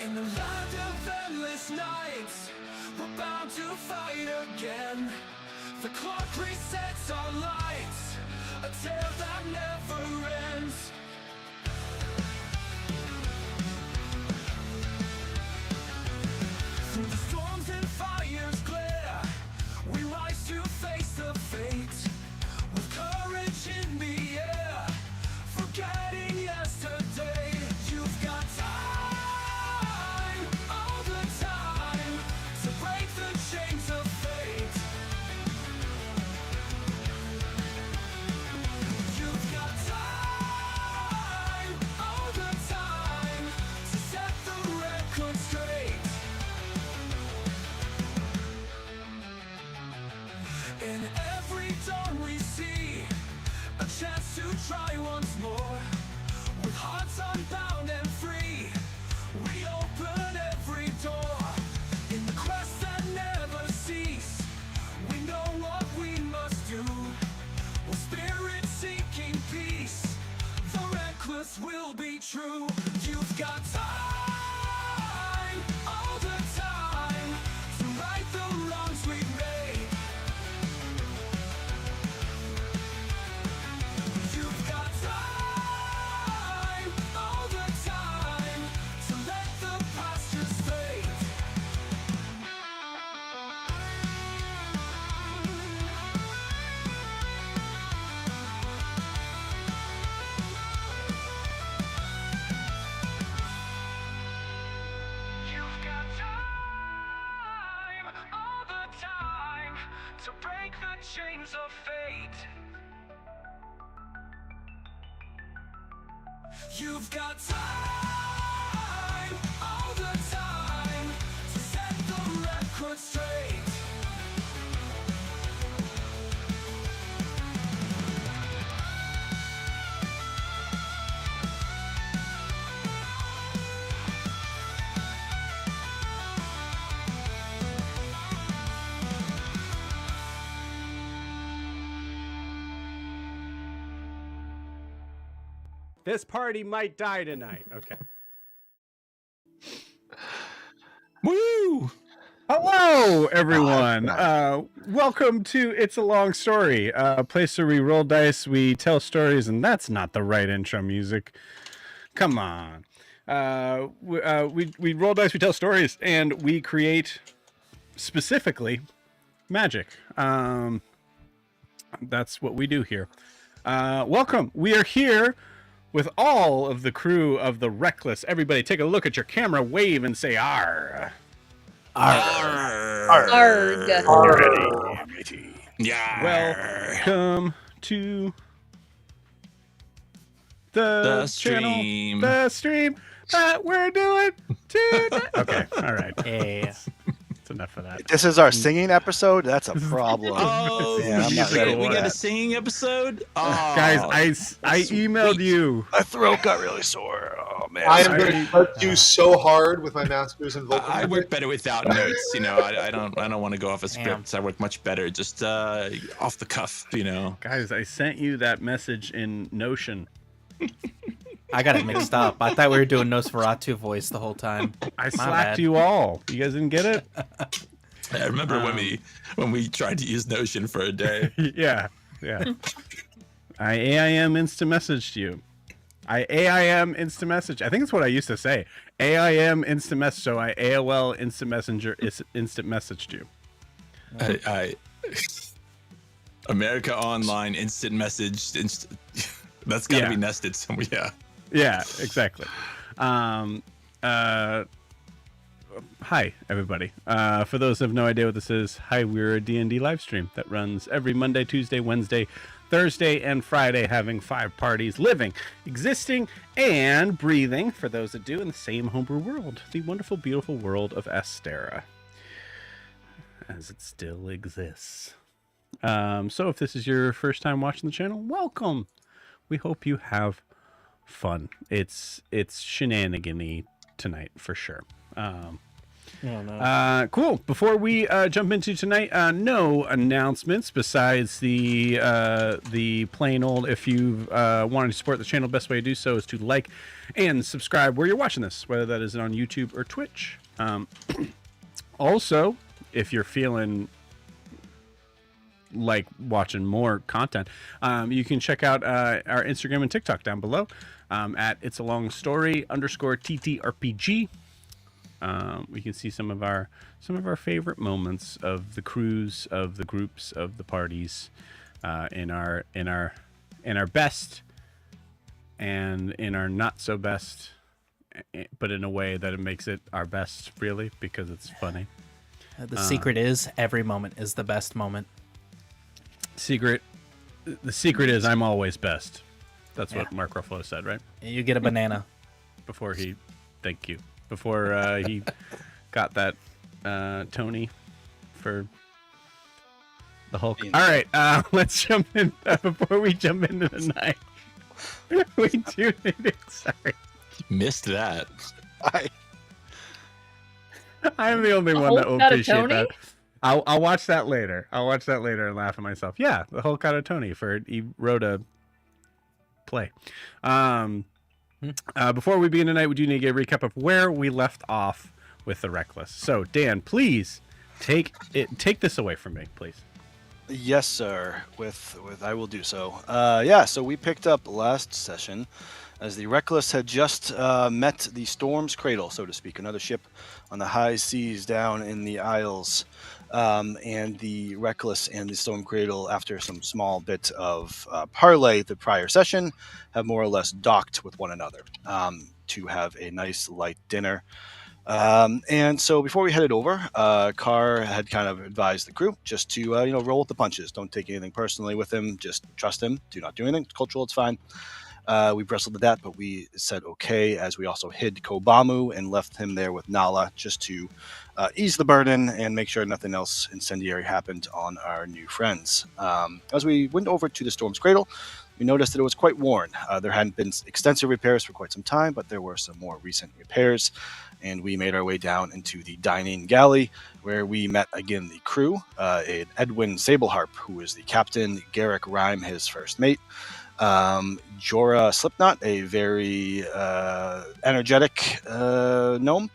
In the land of endless nights, we're bound to fight again. The clock resets our lights, a tale that never ends. Through the storms and fire's glare, we rise to face the fate. With courage in the air, forgetting yesterday. You've got time, all the time, to break the chains of fate. You've got time, all the time, to set the record straight. In every dawn we see a chance to try once more. With hearts unbound and free, we open every door. In the quest that never cease, we know what we must do. With spirit seeking peace, the reckless will be true. You've got time, all the time, to right the wrongs we've made. You've got time, all the time, to let the past just fade. You've got time, all the time, to break the chains of fate. You've got time, all the time, to set the record straight. This party might die tonight. Okay. Woo! Hello, everyone. Welcome to It's a Long Story, a place where we roll dice, we tell stories, and that's not the right intro music. Come on. We roll dice, we tell stories, and we create specifically magic. That's what we do here. Welcome. We are here with all of the crew of the Wreckless. Everybody take a look at your camera, wave, and say "Arr." Arg. Yeah. Welcome to the stream. channel, the stream that we're doing today. Okay, all right. Hey. That's enough of that. This is our singing episode. That's a problem. Oh, Yeah, I'm not ready we for got a that. singing episode. Oh, Guys, I emailed you. My throat got really sore. Oh man. I am going to let you so hard with my masters and vocal. I work better without notes. You know, I don't want to go off a script. I work much better just off the cuff. You know, Guys, I sent you that message in Notion. I got it mixed up. I thought we were doing Nosferatu voice the whole time. I My slacked bad. you all. You guys didn't get it? I remember when we tried to use Notion for a day. Yeah. I AIM instant messaged you. I AIM instant message. I think that's what I used to say. AIM instant message. So I AOL instant messenger instant messaged you. I America Online instant message. That's got to be nested somewhere. Yeah. Yeah, exactly. Hi, everybody. For those who have no idea what this is, hi, we're a D&D live stream that runs every Monday, Tuesday, Wednesday, Thursday, and Friday, having 5 parties living, existing, and breathing, for those that do, in the same homebrew world, the wonderful, beautiful world of Astera, as it still exists. So if this is your first time watching the channel, welcome. We hope you have fun. It's shenanigan-y tonight for sure. Cool. Before we jump into tonight, no announcements besides the plain old. If you wanted to support the channel, best way to do so is to like and subscribe where you're watching this, whether that is on YouTube or Twitch. Also, if you're feeling like watching more content, you can check out our Instagram and TikTok down below at It's a Long Story _TTRPG. We can see some of our favorite moments of the crews, of the groups, of the parties, in our best and in our not so best, but in a way that it makes it our best, really, because it's funny. The secret is every moment is the best moment. The secret is I'm always best. That's what Mark Ruffalo said, right? You get a banana. Before he got that Tony for the Hulk. All right, let's jump in. Before we jump into the night, we do need it. Sorry, Missed that. I'm the only one that will Hulk got a appreciate Tony? that. I'll watch that later. I'll watch that later and laugh at myself. Yeah, the Hulk got a Tony for he wrote a play. Before we begin tonight, we do need to get a recap of where we left off with the Wreckless. So, Dan, please take this away from me, please. Yes, sir. With I will do so. So we picked up last session as the Wreckless had just met the Storm's Cradle, so to speak, another ship on the high seas down in the Isles. And the Wreckless and the Storm Cradle, after some small bit of parley the prior session, have more or less docked with one another to have a nice light dinner. And so before we headed over, Carr had kind of advised the crew just to roll with the punches. Don't take anything personally with him. Just trust him. Do not do anything. It's cultural. It's fine. We wrestled with that, but we said okay, as we also hid Kobamu and left him there with Nala just to ease the burden and make sure nothing else incendiary happened on our new friends. As we went over to the Storm's Cradle, we noticed that it was quite worn. There hadn't been extensive repairs for quite some time, but there were some more recent repairs, and we made our way down into the dining galley, where we met again the crew, Edwin Sableharp, who is the captain, Garrick Rhyme, his first mate, Jorah Slipknot, a very energetic gnome.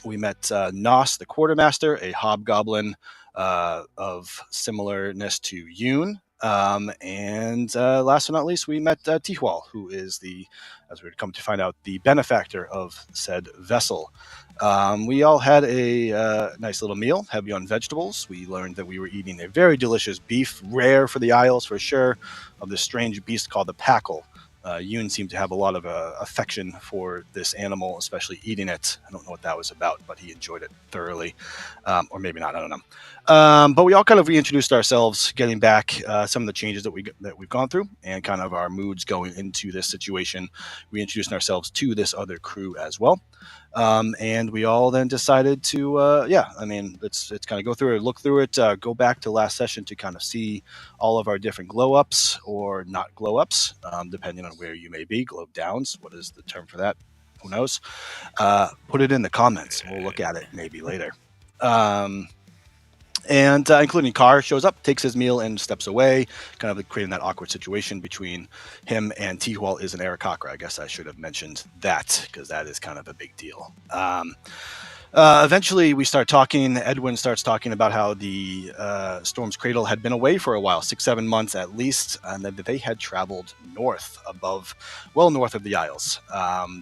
We met Nos, the quartermaster, a hobgoblin of similarness to Yoon. And last but not least, we met Tihwal, who is as we'd come to find out, the benefactor of said vessel. We all had a nice little meal, heavy on vegetables. We learned that we were eating a very delicious beef, rare for the Isles for sure, of this strange beast called the Packle. Yoon seemed to have a lot of affection for this animal, especially eating it. I don't know what that was about, but he enjoyed it thoroughly. Or maybe not, I don't know. But we all kind of reintroduced ourselves, getting back some of the changes that we've gone through and kind of our moods going into this situation, reintroducing ourselves to this other crew as well. And we all then decided to, let's kind of go through it, look through it, go back to last session to kind of see all of our different glow ups or not glow ups, depending on where you may be. Glow downs, what is the term for that? Who knows? Put it in the comments. We'll look at it maybe later. And including Carr shows up, takes his meal, and steps away, kind of creating that awkward situation between him and Tihwal is an Aarakocra. I guess I should have mentioned that because that is kind of a big deal. Eventually, we start talking. Edwin starts talking about how the Storm's Cradle had been away for a while, 6-7 months at least, and that they had traveled north, well north of the Isles.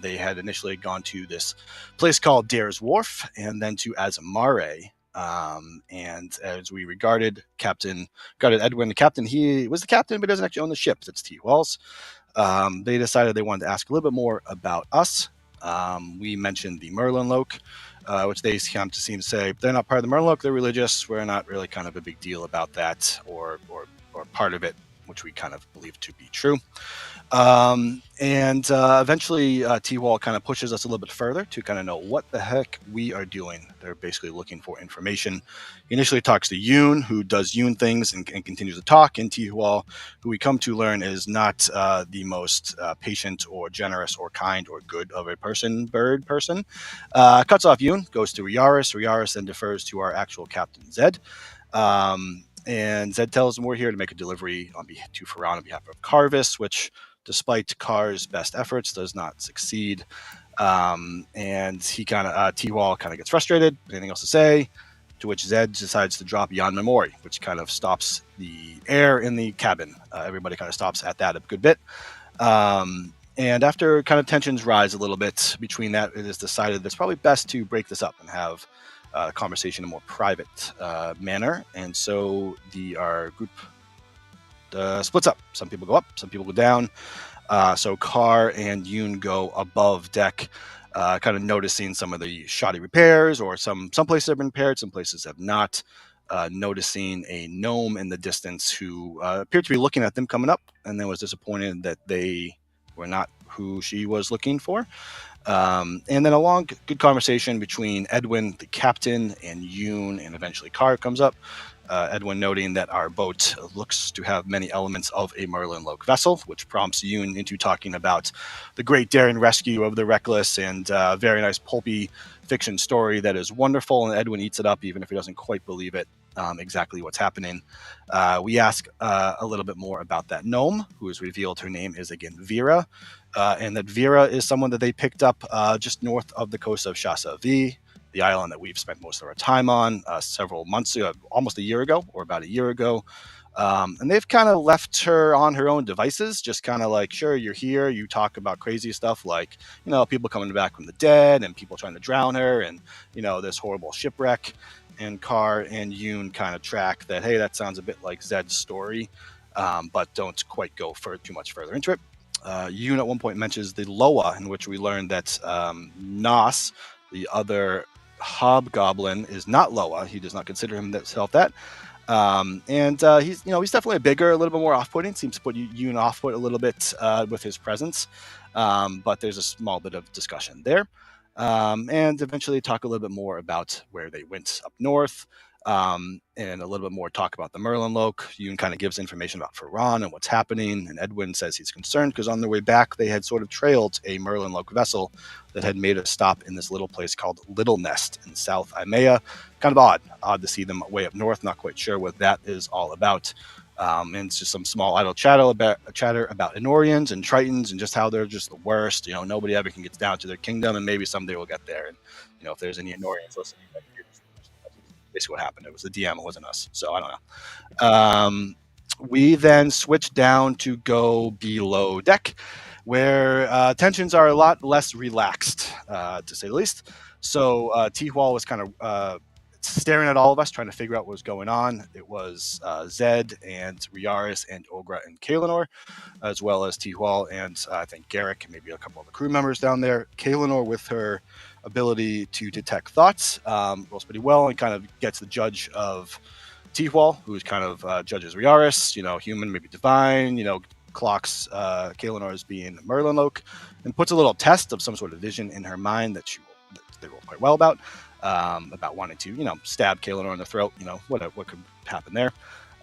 They had initially gone to this place called Dare's Wharf, and then to Azamare. And as we regarded Edwin, the captain, he was the captain, but doesn't actually own the ship. It's Tihwal's. They decided they wanted to ask a little bit more about us. We mentioned the Merlin Loke, which they seem to say they're not part of the Merlin Loke. They're religious. We're not really kind of a big deal about that or part of it, which we kind of believe to be true. Eventually, T-Wall kind of pushes us a little bit further to kind of know what the heck we are doing. They're basically looking for information. He initially talks to Yoon, who does Yoon things and continues to talk, and T-Wall, who we come to learn is not the most patient or generous or kind or good of a bird person. Cuts off Yoon, goes to Riaris. Riaris then defers to our actual Captain Zed. And Zed tells him we're here to make a delivery to Ferran on behalf of Carvis, which, despite Carr's best efforts, does not succeed. And he T-Wall kind of gets frustrated. Anything else to say? To which Zed decides to drop Yan Memori, which kind of stops the air in the cabin. Everybody kind of stops at that a good bit. And after kind of tensions rise a little bit between that, it is decided that it's probably best to break this up and have a conversation in a more private manner. And so our group splits up. Some people go up, some people go down. So Carr and Yoon go above deck, kind of noticing some of the shoddy repairs, or some places have been repaired, some places have not. Noticing a gnome in the distance who appeared to be looking at them coming up, and then was disappointed that they were not who she was looking for. And then a long, good conversation between Edwin, the captain, and Yoon, and eventually Carr comes up. Edwin noting that our boat looks to have many elements of a Merlin Loke vessel, which prompts Yoon into talking about the great daring rescue of the Wreckless, and very nice pulpy fiction story that is wonderful, and Edwin eats it up even if he doesn't quite believe it, exactly what's happening. We ask a little bit more about that gnome, who is revealed her name is again Vera, and that Vera is someone that they picked up just north of the coast of Shasa V, the island that we've spent most of our time on several months ago, almost a year ago, or about a year ago. And they've kind of left her on her own devices, just kind of like, sure, you're here. You talk about crazy stuff like, people coming back from the dead and people trying to drown her and, this horrible shipwreck. And Carr and Yoon kind of track that, hey, that sounds a bit like Zed's story, but don't quite go too much further into it. Yoon at one point mentions the Loa, in which we learned that Nos, the other hobgoblin, is not Loa. He does not consider himself that. He's definitely a little bit more off-putting. Seems to put Yoon off-put a little bit with his presence. But there's a small bit of discussion there. And eventually talk a little bit more about where they went up north. And a little bit more talk about the Merlin Loke. Yoon kind of gives information about Ferran and what's happening, and Edwin says he's concerned because on their way back they had sort of trailed a Merlin Loke vessel that had made a stop in this little place called Little Nest in South Imea. Kind of odd to see them way up north. Not quite sure what that is all about. And it's just some small idle chatter about Anorians and Tritons and just how they're just the worst. Nobody ever can get down to their kingdom, and maybe someday we'll get there. And if there's any Anorians listening, that's basically what happened. It was the DM, it wasn't us. So I don't know. We then switch down to go below deck, where tensions are a lot less relaxed, to say the least. So T-Wall was kind of staring at all of us, trying to figure out what was going on. It was Zed and Riaris and Ogra and Kaelinor, as well as T-Wall and I think Garrick and maybe a couple of the crew members down there. Kaelinor, with her ability to detect thoughts, rolls pretty well and kind of gets the judge of T-Wall, who's kind of judges Riaris, human, maybe divine, clocks Kaelinor as being Merlinloke, and puts a little test of some sort of vision in her mind that they roll quite well about wanting to, stab Kaelinor in the throat, what could happen there.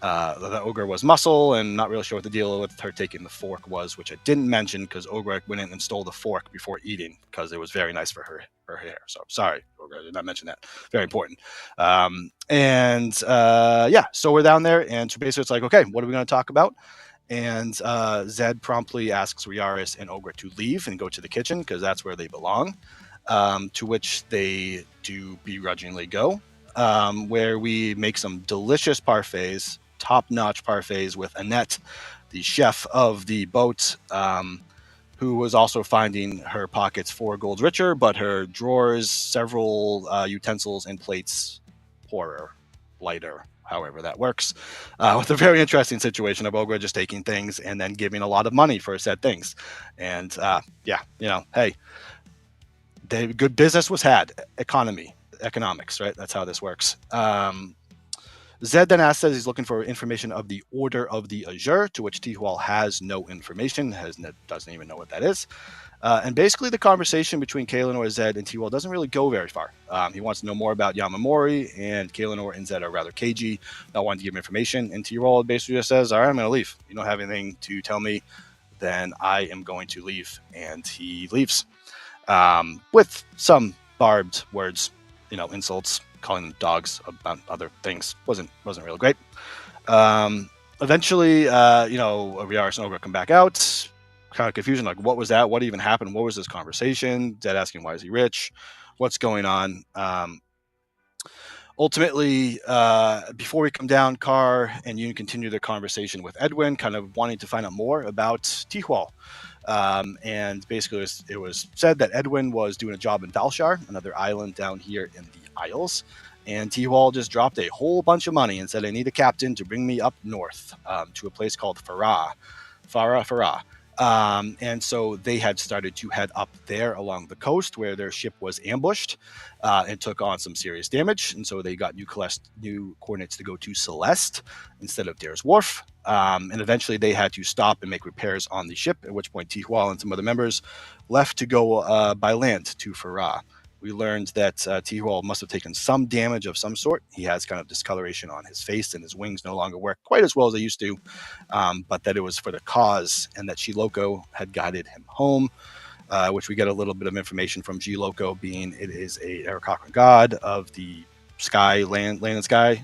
The ogre was muscle, and not really sure what the deal with her taking the fork was, which I didn't mention because Ogre went in and stole the fork before eating because it was very nice for her hair. So sorry, Ogre, I did not mention that. Very important. So we're down there, and so basically it's like, okay, what are we going to talk about? And Zed promptly asks Riaris and Ogre to leave and go to the kitchen because that's where they belong. To which they do begrudgingly go, where we make some delicious parfaits, top-notch parfaits with Annette, the chef of the boat, who was also finding her pockets 4 golds richer, but her drawers, several utensils and plates poorer, lighter, however that works, with a very interesting situation of Ogre just taking things and then giving a lot of money for said things. And hey, good business was had. Economics, right? That's how this works. Zed then says he's looking for information of the Order of the Azure, to which T-Wall has no information, doesn't even know what that is. And basically the conversation between Kaelinor, Zed, and T-Wall doesn't really go very far. He wants to know more about Yamamori, and Kaelinor and Zed are rather cagey, not wanting to give him information. And T-Wall basically just says, all right, I'm going to leave. You don't have anything to tell me, then I am going to leave. And he leaves. With some barbed words, insults, calling them dogs, about other things. Wasn't real great. Eventually, Riaris and Ogre come back out. Kind of confusion, like, what was that? What even happened? What was this conversation? Zed asking, why is he rich? What's going on? Ultimately, before we come down, Carr and Yoon continue their conversation with Edwin, kind of wanting to find out more about T-Wall. And basically it was said that Edwin was doing a job in Valshar, another island down here in the Isles, and T-Wall just dropped a whole bunch of money and said, I need a captain to bring me up north to a place called Farah. And so they had started to head up there along the coast where their ship was ambushed and took on some serious damage. And so they got new coordinates to go to Celeste instead of Dare's Wharf. And eventually they had to stop and make repairs on the ship, at which point T-Wall and some other members left to go by land to Farah. We learned that T-Wall must have taken some damage of some sort. He has kind of discoloration on his face, and his wings no longer work quite as well as they used to, but that it was for the cause, and that G-Loco had guided him home, which we get a little bit of information from G-Loco, being it is a Aarakocra god of the sky, land and sky.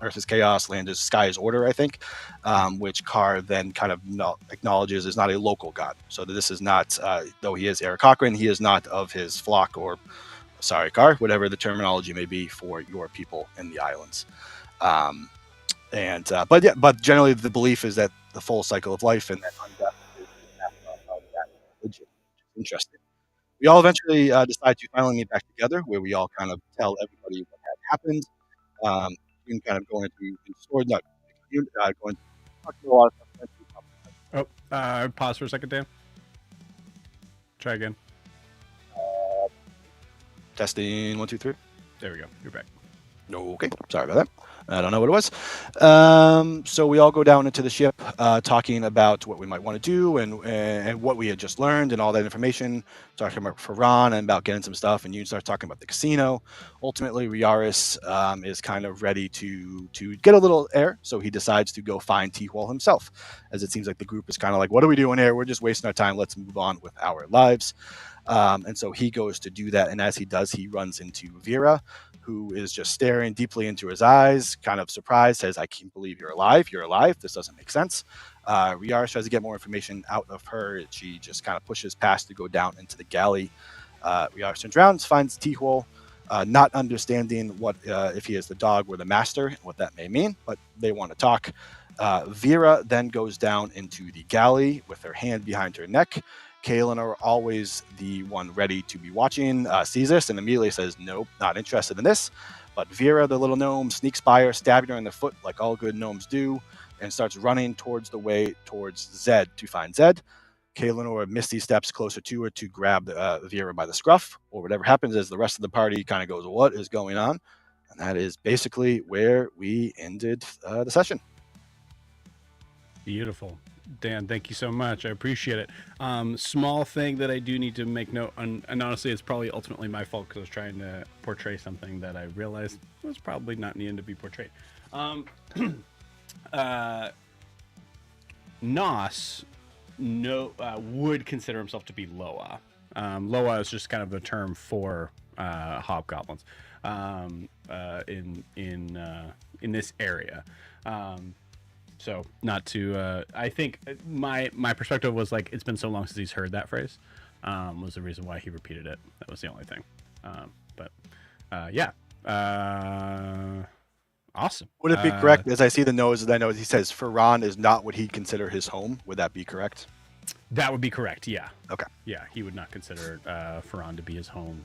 Earth is chaos, land is sky is order, I think, which Carr then kind of acknowledges is not a local god. So this is not, though he is Aarakocran, he is not of his flock, or sorry, Carr, whatever the terminology may be for your people in the islands. But generally the belief is that the full cycle of life and that undeath is of that religion, which is interesting. We all eventually decide to finally meet back together, where we all kind of tell everybody what had happened. You can kind of go into story, not going to talk to a lot of stuff. Pause for a second, Dan. Try again. Testing 1, 2, 3. There we go. You're back. Okay, sorry about that. I don't know what it was. So we all go down into the ship, talking about what we might want to do and what we had just learned and all that information. Talking about Ferran and about getting some stuff, and you start talking about the casino. Ultimately, Riaris is kind of ready to get a little air, so he decides to go find T-Wall himself, as it seems like the group is kind of like, what are we doing here? We're just wasting our time. Let's move on with our lives. And so he goes to do that, and as he does, he runs into Vera, who is just staring deeply into his eyes, kind of surprised, says, I can't believe you're alive. You're alive. This doesn't make sense. Riaris tries to get more information out of her. She just kind of pushes past to go down into the galley. Riaris turns around, finds Tihol, not understanding what if he is the dog or the master and what that may mean, but they want to talk. Vera then goes down into the galley with her hand behind her neck. Kaelinor, always the one ready to be watching, sees this and immediately says, nope, not interested in this. But Vera, the little gnome, sneaks by her, stabbing her in the foot like all good gnomes do, and starts running towards the way towards Zed to find Zed. Kaelinor misty steps closer to her to grab Vera by the scruff, or whatever happens as the rest of the party kind of goes, what is going on? And that is basically where we ended the session. Beautiful. Dan, thank you so much. I appreciate it. Small thing that I do need to make note, and honestly, it's probably ultimately my fault because I was trying to portray something that I realized was probably not needing to be portrayed. Nos would consider himself to be Loa. Loa is just kind of a term for hobgoblins in this area. So not to, I think my perspective was like, it's been so long since he's heard that phrase, was the reason why he repeated it. That was the only thing. Awesome. Would it be correct, as I see the nose, that I know he says Ferran is not what he'd consider his home? Would that be correct? That would be correct, yeah. Okay. Yeah, he would not consider Ferran to be his home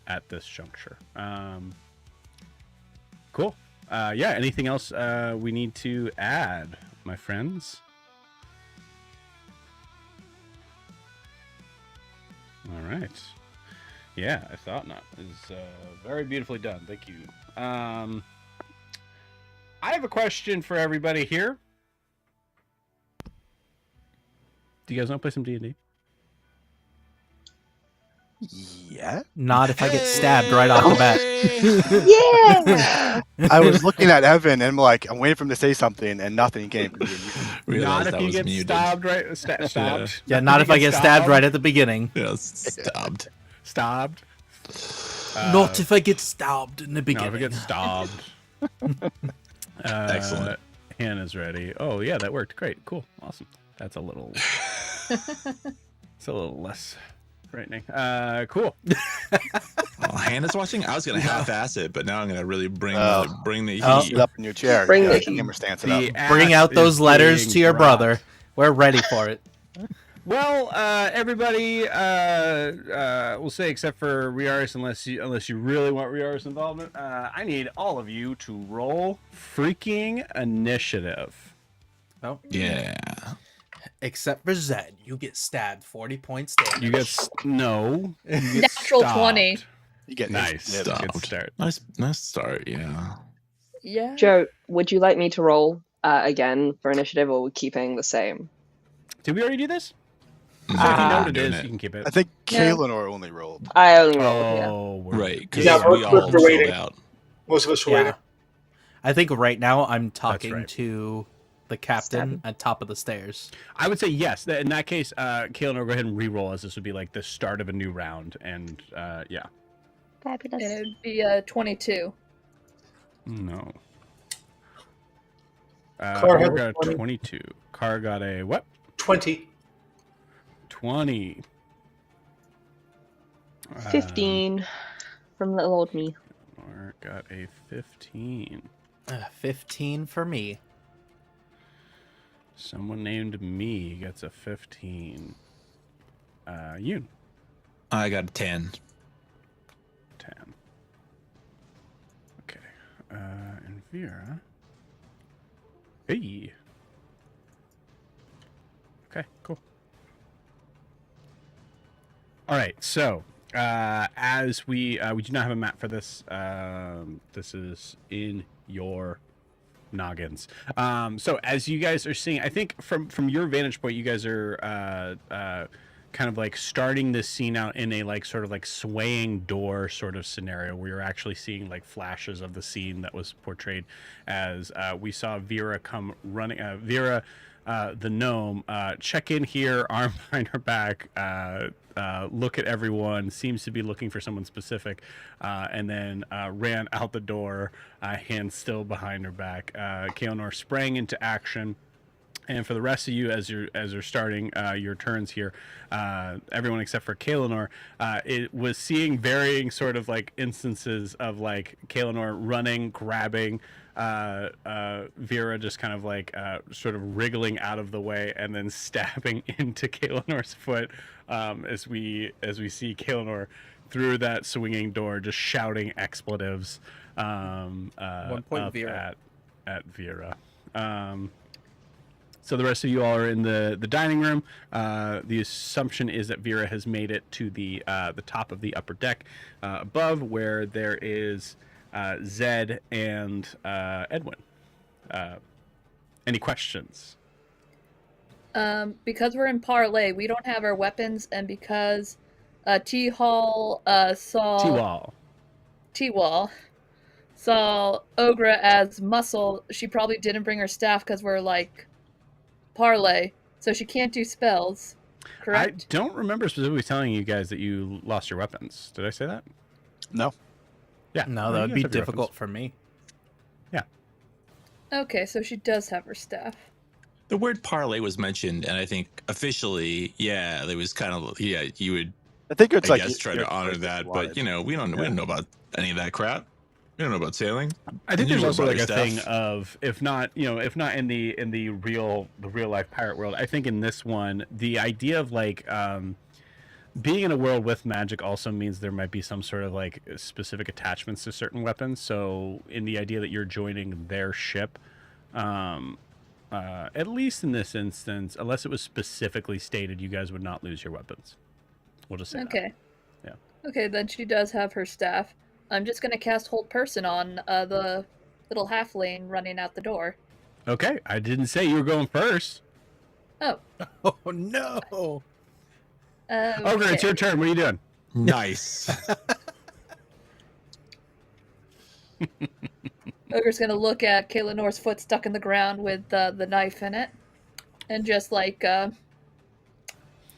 at this juncture. Cool. Anything else we need to add, my friends? All right. Yeah, I thought not. It's very beautifully done. Thank you. I have a question for everybody here. Do you guys want to play some D&D? Yeah. Not if I get stabbed right off the bat. Yeah. I was looking at Evan and I'm like, I'm waiting for him to say something and nothing came. Realized Not if that you was get muted. stopped right. Stopped. Yeah, not if I get stabbed right at the beginning. Yeah, stabbed. Stabbed. Not if I get stabbed in the No, beginning. if it gets stabbed. Excellent. Hannah's ready. Oh yeah, that worked. Great. Cool. Awesome. That's a little. It's a little less frightening. Cool. Well, Hannah's watching. I was gonna half-ass it, but now I'm gonna really bring the heat. Sit up in your chair. Bring yeah, the the hammer stance it up. Bring out those letters to your brother. We're ready for it. Well, everybody, we'll say except for Riaris, unless you really want Riaris' involvement, I need all of you to roll freaking initiative. Oh, Yeah. except for Zed, you get stabbed 40 points damage. You get no. You get Natural stopped. 20. You get Nice. Yeah, Stop. Good start. Nice start. Yeah. Yeah. Joe, would you like me to roll again for initiative, or are we keeping the same? Did we already do this? So if you I'm know what it doing is, you can keep it. I think Yeah. Kaelinor only rolled. I only rolled. Yeah. Oh, we're- Right. Because Yeah, we we're all filled waiting. out. Most of us are Yeah. waiting. I think right now I'm talking right. to the captain at top of the stairs. I would say yes. In that case, Kaelinor, go ahead and re-roll, as this would be like the start of a new round. And yeah. Fabulous. And it would be 22. No. Car Car has got a 20. 22. Car got a what? 20. 20. 15 from little old me. Car got a 15. 15 for me. Someone named me gets a 15. Yoon. I got a 10. 10. Okay. And Vera. Hey. Okay, cool. All right, so as we do not have a map for this. This is in your noggins. So as you guys are seeing, I think from your vantage point, you guys are kind of like starting this scene out in a like sort of like swaying door sort of scenario where you're actually seeing like flashes of the scene that was portrayed as we saw Vera come running. Vera the gnome, check in here, arm behind her back, look at everyone, seems to be looking for someone specific, and then ran out the door, hands still behind her back. Kaelinor sprang into action. And for the rest of you, as you're starting your turns here, everyone except for Kaelinor, it was seeing varying sort of like instances of like Kaelinor running, grabbing Vera, just kind of like sort of wriggling out of the way, and then stabbing into Kaelinor's foot as we see Kaelinor through that swinging door, just shouting expletives 1 point up Vera. at Vera. So the rest of you all are in the dining room. The assumption is that Vera has made it to the top of the upper deck above, where there is Zed and Edwin. Any questions? Because we're in parlay, we don't have our weapons, and because T-Hall saw T-Wall saw Ogre as muscle, she probably didn't bring her staff because we're like parlay, so she can't do spells. Correct? I don't remember specifically telling you guys that you lost your weapons. Did I say that? No. Yeah. No, you that would guys be have your difficult weapons. for me. Okay, so she does have her staff. The word parlay was mentioned, and I think officially, yeah, it was kind of you would I think it's I like guess try your to honor choice that, if you but wanted. you know we don't know about any of that crap. We don't know about sailing. I think You there's also brought like a your thing staff. of, if not in the real life pirate world, I think in this one the idea of like being in a world with magic also means there might be some sort of like specific attachments to certain weapons. So in the idea that you're joining their ship, at least in this instance, unless it was specifically stated, you guys would not lose your weapons. We'll just say that. Okay. Yeah. Okay, then she does have her staff. I'm just gonna cast Hold Person on the little halfling running out the door. Okay, I didn't say you were going first. Oh. Oh no! Ogre, it's your turn. What are you doing? Nice. Ogre's gonna look at Kaelinor's foot stuck in the ground with the knife in it, and just like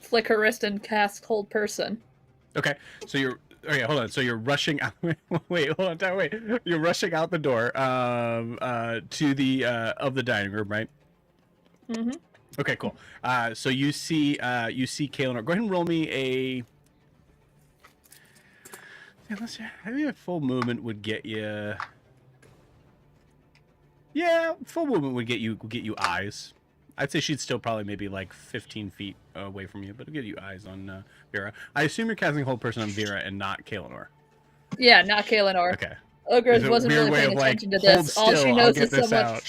flick her wrist and cast Hold Person. Okay, so you're okay. Hold on. So you're rushing out. Wait, hold on. Wait, you're rushing out the door to the of the dining room, right? Mm-hmm. Okay, cool. So you see Kaelinor. Go ahead and roll me a. Yeah, let's see. I think a full movement would get you. Yeah, full movement would get you eyes. I'd say she'd still probably maybe like 15 feet away from you, but it'll get you eyes on Vera. I assume you're casting Hold Person on Vera and not Kaelinor. Yeah, not Kaelinor. Okay. Ogre Is it a wasn't weird really way paying of, like, attention to hold this. All she still, I'll knows get is this someone.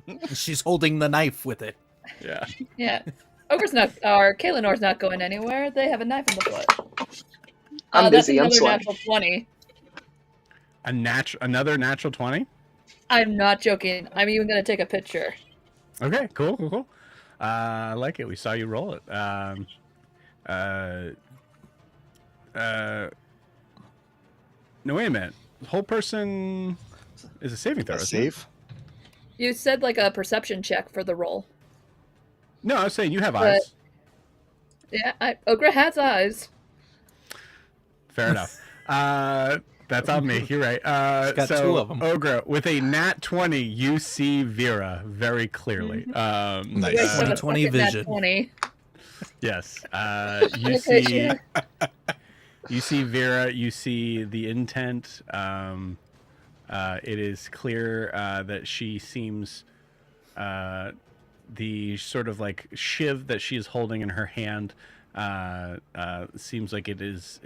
out. She's holding the knife with it. Yeah. Yeah, Ogre's not, or Kaelinor's not going anywhere. They have a knife in the foot. I'm That's busy. I'm another sweating. natural 20. Another natural 20. I'm not joking. I'm even gonna take a picture. Okay, cool. I like it. We saw you roll it. No, wait a minute. Whole person is a saving throw. A isn't it? save? You said like a perception check for the roll. No, I was saying you have But- eyes. Yeah, Ogre has eyes. Fair enough. That's on me. You're right. got so, two of 'em. Ogre, with a nat 20, you see Vera very clearly. Nice. Wait, what a 20/20 fucking nat vision. 20. Yes. You Okay, see. yeah. You see Vera. You see the intent. It is clear that she seems. The sort of like shiv that she is holding in her hand seems like it is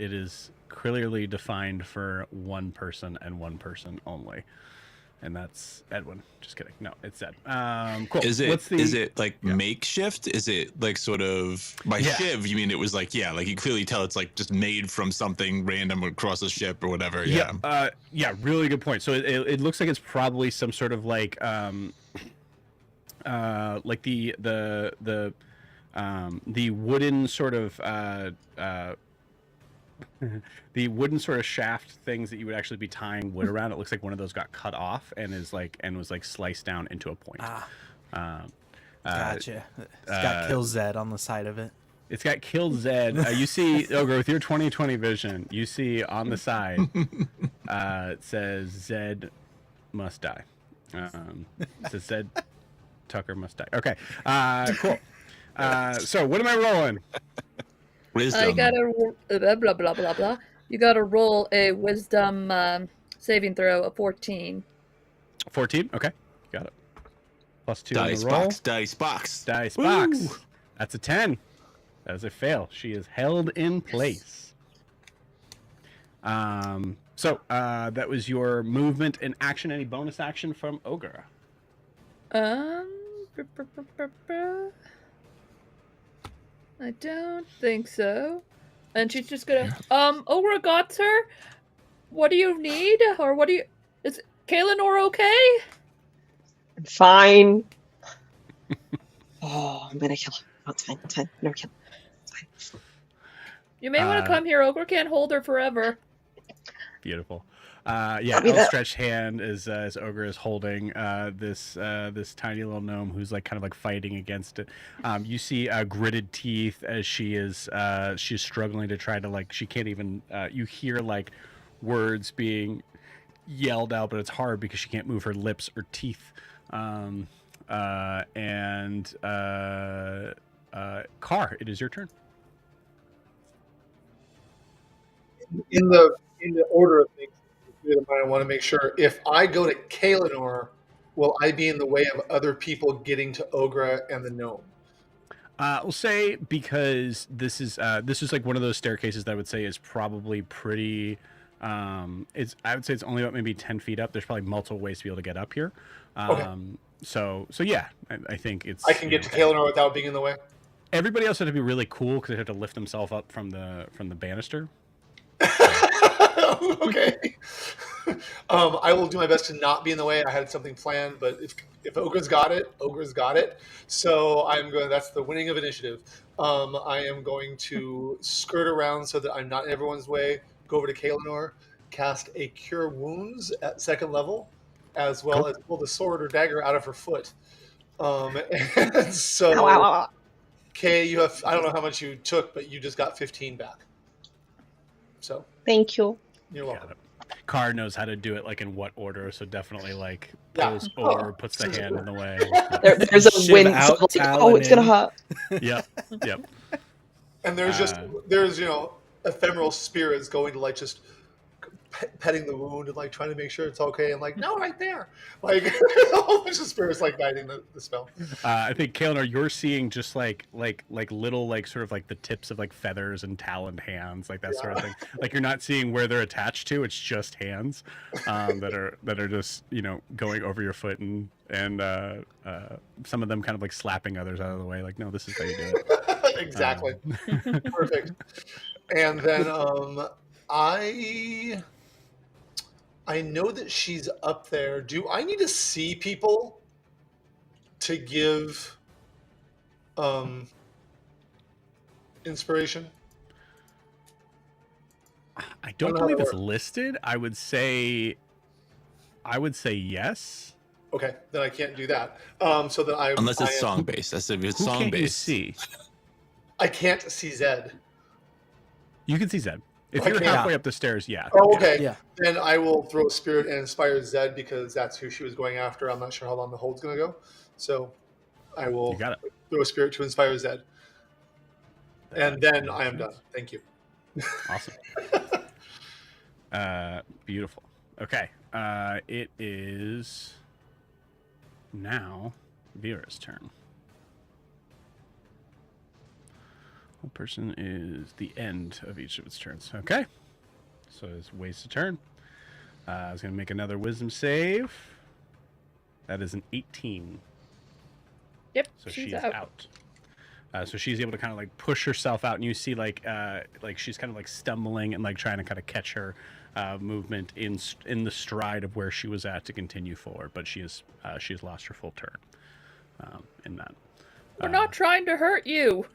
clearly defined for one person and one person only, and that's Edwin. Just kidding. No, it's Ed. Cool. Is it What's the... is it like Yeah. makeshift? Is it like sort of by Yeah. shiv? You mean it was like like you clearly tell it's like just made from something random across the ship or whatever? Yeah. Yeah, really good point. So it looks like it's probably some sort of like the wooden sort of the wooden sort of shaft things that you would actually be tying wood around. It looks like one of those got cut off and was like sliced down into a point. Gotcha. It's got kill Zed on the side of it. It's got kill Zed. You see, Ogre, with your 20/20 vision, you see on the side, it says Zed must die. It says Zed Tucker must die. Okay, cool. So what am I rolling? Wisdom. You gotta blah blah blah blah. You gotta roll a wisdom saving throw of 14. 14. Okay, got it. +2 on Dice the roll. box. Dice box. Dice Woo! box. That's a 10. That is a fail. She is held in place. So that was your movement and action. Any bonus action from Ogre? I don't think so. And she's just gonna Ogre got her. What do you need? Or what do you is Kaelinor okay? I'm fine. Oh, I'm gonna kill her. Oh, it's fine. It's fine. Never kill her. It's fine. You may want to come here. Ogre can't hold her forever. Beautiful. Yeah, outstretched hand as Ogre is holding this tiny little gnome who's like kind of like fighting against it. You see gritted teeth as she's struggling to try to like she can't even. You hear like words being yelled out, but it's hard because she can't move her lips or teeth. Car, it is your turn. In the order of things, I want to make sure if I go to Kaelinor, will I be in the way of other people getting to Ogre and the gnome? We'll say because this is like one of those staircases that I would say is probably pretty. I would say it's only about maybe 10 feet up. There's probably multiple ways to be able to get up here. Okay. So yeah, I think it's. I can get to Kaelinor without being in the way. Everybody else had to be really cool because they had to lift themselves up from the banister. Okay. I will do my best to not be in the way. I had something planned, but if Ogre's got it, Ogre's got it. So I'm going. That's the winning of initiative. I am going to skirt around so that I'm not in everyone's way. Go over to Kaelinor, cast a Cure Wounds at 2nd level, as well as pull the sword or dagger out of her foot. And so, Ow, ow, ow. Kay, you have. I don't know how much you took, but you just got 15 back. So Thank you. you're welcome. Car knows how to do it like in what order, so definitely like Yeah. pulls over, puts the hand in the way. There's a Shiv wind. out, So it's like, talon oh, it's gonna in. hurt. Yep. And there's ephemeral spirits going to like just petting the wound and like trying to make sure it's okay and like no right there, like a whole bunch of spirits like guiding the spell. I think Kaelinor, you're seeing just like little like sort of like the tips of like feathers and taloned hands, like that sort of thing. Like you're not seeing where they're attached to; it's just hands that are just going over your foot and some of them kind of like slapping others out of the way. Like, no, this is how you do it. Exactly. Perfect. And then I know that she's up there. Do I need to see people to give inspiration? I don't believe it's listed. I would say yes. Okay, then I can't do that. So that Unless it's song based. That's if it's Who song can't you based. see? I can't see Zed. You can see Zed. If I you're can't. halfway up the stairs, yeah. Oh, okay. Yeah. Then I will throw a spirit and inspire Zed because that's who she was going after. I'm not sure how long the hold's going to go. So I will You got it. throw a spirit to inspire Zed. And then I am done. Thank you. Awesome. Beautiful. Okay. It is now Vera's turn. One person is the end of each of its turns. Okay. So it's waste a turn. I was going to make another wisdom save. That is an 18. Yep. So she's out. So she's able to kind of like push herself out, and you see like she's kind of like stumbling and like trying to kind of catch her movement in the stride of where she was at to continue forward. But she has lost her full turn in that. We're not trying to hurt you.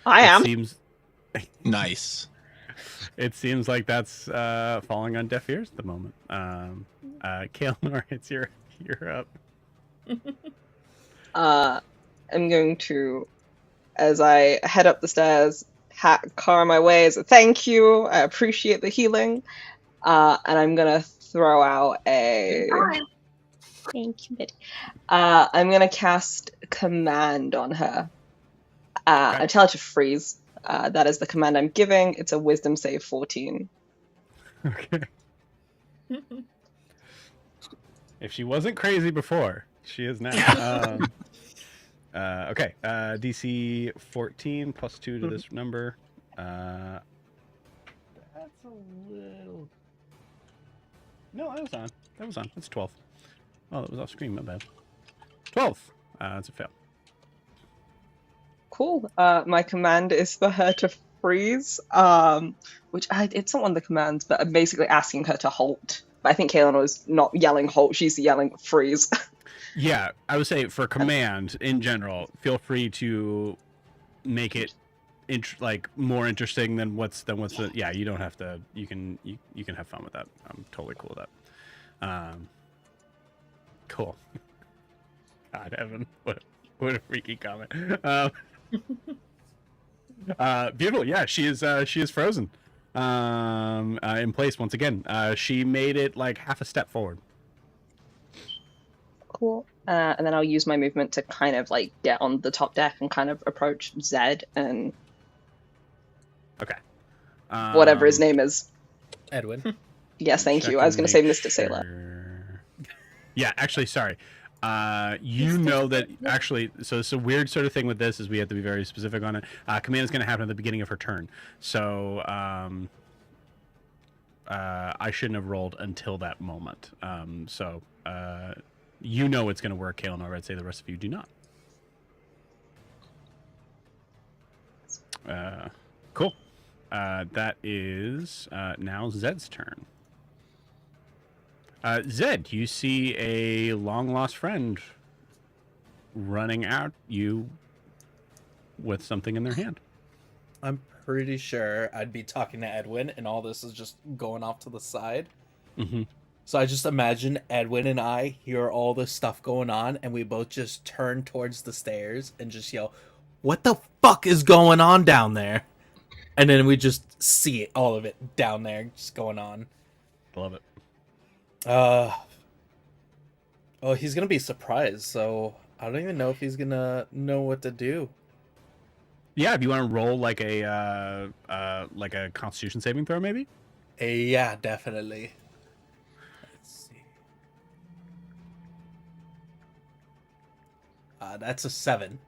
I am. Seems Nice. It seems like that's falling on deaf ears at the moment. Kaelinor, you're up. I'm going to, as I head up the stairs, pat Cara my way as a thank you. I appreciate the healing. And I'm gonna throw out a. Thank you, Betty. I'm gonna cast command on her. I tell her to freeze. That is the command I'm giving. It's a Wisdom save 14. Okay. If she wasn't crazy before, she is now. Okay. DC 14 plus 2 to this number. That's a little. No, that was on. That was on. That's 12. Oh, that was off screen. My bad. 12. That's a fail. Cool. My command is for her to freeze. Which it's not one of the commands, but I'm basically asking her to halt. But I think Kaylin was not yelling halt; she's yelling freeze. Yeah, I would say for command in general, feel free to make it more interesting than what's the. Yeah, you don't have to. You can have fun with that. I'm totally cool with that. Cool. God, Evan, what a freaky comment. Beautiful. Yeah, she is frozen. In place once again. She made it like half a step forward. Cool. And then I'll use my movement to kind of like get on the top deck and kind of approach Zed and Okay. whatever his name is. Edwin. Yes, thank you. I was going to say Mr. Sailor. Yeah, actually, sorry. You know that actually, so it's a weird sort of thing with this is we have to be very specific on it. Command is going to happen at the beginning of her turn. So I shouldn't have rolled until that moment. You know it's going to work, Kaelin, or I'd say the rest of you do not. Cool. That is now Zed's turn. Zed, you see a long-lost friend running at you with something in their hand. I'm pretty sure I'd be talking to Edwin, and all this is just going off to the side. Mm-hmm. So I just imagine Edwin and I hear all this stuff going on, and we both just turn towards the stairs and just yell, "What the fuck is going on down there?" And then we just see it, all of it down there, just going on. Love it. Oh, he's gonna be surprised, so I don't even know if he's gonna know what to do. Yeah, if you want to roll like a Constitution saving throw, maybe. Yeah, definitely. Let's see. That's a 7.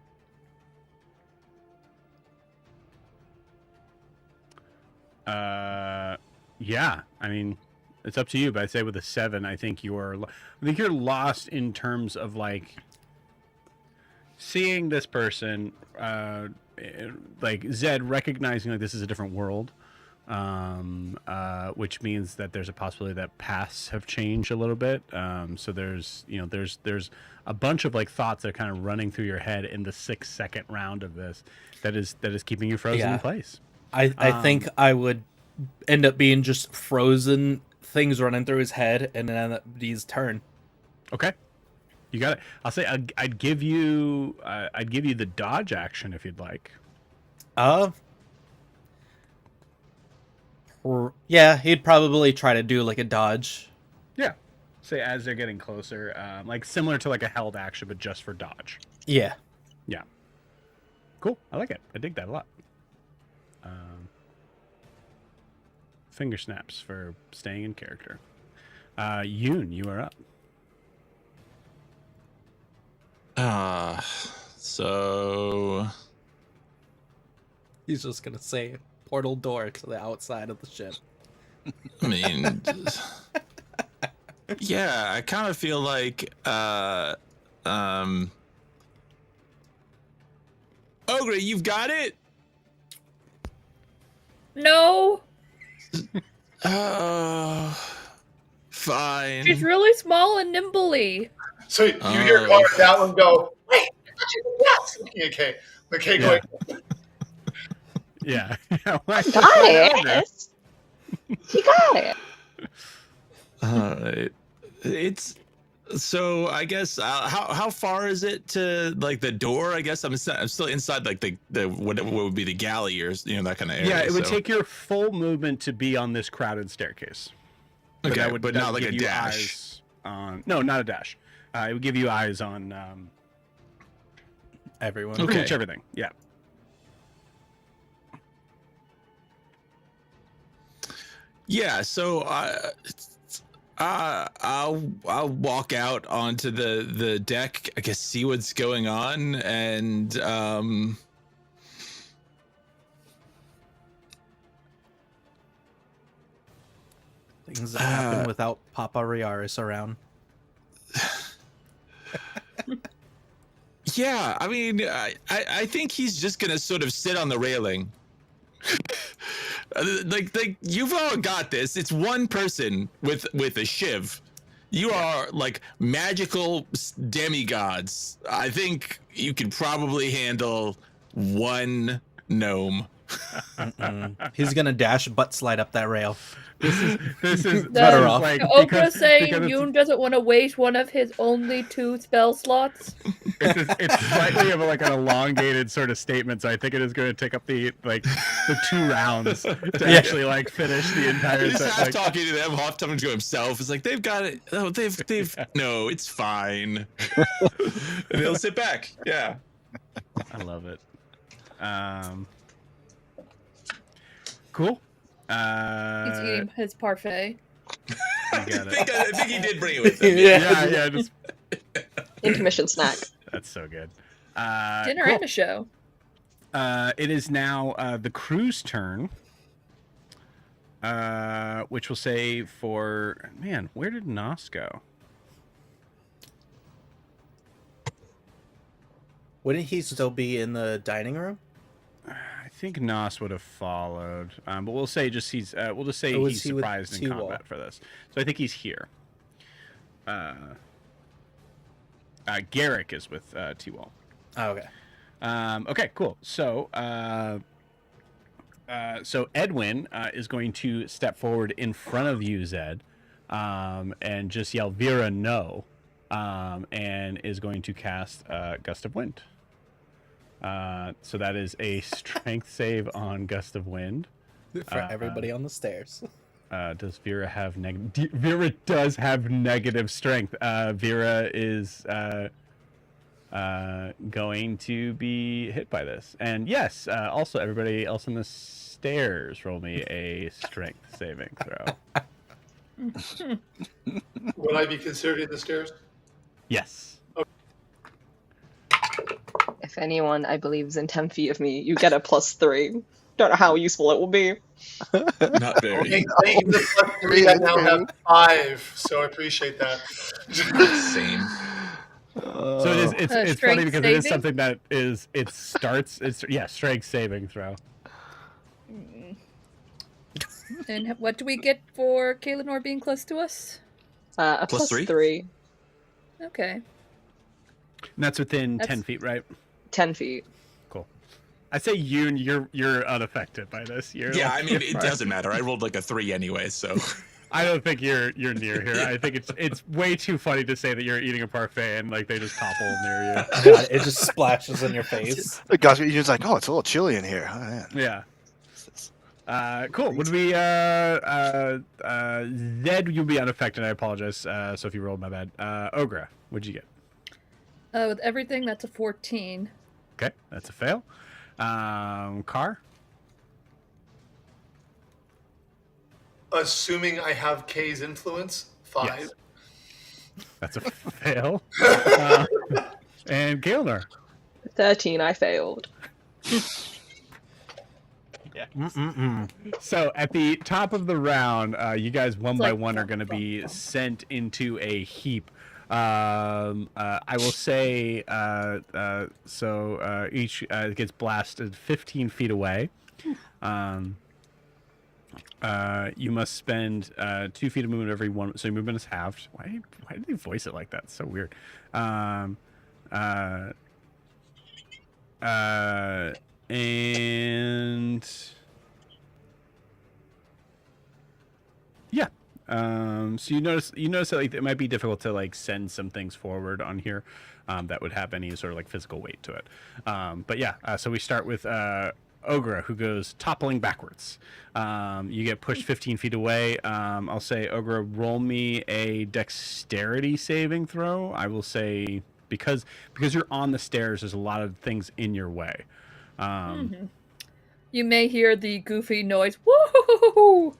Yeah, I mean, it's up to you, but I'd say with a 7, I think you're lost in terms of like seeing this person, like Zed recognizing like this is a different world, which means that there's a possibility that paths have changed a little bit. So there's a bunch of like thoughts that are kind of running through your head in the 6-second round of this that is keeping you frozen in place. I think I would end up being just frozen things running through his head, and then that'd be his turn. Okay, you got it. I'll say I'd give you the dodge action if you'd like. Yeah, he'd probably try to do like a dodge. Yeah, say as they're getting closer, like similar to like a held action, but just for dodge. Yeah. Yeah. Cool. I like it. I dig that a lot. Finger snaps for staying in character. Yoon, you are up. So He's just gonna say portal door to the outside of the ship. I mean, yeah, I kind of feel like Ogre, you've got it. No, Fine. she's really small and nimbly. So you hear Connor that one go, wait, yes. Okay. Okay, going. Yeah. Got it. He got it. All right. So I guess how far is it to like the door? I guess I'm still inside like the what would be the galley or that kind of area. Yeah, it would so. take your full movement to be on this crowded staircase. Okay, that would not like give a you dash. Eyes on, no, not a dash. It would give you eyes on Everyone. pretty Okay. much everything. Yeah. Yeah, so I'll walk out onto the deck. I guess see what's going on, and Things that happen without Papa Riaris around. yeah. I mean, I think he's just gonna sort of sit on the railing. like you've all got this. It's one person with a shiv. You are like magical demigods. I think you could probably handle one gnome. He's gonna dash butt slide up that rail. This is Better off. like Oprah saying because Yoon doesn't want to waste one of his only 2 spell slots. it's slightly of like an elongated sort of statement, so I think it is going to take up the 2 rounds to actually like finish the entire He's set. half talking to them, half talking to himself. It's like they've got it. Oh, they've no, it's fine. And he'll sit back. Yeah. I love it. Cool. He's eating his parfait. I think he did bring it with him. Yeah. Just In-commission snack. that's so good. Dinner cool. and a show. It is now the crew's turn. Which will say for man, where did Nos go? Wouldn't he still be in the dining room? I think Nos would have followed, but we'll say just he's. We'll just say Or was he's he with surprised in T-Wall? combat for this. So I think he's here. Garrick is with T-Wall. Oh, okay. Okay, cool. So, so Edwin is going to step forward in front of you, Zed, and just yell Vera no, and is going to cast Gust of Wind. So that is a strength save on Gust of Wind. For everybody on the stairs. Does Vera have negative? Vera does have negative strength. Vera is going to be hit by this. And yes, also everybody else on the stairs, roll me a strength saving throw. Would I be considered in the stairs? Yes. If anyone, I believe, is in 10 feet of me, you get a +3. Don't know how useful it will be. Not very. Thank you for the +3. I now have 5, so I appreciate that. Same. So it is. It's funny strength because it is saving? something that is. It starts. It's strength saving throw. And what do we get for Kaelinor being close to us? A +3? +3. Okay. And that's within That's- 10 feet, right? 10 feet. Cool. I say Yoon, you're unaffected by this. You're Yeah, like- I mean, it doesn't matter. I rolled like a 3 anyway, so. I don't think you're near here. I think it's way too funny to say that you're eating a parfait and like they just topple near you. God, it just splashes in your face. Gosh, you're just like, oh, it's a little chilly in here. Oh, man. Yeah. Cool. Would we Zed, you'll be unaffected. I apologize. So if you rolled, my bad. Ogra, what'd you get? With everything, that's a 14. Okay, that's a fail. Car. Assuming I have K's influence, 5. Yes. That's a fail. And Gailner. 13, I failed. So at the top of the round, you guys one by like one are going to be sent into a heap. I will say, so each gets blasted 15 feet away. You must spend 2 feet of movement every one, so your movement is halved. Why did they voice it like that? It's so weird. And yeah, So you notice that like it might be difficult to like send some things forward on here that would have any sort of like physical weight to it. But yeah, so we start with Ogra, who goes toppling backwards. You get pushed 15 feet away. I'll say, Ogra, roll me a dexterity saving throw. I will say because you're on the stairs, there's a lot of things in your way. You may hear the goofy noise. Woo!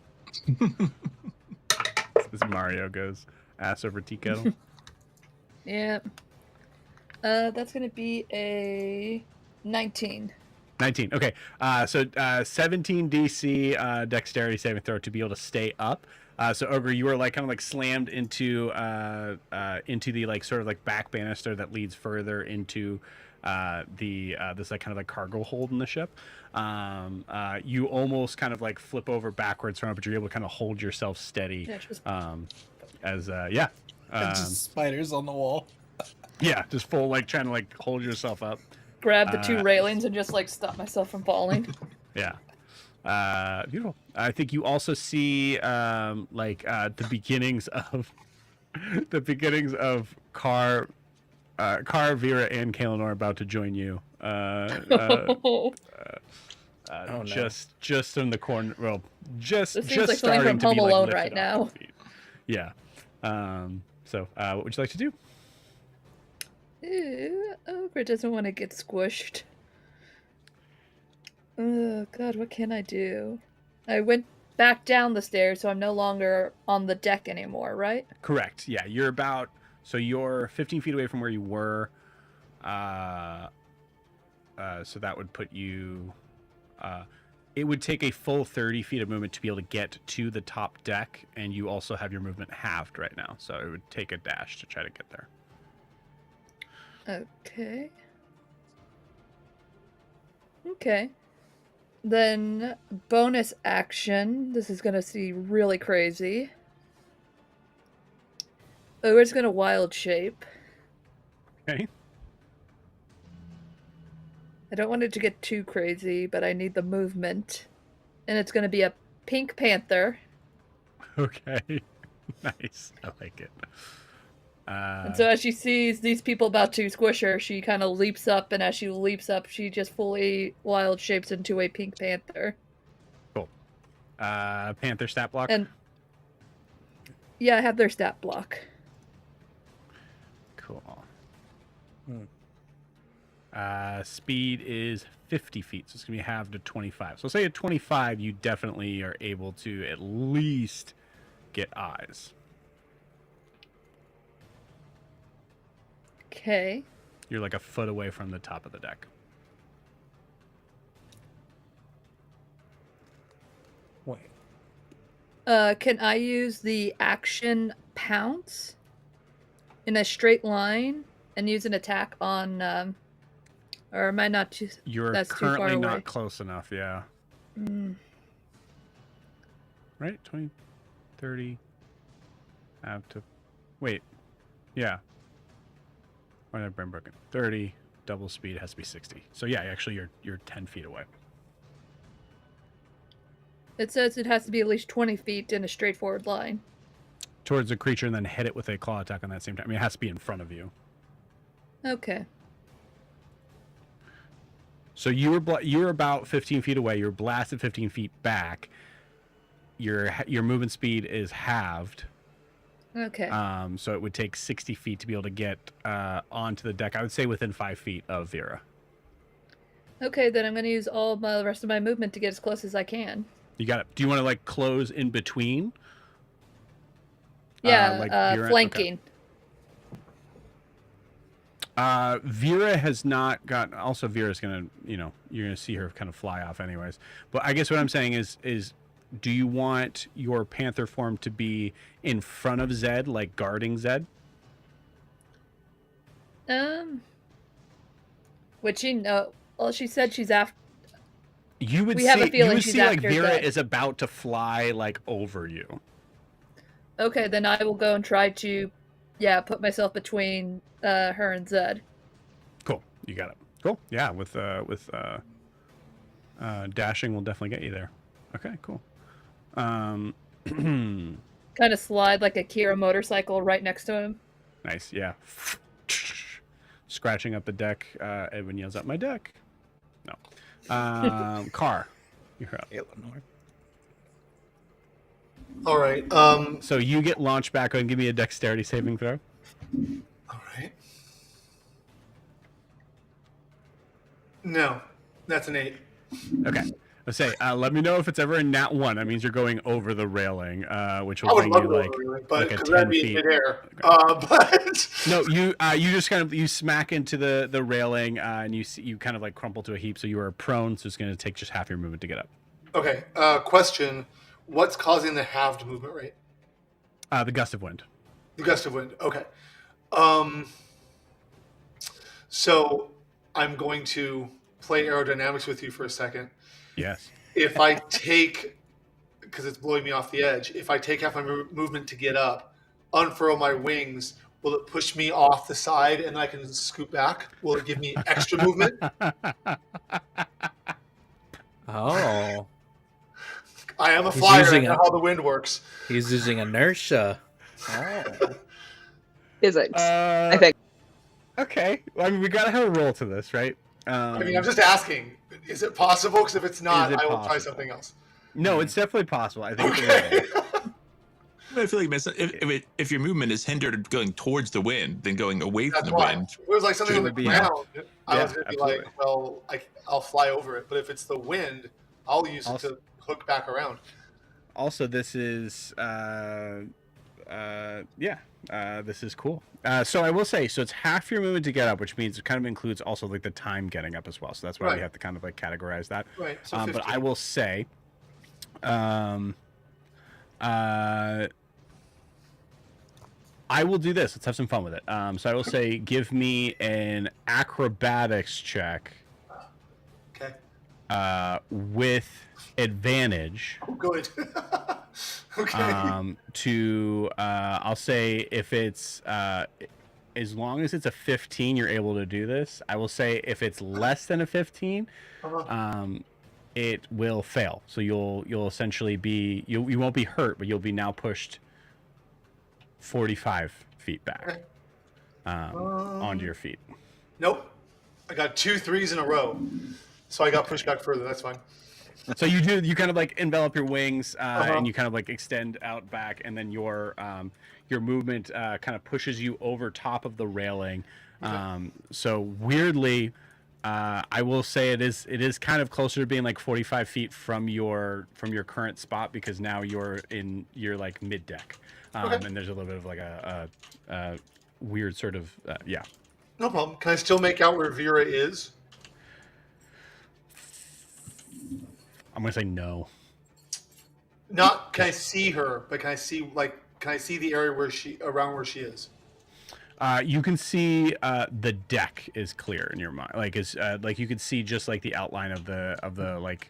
As Mario goes ass over tea kettle. Yeah. That's gonna be a 19. 19. Okay. So 17 DC dexterity saving throw to be able to stay up. So Ogre, you were like kind of like slammed into the like sort of like back banister that leads further into this like kind of like cargo hold in the ship. You almost kind of like flip over backwards from it, but you're able to kind of hold yourself steady. Just spiders on the wall. Yeah, just full like trying to like hold yourself up. Grab the two railings and just like stop myself from falling. Yeah. Beautiful. I think you also see the beginnings of Car, Vera, and Kaelinor about to join you. No. Just in the corner. Well, just This seems just like something starting from to be Home like Alone lifted right off now. your feet. Yeah. So what would you like to do? Ew, Ogre doesn't want to get squished. Oh god, what can I do? I went back down the stairs, so I'm no longer on the deck anymore, right? Correct. Yeah, you're 15 feet away from where you were. So that would put you. It would take a full 30 feet of movement to be able to get to the top deck, and you also have your movement halved right now, so it would take a dash to try to get there. Okay. Then, bonus action. This is gonna seem really crazy. Ogre's gonna wild shape. Okay. I don't want it to get too crazy, but I need the movement. And it's gonna be a pink panther. Okay. Nice. I like it. And so as she sees these people about to squish her, she kind of leaps up, and as she leaps up, she just fully wild shapes into a pink panther. Cool. Panther stat block? And yeah, I have their stat block. Cool. Speed is 50 feet, so it's going to be halved to 25. So say at 25, you definitely are able to at least get eyes. Okay. You're like a foot away from the top of the deck. Wait. Can I use the action pounce in a straight line and use an attack on, or am I not too? You're that's currently too far not away. close enough, yeah. Right? 20, 30. Have to. Wait. Yeah. Why did I brain broken? 30. Double speed has to be 60. So yeah, actually you're 10 feet away. It says it has to be at least 20 feet in a straightforward line. Towards a creature and then hit it with a claw attack on that same time. I mean, it has to be in front of you. Okay. So you were about 15 feet away. You're blasted 15 feet back. Your movement speed is halved. Okay. So it would take 60 feet to be able to get onto the deck. I would say within 5 feet of Vera. Okay, then I'm going to use all the rest of my movement to get as close as I can. You got it. Do you want to like close in between? Yeah, like Vera? flanking. Okay. Vera has not got. Also, Vera's gonna. You're gonna see her kind of fly off, anyways. But I guess what I'm saying is, do you want your panther form to be in front of Zed, like guarding Zed? Would she know? Well, she said she's after. You would We see. have a feeling you would she's see like after Vera Zed. is about to fly like over you. Okay, then I will go and try to, put myself between her and Zed. Cool. You got it. Cool. Yeah. With dashing will definitely get you there. Okay. Cool. kind of slide like a Kira motorcycle right next to him. Nice, yeah. Scratching up the deck. Edwin yells out, "My deck!" No. Car, you're up. Eleanor. All right. So you get launched back and give me a dexterity saving throw. All right. No, that's an 8. Okay. Let's say, let me know if it's ever a nat 1. That means you're going over the railing, which I will would bring love you to like, go over it, like but a because 10 that'd be in feet. midair. Okay. But No, you just kind of you smack into the railing, and you kind of like crumple to a heap. So you are prone. So it's going to take just half your movement to get up. okay. Question: what's causing the halved movement rate? The gust of wind. The gust of wind. Okay. So I'm going to play aerodynamics with you for a second. Yes. If I take, because it's blowing me off the edge, if I take half my movement to get up, unfurl my wings, will it push me off the side and I can scoot back? Will it give me extra movement? Oh, I am a He's flyer. I using know a- how the wind works. he's using inertia. Oh. Physics, I think. Okay. Well, I mean, we gotta have a roll to this, right? I mean, I'm just asking. Is it possible? Because if it's not, Is it I will try possible? something else. No, it's definitely possible. I think. It's a roll. I feel like if your movement is hindered going towards the wind than going away from That's the why. wind, If it was like something on the Shouldn't be- ground, I Yeah, was going to be absolutely. like, well, I'll fly over it. But if it's the wind, I'll use it to hook back around. Also, this is this is cool. So I will say, so it's half your movement to get up, which means it kind of includes also like the time getting up as well. So that's why we Right. have to kind of like categorize that. Right. So But 15. I will say, I will do this. Let's have some fun with it. So I will say, give me an acrobatics check Okay. with advantage. Oh, good. Okay. I'll say if it's as long as it's a 15, you're able to do this. I will say if it's less than a 15, it will fail. So you'll essentially be you won't be hurt, but you'll be now pushed 45 feet back onto your feet. Nope. I got 2 3s in a row. So I got pushed back further. That's fine. So you kind of like envelop your wings and you kind of like extend out back, and then your movement kind of pushes you over top of the railing. So weirdly, I will say it is kind of closer to being like 45 feet from your current spot, because now you're like mid deck, and there's a little bit of like a weird sort of yeah. No problem. Can I still make out where Vera is? I'm gonna say no. Not can I see her, but can I see the area around where she is? You can see the deck is clear in your mind. Like is like you can see just like the outline of the like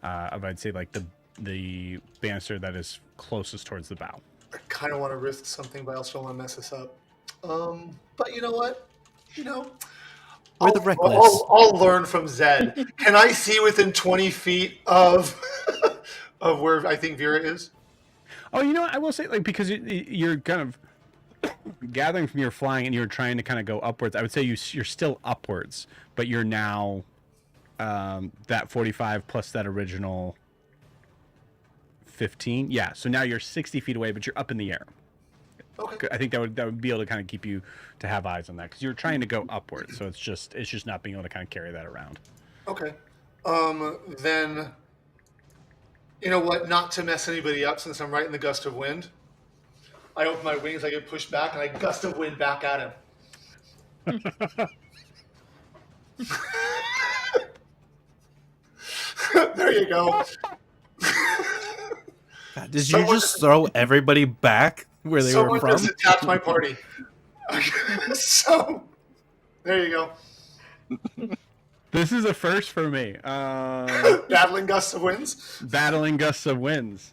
I'd say like the banister that is closest towards the bow. I kind of want to risk something, but I also don't want to mess this up. But you know what? We're the Wreckless. I'll learn from Zed. Can I see within 20 feet of of where I think Vera is? Oh, you know what? I will say, like, because you're kind of gathering from your flying and you're trying to kind of go upwards. I would say you're still upwards, but you're now that 45 plus that original 15. Yeah, so now you're 60 feet away, but you're up in the air. Okay. I think that would be able to kind of keep you to have eyes on that, because you're trying to go upwards, so it's just not being able to kind of carry that around. Okay. Then, you know what? Not to mess anybody up, since I'm right in the gust of wind, I open my wings, I get pushed back, and I gust of wind back at him. There you go. God, did you just throw everybody back where they were Someone from? just attacked my party. So, there you go. This is a first for me. Battling gusts of winds. Battling gusts of winds.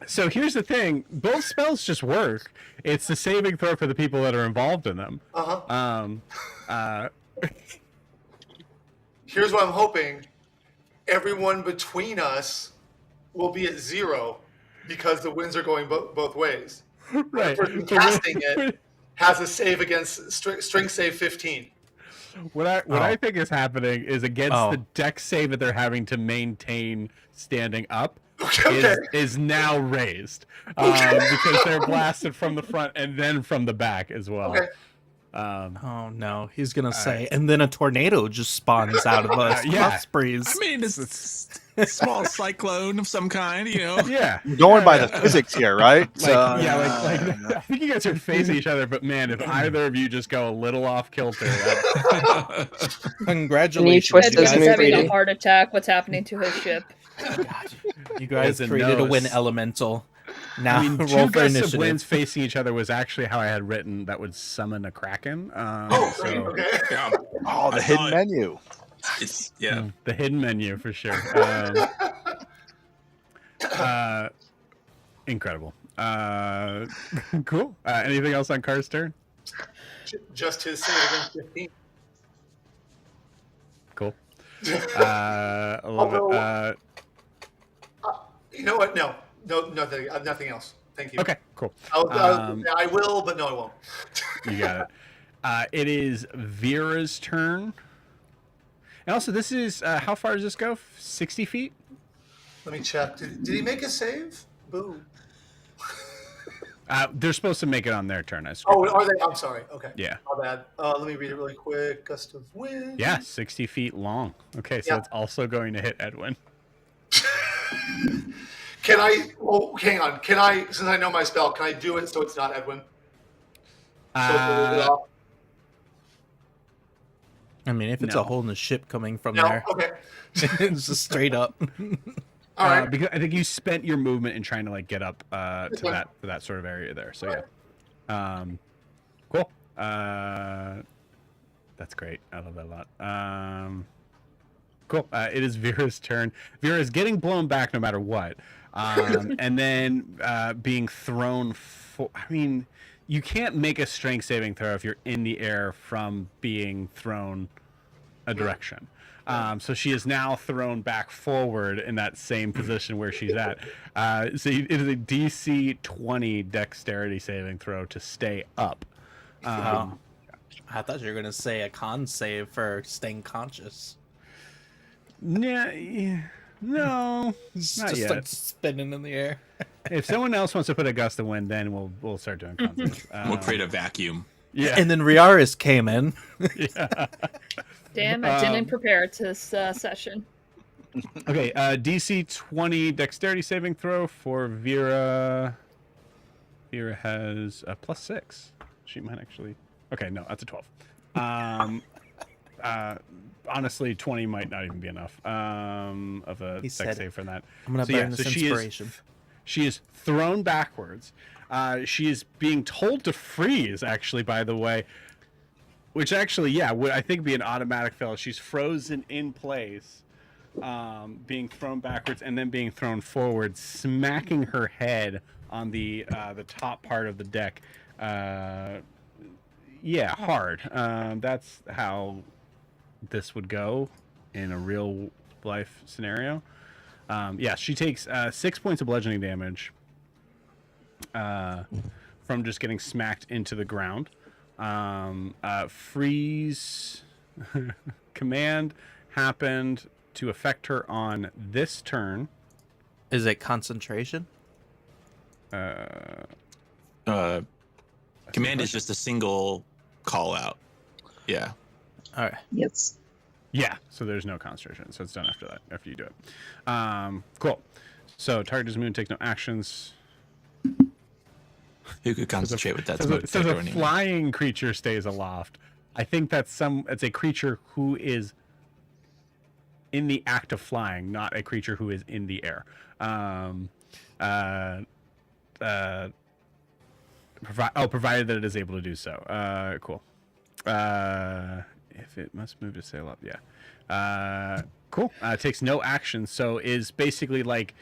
So here's the thing: both spells just work. It's the saving throw for the people that are involved in them. Here's what I'm hoping: everyone between us will be at 0 because the winds are going both ways. Right. The person casting it has a save against strength save 15. What I Oh. think is happening is against Oh. the dex save that they're having to maintain standing up Okay. is now raised because they're blasted from the front and then from the back as well. Okay. Oh no, he's gonna say, and then a tornado just spawns out of us. yeah. Breeze. I mean, it's a small cyclone of some kind, you know. Yeah. We're going by the physics here, right? Like, I think you guys are facing each other, but man, if either of you just go a little off kilter, Congratulations, twist you this guys Edwin's having a created, heart attack. What's happening to his ship? you guys As a created a nose. wind elemental. Now I mean, roll two for gusts of initiative. winds facing each other was actually how I had written that would summon a kraken. So Okay. Yeah, Oh, the I hidden saw it. menu. It's yeah. the hidden menu for sure. Incredible. Cool. Anything else on Car's turn? Just his save against 15. Cool. I love it. You know what? No, nothing else. Thank you. Okay, cool. I will, but no, I won't. You got it. It is Vera's turn. And also, this is, how far does this go? 60 feet? Let me check. Did he make a save? Boo. They're supposed to make it on their turn. Oh, are they? I'm sorry. Okay. Yeah. My bad. Let me read it really quick. Gust of wind. Yeah, 60 feet long. Okay, so Yeah. it's also going to hit Edwin. Can I? Well, hang on. Can I? Since I know my spell, can I do it so it's not Edwin? So it's a little bit off? I mean, if it's No. a hole in the ship coming from No. there, Okay. it's just straight up. All right. Because I think you spent your movement in trying to like get up to that sort of area there. So yeah, cool. That's great. I love that a lot. Cool. It is Vera's turn. Vera is getting blown back no matter what, and then being thrown. I mean, you can't make a strength saving throw if you're in the air from being thrown a direction. So she is now thrown back forward in that same position where she's at. So it is a DC 20 dexterity saving throw to stay up. I thought you were gonna say a con save for staying conscious. No, It's not just yet. like spinning in the air. If someone else wants to put a gust of wind, then we'll start doing con saves. We'll create a vacuum. Yeah. And then Riaris came in. Damn, I didn't prepare to this session. Okay, DC 20 dexterity saving throw for Vera. Vera has a +6. She might actually. Okay, no, that's a 12. Honestly, 20 might not even be enough of a He said dex it. save for that. I'm gonna So, burn yeah, this so she is- inspiration. She is thrown backwards. She is being told to freeze, actually, by the way. Which actually, yeah, would I think be an automatic fail. She's frozen in place, being thrown backwards and then being thrown forward, smacking her head on the top part of the deck. Yeah, hard. That's how this would go in a real life scenario. Yeah, she takes 6 points of bludgeoning damage from just getting smacked into the ground. Freeze command happened to affect her on this turn. Is it concentration? Command is just a single call out. Yeah. All right. Yes. Yeah, so there's no concentration, so it's done after that, after you do it. Cool. So target is immune, take no actions. Who could concentrate with that? So smoke a detector anyway? flying creature stays aloft. I think it's a creature who is in the act of flying, not a creature who is in the air. Provided that it is able to do so. Cool. If it must move to sail up, yeah. Cool. It takes no action, so is basically like,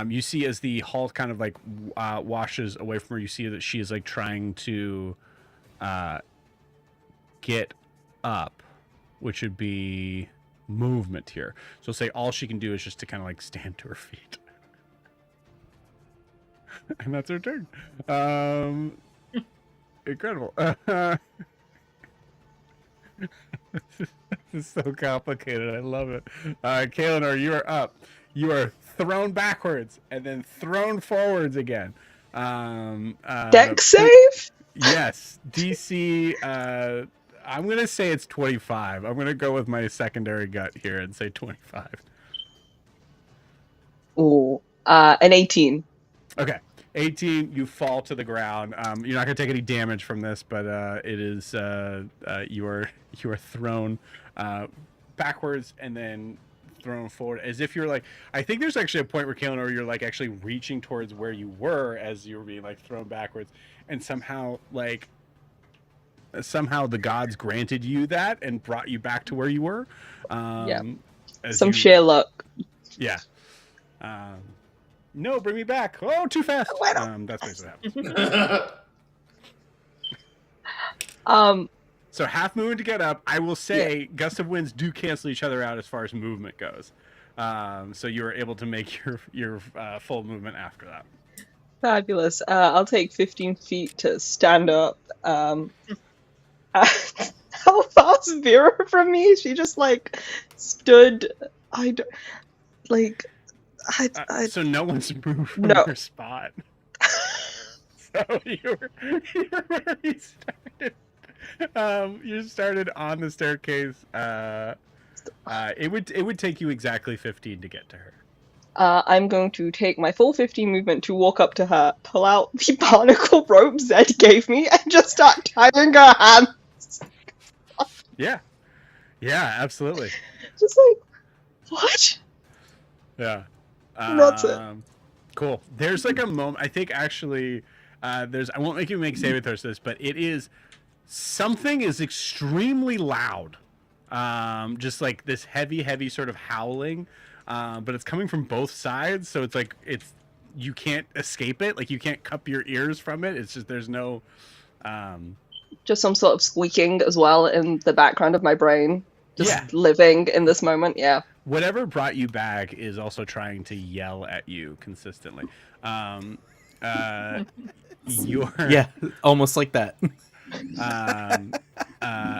you see as the hull kind of like washes away from her, you see that she is like trying to get up, which would be movement here. So say all she can do is just to kind of like stand to her feet. And that's her turn. Incredible. This is so complicated. I love it. Kaelinor, you are up. You are thrown backwards and then thrown forwards again. Deck save? Yes. DC, I'm going to say it's 25. I'm going to go with my secondary gut here and say 25. Ooh, an 18. Okay. 18, you fall to the ground. You're not going to take any damage from this, but it is you are thrown backwards and then thrown forward as if you're like, I think there's actually a point where Kaelinor, where you're like actually reaching towards where you were as you were being like thrown backwards, and somehow the gods granted you that and brought you back to where you were. Some sheer luck. Yeah. No, bring me back. Oh, too fast. That's basically what happens. So half movement to get up. I will say gust of winds do cancel each other out as far as movement goes. So you are able to make your full movement after that. Fabulous. I'll take 15 feet to stand up. How far's Vera from me? She just like stood. So no one's moved from No. your spot. So you where you started. You started on the staircase. It would take you exactly 15 to get to her. I'm going to take my full 15 movement to walk up to her, pull out the barnacle rope Zed gave me, and just start tying her hands. Yeah, absolutely. Just like, what? Yeah. That's it. Cool. There's like a moment. I think actually, I won't make you make saving throws this, but it is something is extremely loud. Just like this heavy sort of howling. But it's coming from both sides, so it's like you can't escape it. Like you can't cup your ears from it. It's just there's no. Just some sort of squeaking as well in the background of my brain. Just living in this moment. Yeah. Whatever brought you back is also trying to yell at you consistently. Yeah, almost like that.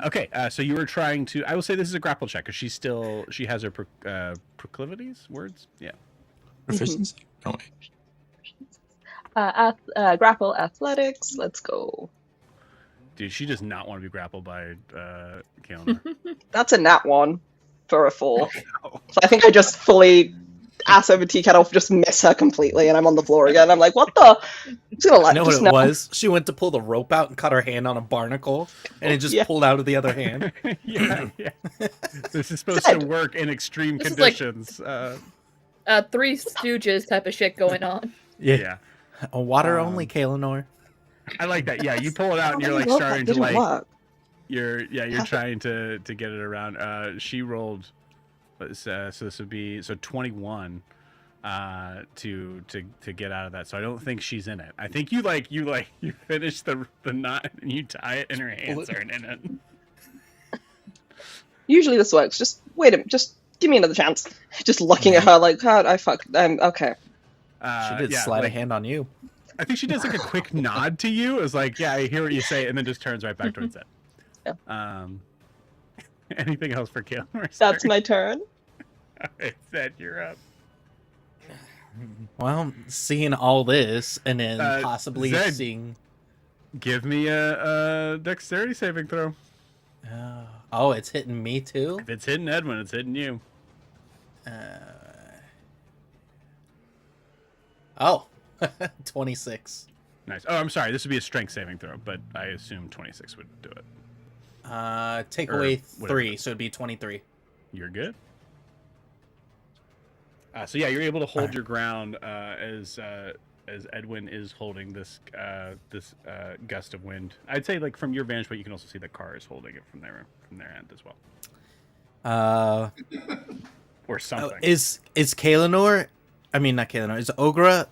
Okay, so you were trying to. I will say this is a grapple check because she has her proclivities. Words, yeah. Proficiency. Oh wait. Grapple athletics. Let's go. Dude, she does not want to be grappled by Kaelinor. That's a nat 1 for a 4. So I think I just fully ass over tea kettle, just miss her completely, and I'm on the floor again. I'm like, what the? I'm just gonna I know what it was. She went to pull the rope out and cut her hand on a barnacle, and it just pulled out of the other hand. yeah. This is supposed to work in extreme conditions. Three Stooges type of shit going on. Yeah. A water only, Kaelinor. I like that. Yeah, you pull it out and you're like starting to like. Work. You're trying to get it around. She rolled, so this would be 21, to get out of that. So I don't think she's in it. I think you finish the knot and you tie it and her hands aren't in it. Usually this works. Just wait a minute. Just give me another chance. Just looking at her like, how I fuck. Okay. She did slide a hand on you. I think she does like a quick nod to you. It's like, yeah, I hear what you say, and then just turns right back towards it. Yeah. Anything else for Kaelinor? That's my turn. Alright, Zed, you're up. Well, seeing all this, and then possibly Zed, seeing. Give me a dexterity saving throw. Oh, it's hitting me too? If it's hitting Edwin, it's hitting you. 26. Nice. Oh, I'm sorry. This would be a strength saving throw, but I assume 26 would do it. Take Or away whatever. 3, so it'd be 23. You're good. So yeah, you're able to hold your ground as Edwin is holding this gust of wind. I'd say like from your vantage point, you can also see the car is holding it from their end as well. Or something. Is Kaelinor? I mean, not Kaelinor. Is Ogra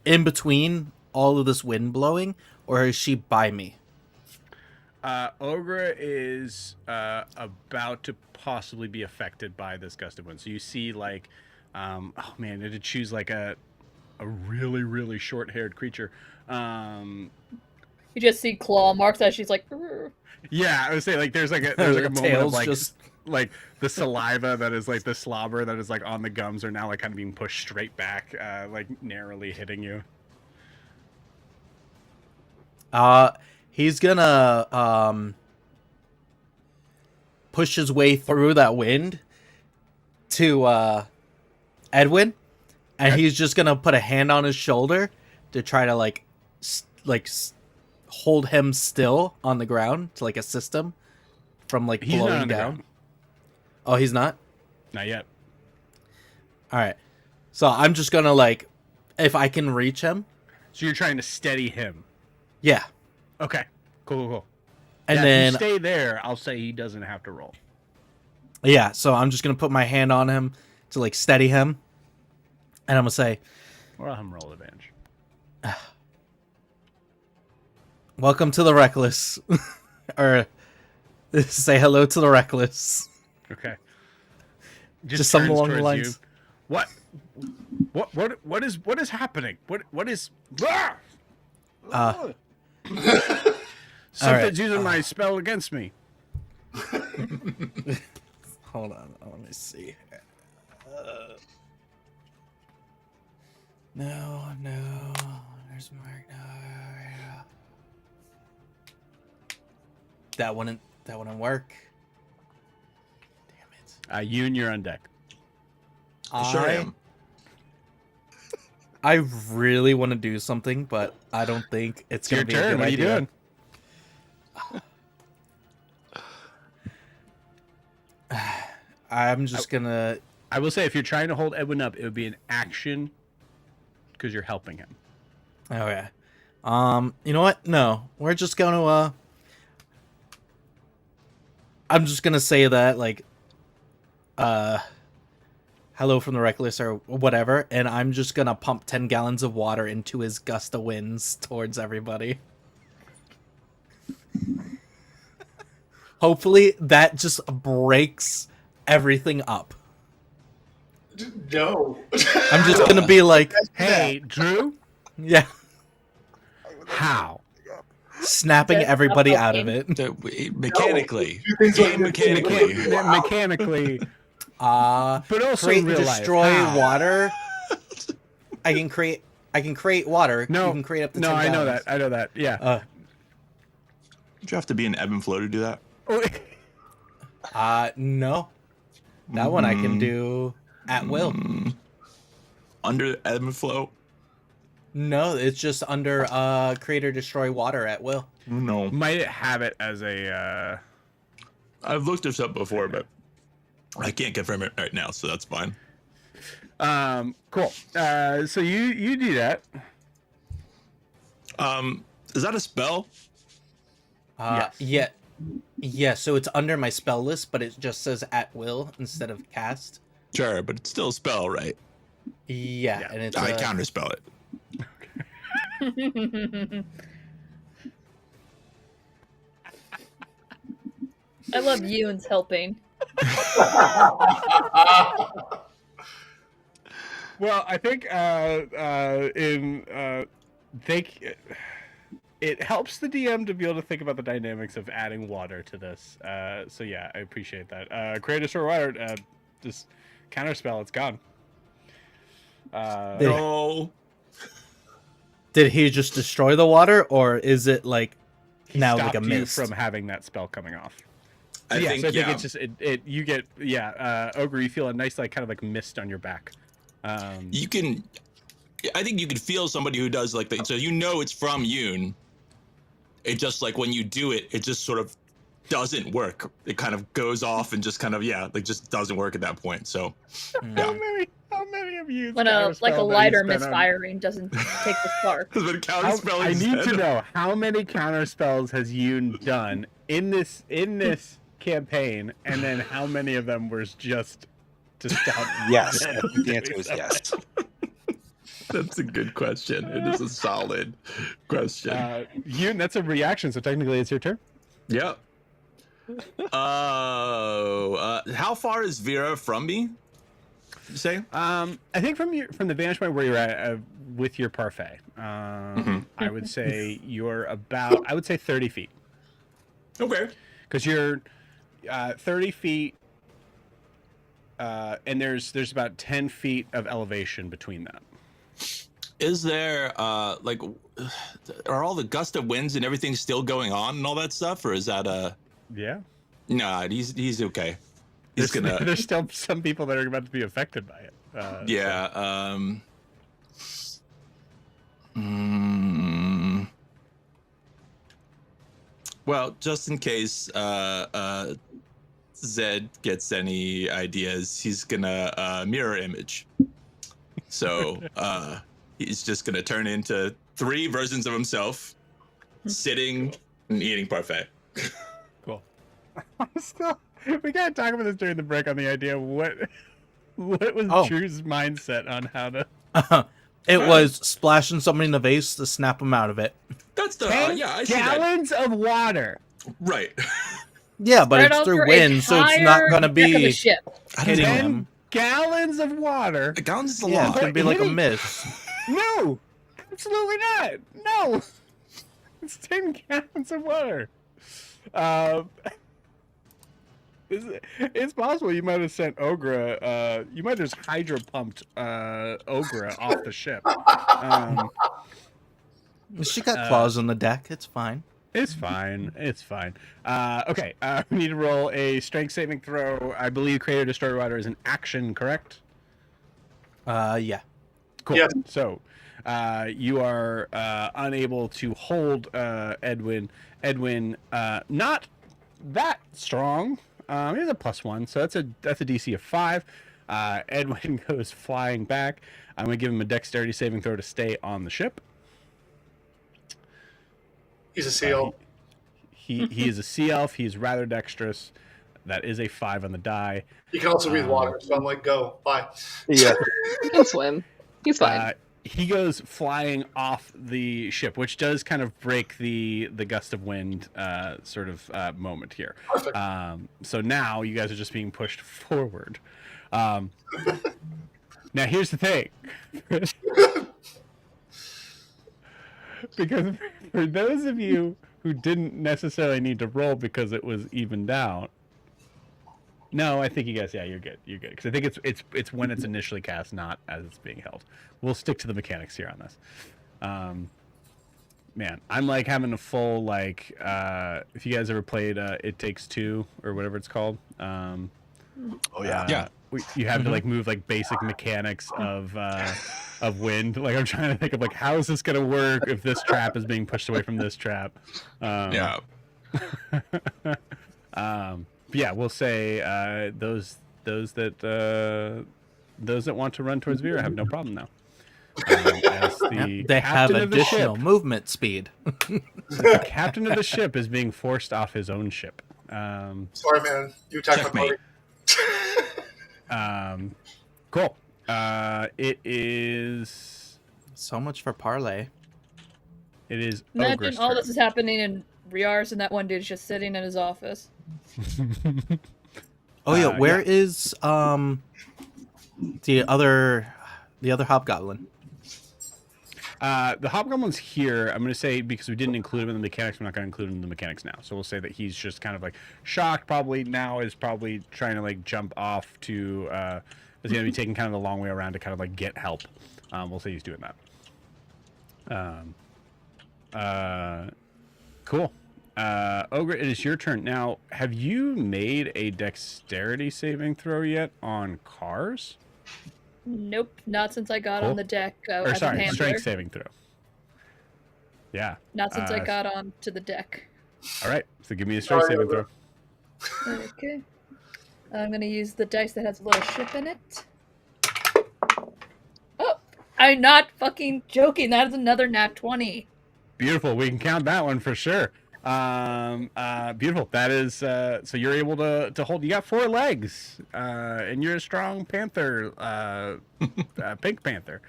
in between all of this wind blowing, or is she by me? Ogra is about to possibly be affected by this gust of wind. So you see, like, oh man, to choose like a a really, really short-haired creature. You just see claw marks as she's like. "Rrr." Yeah, I would say like there's like a moment of Tails like just like the saliva that is like the slobber that is like on the gums are now like kind of being pushed straight back, like narrowly hitting you. He's gonna push his way through that wind to Edwin, and he's just gonna put a hand on his shoulder to try to hold him still on the ground to like assist him from like He's not blowing on the down. ground. Oh, he's not? Not yet. All right. So I'm just gonna like, if I can reach him. So you're trying to steady him. Yeah. Okay. Cool. And Yeah, then if you stay there, I'll say he doesn't have to roll. yeah, so I'm just gonna put my hand on him to like steady him, and I'm gonna say, Or I'll have him roll advantage. "Welcome to the Wreckless," or say hello to the Wreckless. Okay. Just something turns along the towards lines. you. What is happening? What is ah! Something's using my spell against me. Hold on, let me see. No, there's Mark. No. That wouldn't work. Damn it. Yoon, you're on deck. Sure am. I really want to do something, but I don't think it's gonna be a good What are you idea. doing? I'm just gonna. I will say, if you're trying to hold Edwin up, it would be an action because you're helping him. Oh yeah. You know what? No, we're just gonna. I'm just gonna say that like. Hello from the Wreckless or whatever, and I'm just gonna pump 10 gallons of water into his gust of winds towards everybody. Hopefully that just breaks everything up. No. I'm just gonna be like, Hey, Drew, yeah, how? snapping Just everybody up out of it. Mechanically. No. Game mechanically. Mechanically, but also Create real life. destroy How? water. I can create water. No, You can create up to 10 no, I know gallons. that. I know that. Yeah. Did you have to be an ebb and flow to do that? No. That one I can do at will. Under ebb and flow? No, it's just under create or destroy water at will. No. Might have it as a. I've looked this up before, but I can't confirm it right now, so that's fine. Cool. So you do that. Is that a spell? Yes. Yeah, so it's under my spell list, but it just says at will instead of cast. Sure, but it's still a spell, right? Yeah, and it's I counterspell it. I love Yoon's helping. Well, I think it helps the DM to be able to think about the dynamics of adding water to this. So yeah, I appreciate that. Create a destroy water, just counterspell. It's gone. No. Did he just destroy the water, or is it like He now stopped like a you mist? from having that spell coming off. I So think, I think it's just you get Ogre, you feel a nice like kind of like mist on your back. you can. I think you could feel somebody who does like that. So you know it's from Yoon. It just like when you do it, it just sort of doesn't work. It kind of goes off and just kind of just doesn't work at that point. So How many of you? When a lighter misfiring doesn't take the spark. has been counterspelling. I need to instead. know how many counter spells has Yoon done in this campaign, and then how many of them were just to stop. Yes. The answer is yes. That's a good question. It is a solid question. Yoon, that's a reaction, so technically it's your turn. Yep. How far is Vera from me? say? I think from the vantage point where you're at with your parfait, I would say you're about, I would say 30 feet. Okay. Because you're 30 feet, and there's about 10 feet of elevation between them. Is there like, are all the gust of winds and everything still going on and all that stuff, or is that Yeah. Nah, he's okay. There's still some people that are about to be affected by it. Yeah. Well, just in case Zed gets any ideas, he's gonna mirror image. So he's just gonna turn into 3 versions of himself, sitting and eating parfait. Cool. We gotta talk about this during the break on the idea of what was Drew's mindset on how to. It was splashing somebody in the vase to snap them out of it. That's the I see gallons of water. Right. Yeah, but it's through wind, so it's not gonna be hitting 10 them. gallons of water. Gallons is a Yeah, lot. it's gonna be like a mist. No, absolutely not. No, it's 10 gallons of water. It's possible you might have sent Ogre. You might have just hydro pumped Ogre off the ship. She got claws on the deck. It's fine. It's fine. It's fine. Okay. We need to roll a strength saving throw. I believe Creator Destroy Water is an action, correct? Yeah. Cool. Yes. So, you are unable to hold Edwin. Edwin, not that strong. He's a +1, so that's a DC of 5. Edwin goes flying back. I'm gonna give him a dexterity saving throw to stay on the ship. He's a seal. He is a sea elf. He's rather dexterous. That is a 5 on the die. He can also breathe water, so I'm like, go, bye. Yeah. He can swim. He's fine. He goes flying off the ship, which does kind of break the gust of wind sort of moment here. Perfect. So now you guys are just being pushed forward. Now here's the thing. Because for those of you who didn't necessarily need to roll because it was evened out, no, I think you guys, you're good. You're good. Because I think it's when it's initially cast, not as it's being held. We'll stick to the mechanics here on this. Man, I'm like having a full, like, if you guys ever played It Takes Two or whatever it's called. Oh, yeah. Yeah. You have to like move like basic mechanics of wind. Like I'm trying to think of like how is this gonna work if this trap is being pushed away from this trap. Yeah. Yeah, we'll say those that want to run towards Vera have no problem now. As the They have captain of the additional ship, movement speed. the captain of the ship is being forced off his own ship. Sorry, man. You attacked my Checkmate. party. Cool. It is. So much for parlay. It is. Imagine Ogre's all turn. this is happening in Riars and that one dude's just sitting in his office. Oh yeah, where yeah. is the other hobgoblin? The hobgoblin's here. I'm going to say because we didn't include him in the mechanics, we're not going to include him in the mechanics now. So we'll say that he's just kind of like shocked. Probably now is probably trying to like jump off to. Is going to be taking kind of the long way around to kind of like get help. We'll say he's doing that. Cool. Ogre, it is your turn now. Have you made a dexterity saving throw yet on cars? Nope, not since I got Cool. on the deck. Or as a sorry, handler. strength saving throw. Yeah. Not since I got on to the deck. All right. So give me a strength saving throw. Okay. I'm gonna use the dice that has a little ship in it. Oh, I'm not fucking joking. That is another nat 20. Beautiful. We can count that one for sure. Beautiful. That is so you're able to hold. You got 4 legs, and you're a strong panther, pink panther.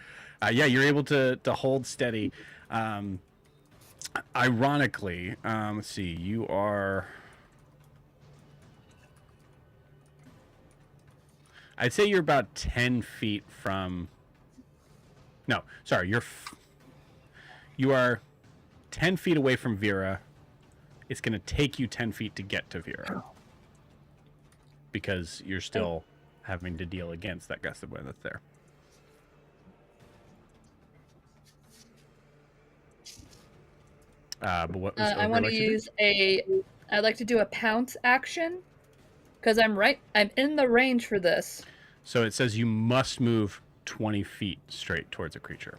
Yeah, you're able to hold steady. Ironically, let's see. You are. I'd say you're about 10 feet from. No, sorry, you are 10 feet away from Vera. It's going to take you 10 feet to get to Vera because you're still having to deal against that gust of wind that's there. But what was I want to use I'd like to do a pounce action because I'm in the range for this. So it says you must move 20 feet straight towards a creature.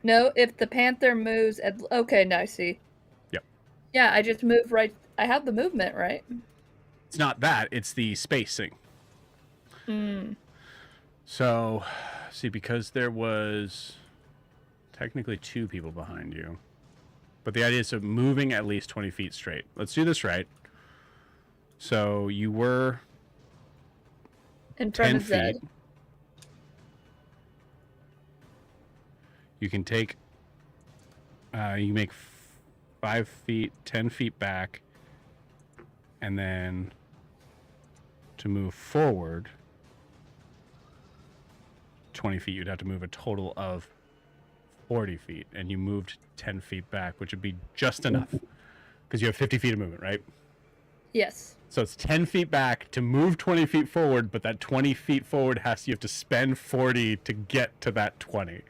No, if the panther moves okay, now I see. Yep. Yeah, I just move right. I have the movement, right? It's not that, it's the spacing. So, see, because there was technically 2 people behind you. But the idea is of moving at least 20 feet straight. Let's do this right. So you were in front 10 of Zed. feet. You can take, you make 5 feet, 10 feet back, and then to move forward 20 feet, you'd have to move a total of 40 feet, and you moved 10 feet back, which would be just enough because you have 50 feet of movement, right? Yes. So it's 10 feet back to move 20 feet forward, but that 20 feet forward you have to spend 40 to get to that 20.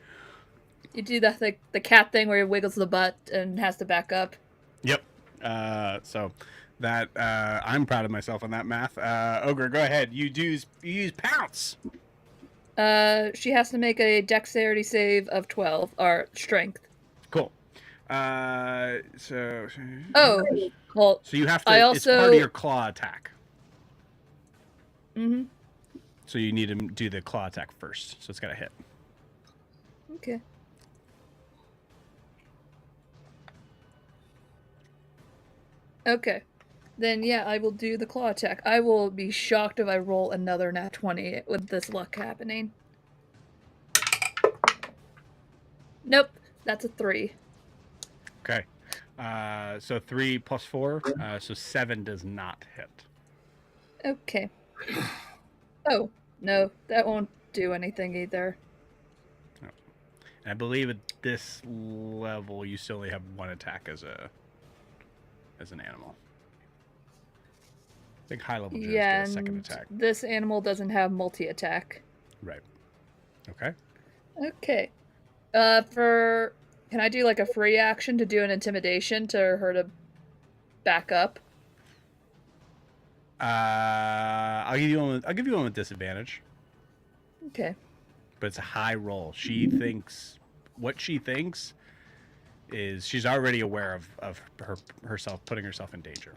You do the cat thing where he wiggles the butt and has to back up. Yep. So that I'm proud of myself on that math. Ogre, go ahead. You use pounce. She has to make a dexterity save of 12 or strength. Cool. Oh, well. So you have to. It's part of your claw attack. Mm-hmm. So you need to do the claw attack first. So it's got to hit. Okay. Okay. Then, yeah, I will do the claw attack. I will be shocked if I roll another nat 20 with this luck happening. Nope. That's a 3. Okay. So 3 plus 4. So 7 does not hit. Okay. Oh, no. That won't do anything either. No. And I believe at this level, you still only have 1 attack as an animal. I think high level Druids get a second attack. This animal doesn't have multi-attack. Right. Okay. Okay. Can I do like a free action to do an intimidation to her to back up? I'll give you one with disadvantage. Okay. But it's a high roll. She thinks is she's already aware of herself putting herself in danger.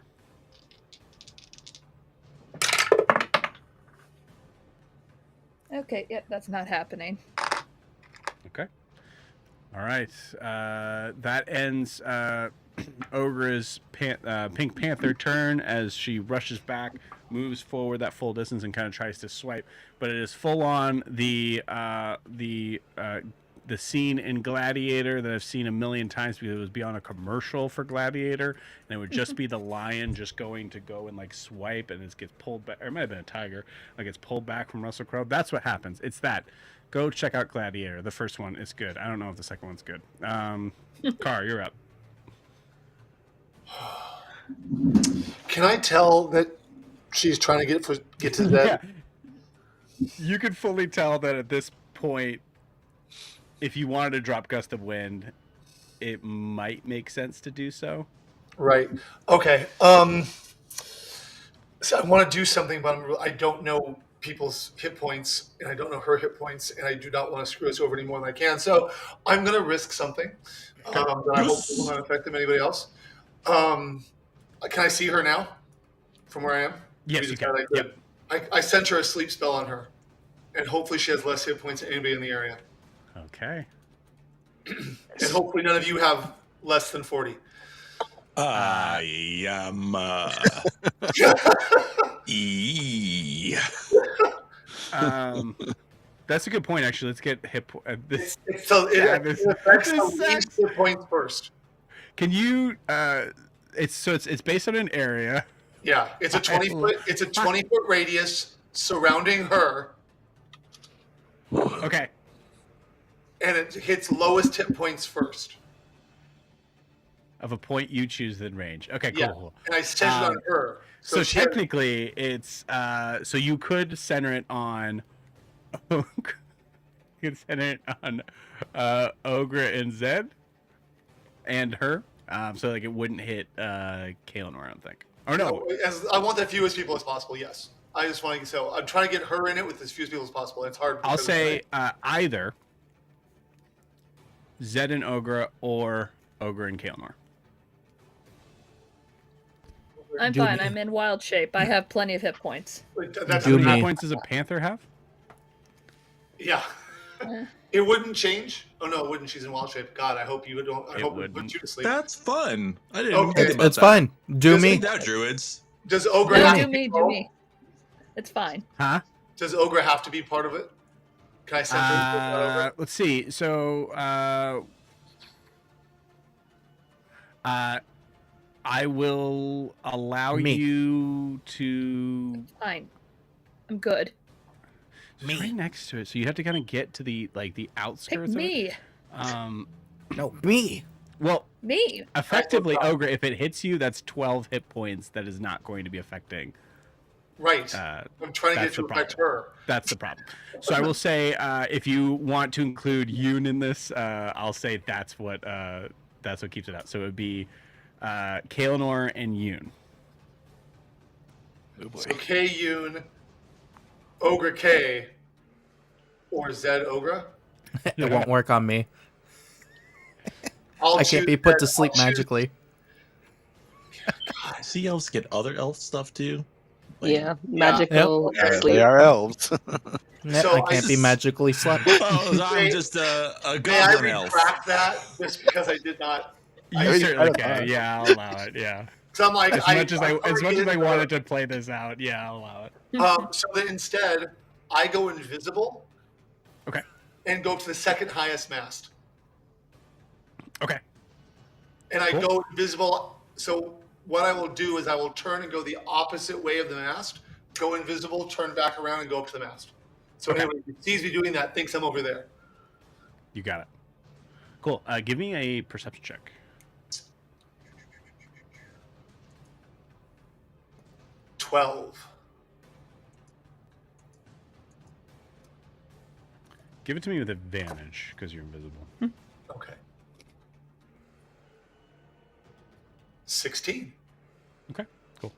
Okay, yep, that's not happening. Okay. All right. That ends Ogre's Pink Panther turn as she rushes back, moves forward that full distance, and kind of tries to swipe. But it is full on the scene in Gladiator that I've seen a million times because it was beyond a commercial for Gladiator, and it would just be the lion just going to go and like swipe, and it gets pulled back. Or it might have been a tiger, like it's pulled back from Russell Crowe. That's what happens. It's that. Go check out Gladiator. The first one is good. I don't know if the second one's good. Car, you're up. Can I tell that she's trying to get to that? Yeah. You could fully tell that at this point, if you wanted to drop Gust of Wind, it might make sense to do so. Right. Okay. So I want to do something, but I don't know people's hit points, and I don't know her hit points, and I do not want to screw us over any more than I can. So I'm going to risk something that I hope will not affect anybody else. Can I see her now from where I am? Yes, you can. Yep. I sent her a sleep spell on her, and hopefully she has less hit points than anybody in the area. Okay. And hopefully none of you have less than 40. I am. That's a good point, actually. Let's get hit this. It affects the least hit points first. Can you? It's based on an area. Yeah, it's a 20 foot. It's a 20-foot radius. surrounding her, Okay. and it hits lowest hit points first. Of a point you choose in range. Okay, Yeah, cool. and I centered on her. So she had- technically, it's so you could center it on. You could center it on Ogre and Zed, and her. So like it wouldn't hit Kaelinor, I don't think. Or no. as I want the fewest people as possible. Yes, I just want to. So I'm trying to get her in it with as few people as possible. It's hard. I'll because say either Zed and Ogre or Ogre and Kaelinor. I'm Do fine. me. I'm in wild shape. I have plenty of hit points. that's Do How many me. hit points does a panther have? Yeah. It wouldn't change. Oh no, it wouldn't. She's in wild shape. God, I hope you don't. I It hope it wouldn't. puts you to sleep. That's fun. I didn't Okay. think about It's that. fine. Do Does me. Take that, druids. Does Ogre No, have do to me, be do me. It's fine. Huh? Does Ogre have to be part of it? Can I send her over? Let's see. So, I will allow Me. you to. Fine. I'm good. It's right next to it, so you have to kind of get to the Pick outskirts. me. Of it. No, me. Well, Me. effectively, Ogre. If it hits you, that's 12 hit points. That is not going to be affecting. Right. I'm trying to get that's to the affect her. That's the problem. So I will say, if you want to include Yoon in this, I'll say that's what keeps it out. So it would be Kaelinor and Yoon. Oh boy. So K Yoon, Ogre K, or Zed Ogre. It won't work on me. I'll I can't choose be put Zed. to sleep I'll choose- magically. Sea elves get other elf stuff too. Yeah, magical Yep. They sleep. are elves. Yeah, So I I can't be just- magically slept. Oh, I'm May- just a May I goblin elf. retract that just because I did not? You I- certainly I- can. Yeah, I'll allow it. Yeah. So I'm like, As much as I I wanted to play this out, yeah, I'll allow it. So then instead, I go invisible. Okay. And go to the second highest mast. Okay. And I Cool. go invisible. So what I will do is I will turn and go the opposite way of the mast, go invisible, turn back around, and go up to the mast. So Okay. anybody who sees me doing that thinks I'm over there. You got it. Cool. Give me a perception check. $12. Give it to me with advantage because you're invisible. Okay. 16. Okay, cool.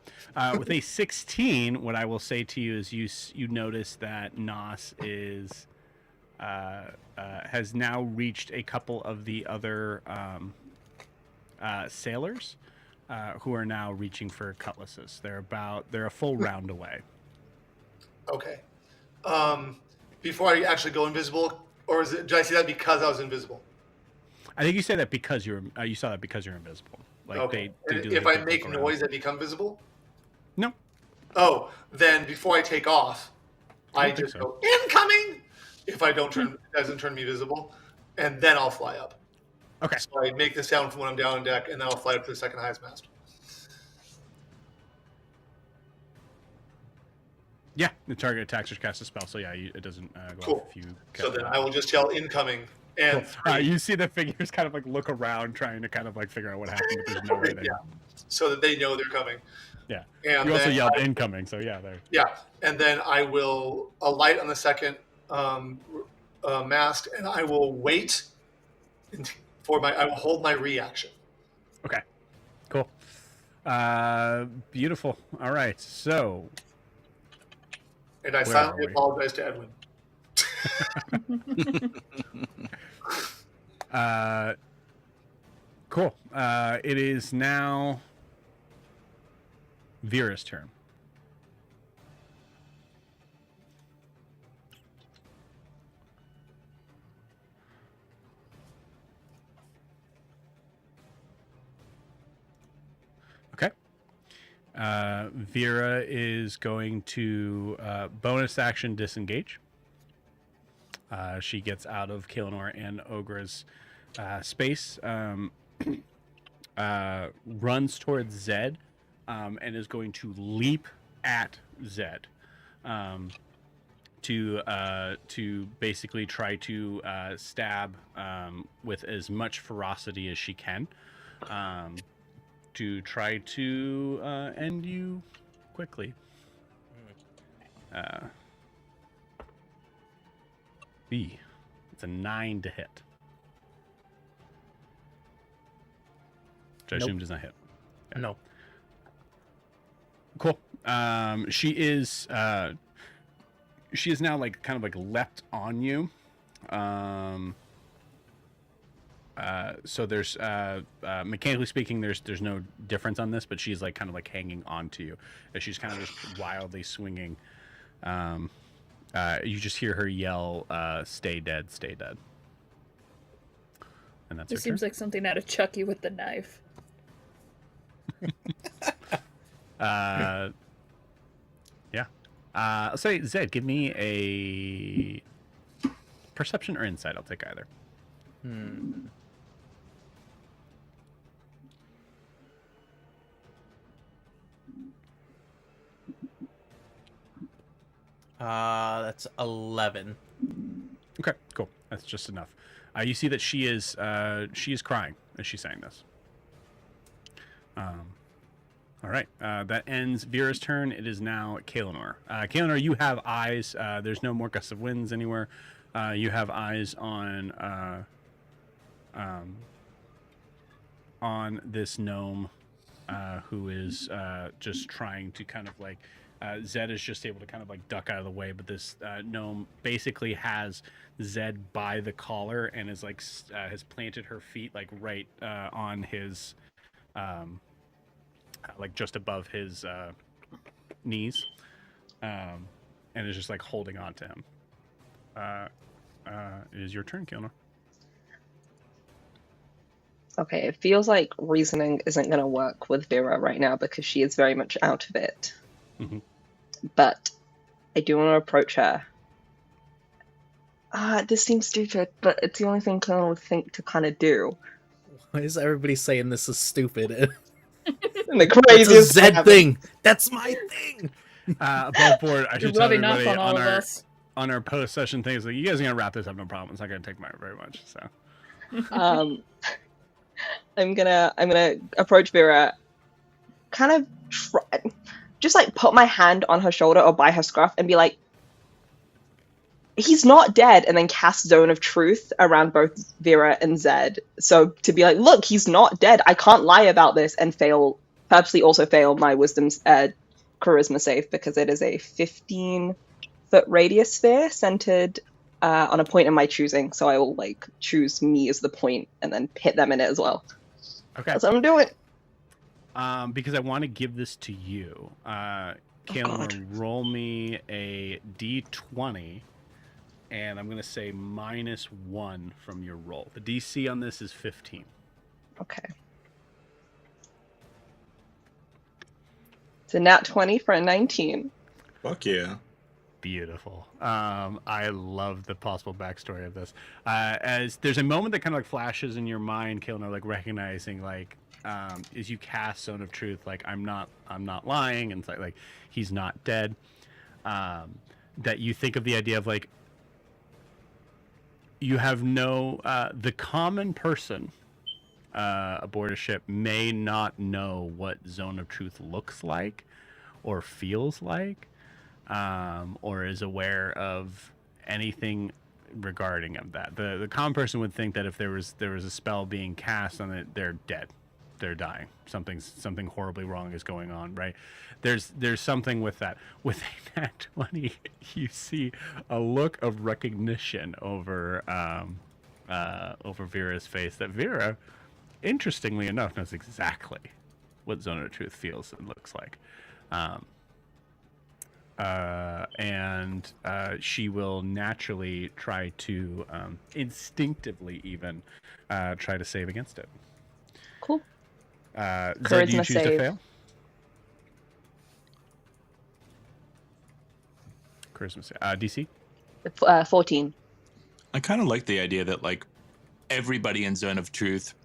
With a 16, what I will say to you is you notice that Nos is has now reached a couple of the other sailors who are now reaching for cutlasses. They're a full round away. Okay. Before I actually go invisible, or did I see that because I was invisible? I think you said that because you saw that because you're invisible. Like Okay. they And do if like I a make look around. noise, I become visible? No. Oh, then before I take off, I don't think just so. go incoming. If I don't turn, it doesn't turn me visible, and then I'll fly up. Okay. So I make the sound from when I'm down on deck, and then I'll fly up to the second highest mast. Yeah, the target attacks or casts a spell, so yeah, it doesn't go Cool. off if you. So cast then it. I will just yell incoming, and three, You see the figures kind of like look around, trying to kind of like figure out what happened, but there's no way there. yeah, so that they know they're coming. Yeah. And You also then yelled I- incoming, so yeah, there. Yeah, and then I will alight on the second mast, and I will wait I will hold my reaction. Okay. Cool. Beautiful. All right. So And I Where silently are we? apologize to Edwin. cool. It is now Vera's turn. Okay. Vera is going to bonus action disengage. She gets out of Kaelinor and Ogre's space, runs towards Zed, and is going to leap at Zed. to basically try to stab with as much ferocity as she can, to try to end you quickly. B. It's a 9 to hit. Which I assume does not hit. Yeah. No. Cool. She is now like kind of like leapt on you. So there's mechanically speaking, there's no difference on this, but she's like kind of like hanging on to you as she's kind of just wildly swinging. You just hear her yell, "Stay dead, stay dead." And that's This seems like something out of Chucky with the knife. Yeah. I'll say, Zed, give me a perception or insight. I'll take either. That's 11. Okay, cool. That's just enough. You see that she is crying as she's saying this. All right, that ends Vera's turn. It is now Kaelinor. Kaelinor, you have eyes. There's no more gusts of winds anywhere. You have eyes on this gnome who is just trying to kind of like. Zed is just able to kind of like duck out of the way, but this gnome basically has Zed by the collar and is like has planted her feet like right on his like just above his knees, and is just like holding on to him. It is your turn, Kaelinor. Okay, it feels like reasoning isn't going to work with Vera right now because she is very much out of it. Mm-hmm. But I do want to approach her. This seems stupid, but it's the only thing Colonel would think to kind of do. Why is everybody saying this is stupid? And the It's a craziest Zed thing. That's my thing. Above board, I should tell rubbing off everybody on all of us. on our post session things like you guys are gonna wrap this up, no problem. It's not gonna take very much. So I'm gonna approach Vera, kind of just like put my hand on her shoulder or by her scruff and be like, he's not dead, and then cast Zone of Truth around both Vera and Zed. So to be like, look, he's not dead. I can't lie about this, and purposely also fail my wisdom's charisma save because it is a 15-foot radius sphere centered on a point of my choosing. So I will like choose me as the point and then hit them in it as well. okay. That's what I'm doing. Because I want to give this to you. Kaelinor, roll me a d20, and I'm going to say -1 from your roll. The DC on this is 15. Okay. It's a nat 20 for a 19. Fuck yeah. Beautiful. I love the possible backstory of this. As there's a moment that kind of like flashes in your mind, Kaelinor, like recognizing like as you cast Zone of Truth, like I'm not lying, and it's like he's not dead. That you think of the idea of like you have no the common person aboard a ship may not know what Zone of Truth looks like or feels like, or is aware of anything regarding of that. The common person would think that if there was a spell being cast on it, they're dead. They're dying. Something horribly wrong is going on, right? There's something with that. With a nat 20, you see a look of recognition over Vera's face. That Vera, interestingly enough, knows exactly what Zone of Truth feels and looks like. And she will naturally try to instinctively even try to save against it. Cool. Zed, do you Charisma choose save. to fail? Charisma save. DC? 14. I kind of like the idea that like everybody in Zone of Truth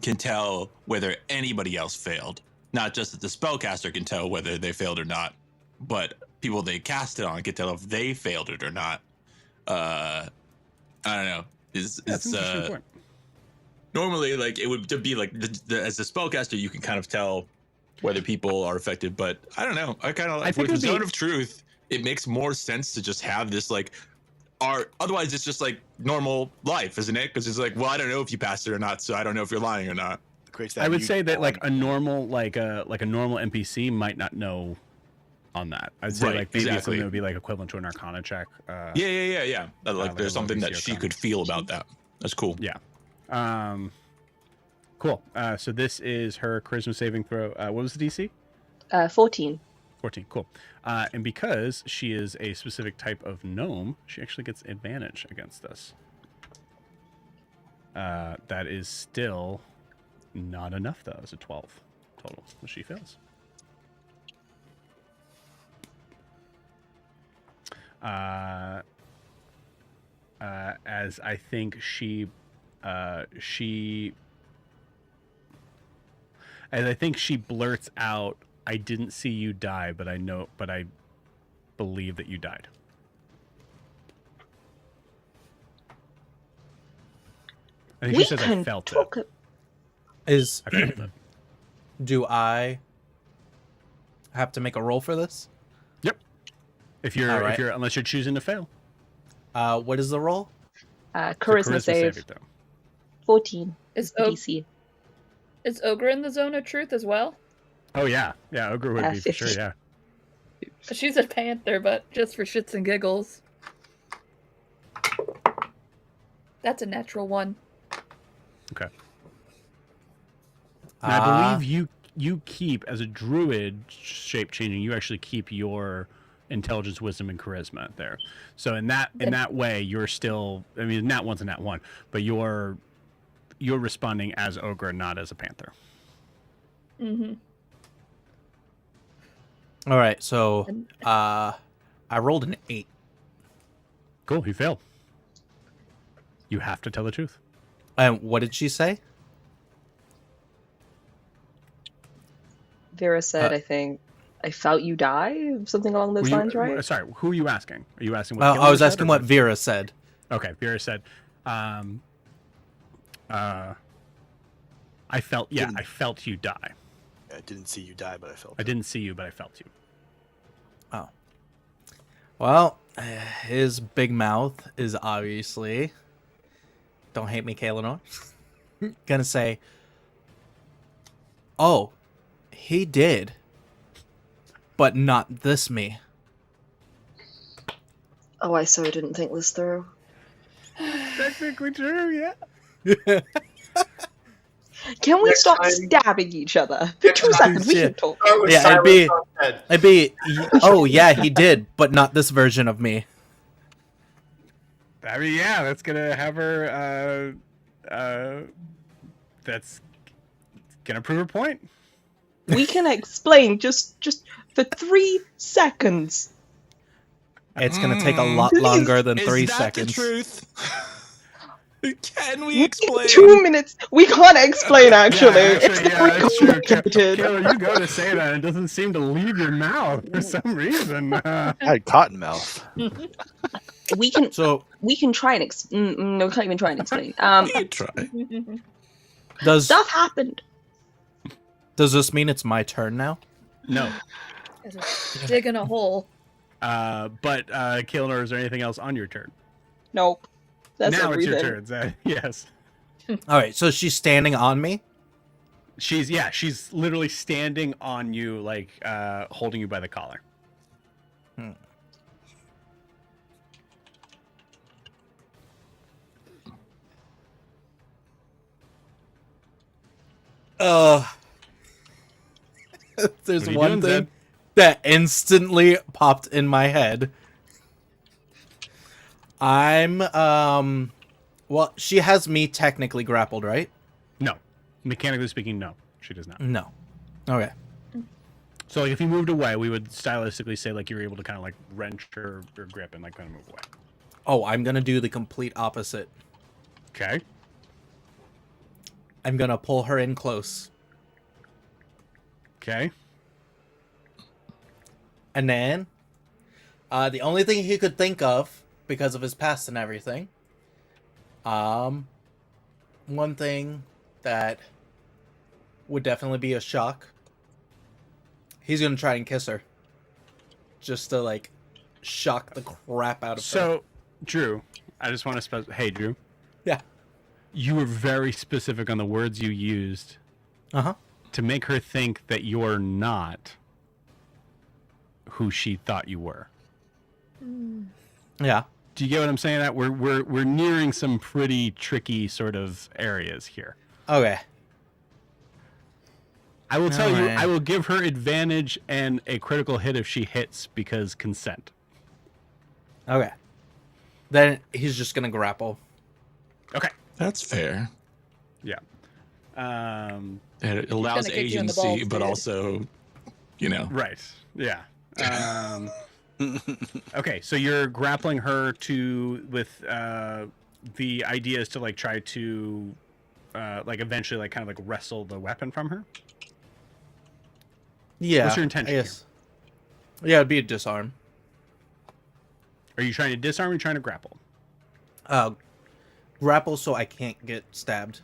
can tell whether anybody else failed. Not just that the spellcaster can tell whether they failed or not, but people they cast it on can tell if they failed it or not. I don't know. That's an interesting point. Normally, like it would be like as a spellcaster, you can kind of tell whether people are affected, but I don't know. I kind of like with the Zone of Truth. It makes more sense to just have this like otherwise it's just like normal life, isn't it? Because it's like, well, I don't know if you passed it or not, so I don't know if you're lying or not. I would say that like a normal normal NPC might not know on that. I'd say like maybe something that would be like equivalent to an Arcana check. Yeah. Like there's something that she could feel about that. That's cool. Yeah. Cool. So this is her charisma saving throw. What was the DC? 14. 14. Cool. And because she is a specific type of gnome, she actually gets advantage against this. That is still not enough, though. It's a 12 total. So she fails. As I think she blurts out, "I didn't see you die, but I believe that you died." I think she says, "I felt it." Is I felt it. Do I have to make a roll for this? Yep. If you're unless you're choosing to fail. What is the roll? Charisma save. 14. Is DC. Is Ogre in the Zone of Truth as well? Oh yeah, Ogre would be for sure. Yeah. She's a panther, but just for shits and giggles. That's a natural 1. Okay. And I believe you keep, as a druid shape changing, you actually keep your intelligence, wisdom, and charisma there. So in that way, you're still. I mean, nat 1's a nat 1, but you're responding as Ogre, not as a panther. Mm-hmm. All right, so I rolled an 8. Cool, you failed. You have to tell the truth. And what did she say? Vera said, I think, "I felt you die," something along those lines, right? Sorry, who are you asking? Are you asking what I was asking what Vera said. Okay, Vera said, I felt you die. I didn't see you die, but I felt I didn't see you, but I felt you. Oh. Well, his big mouth is obviously, don't hate me, Kaelinor, gonna say, "Oh, he did, but not this me." Oh, I so didn't think this through. Technically true, yeah. Can we stop stabbing each other for 2 seconds? We can talk. Yeah, it'd be, oh yeah, he did, but not this version of me. I mean, yeah, that's gonna have her. That's gonna prove her point. We can explain just for 3 seconds. It's gonna take a lot longer than 3 Is that seconds. the truth? Can we explain? 2 minutes. We can't explain. Actually, that's true. complicated. Kayla, you go to say that, it doesn't seem to leave your mouth for some reason. I had cotton mouth. We can try and no, we can't even try and explain. You try. Stuff happened. Does this mean it's my turn now? No. Digging a hole. But Kaelinor, is there anything else on your turn? Nope. That's now everything. it's your turn, Zed. Yes. All right, so she's standing on me. She's literally standing on you, like holding you by the collar. There's What are you one doing, thing Zed? that instantly popped in my head. Well, she has me technically grappled, right? No. Mechanically speaking, no. She does not. No. Okay. So like, if you moved away, we would stylistically say like you were able to kind of like wrench her grip and like kind of move away. Oh, I'm gonna do the complete opposite. Okay. I'm gonna pull her in close. Okay. And then The only thing he could think of, because of his past and everything, one thing that would definitely be a shock. He's gonna try and kiss her, just to like shock the crap out of her. So, Drew, I just want to Hey, Drew. Yeah. You were very specific on the words you used. To make her think that you're not who she thought you were. Yeah. Do you get what I'm saying? That we're nearing some pretty tricky sort of areas here. Okay. I will tell you, Alright. I will give her advantage and a critical hit if she hits because consent. Okay. Then he's just gonna grapple. Okay. That's fair. Yeah. It allows kick you in the balls, agency, but dude. also, you know. Right. Yeah. Okay, so you're grappling her with the idea is to like try to like eventually like kind of like wrestle the weapon from her. Yeah. What's your intention Yes. Yeah, it'd be a disarm. Are you trying to disarm or are you trying to grapple? Grapple so I can't get stabbed.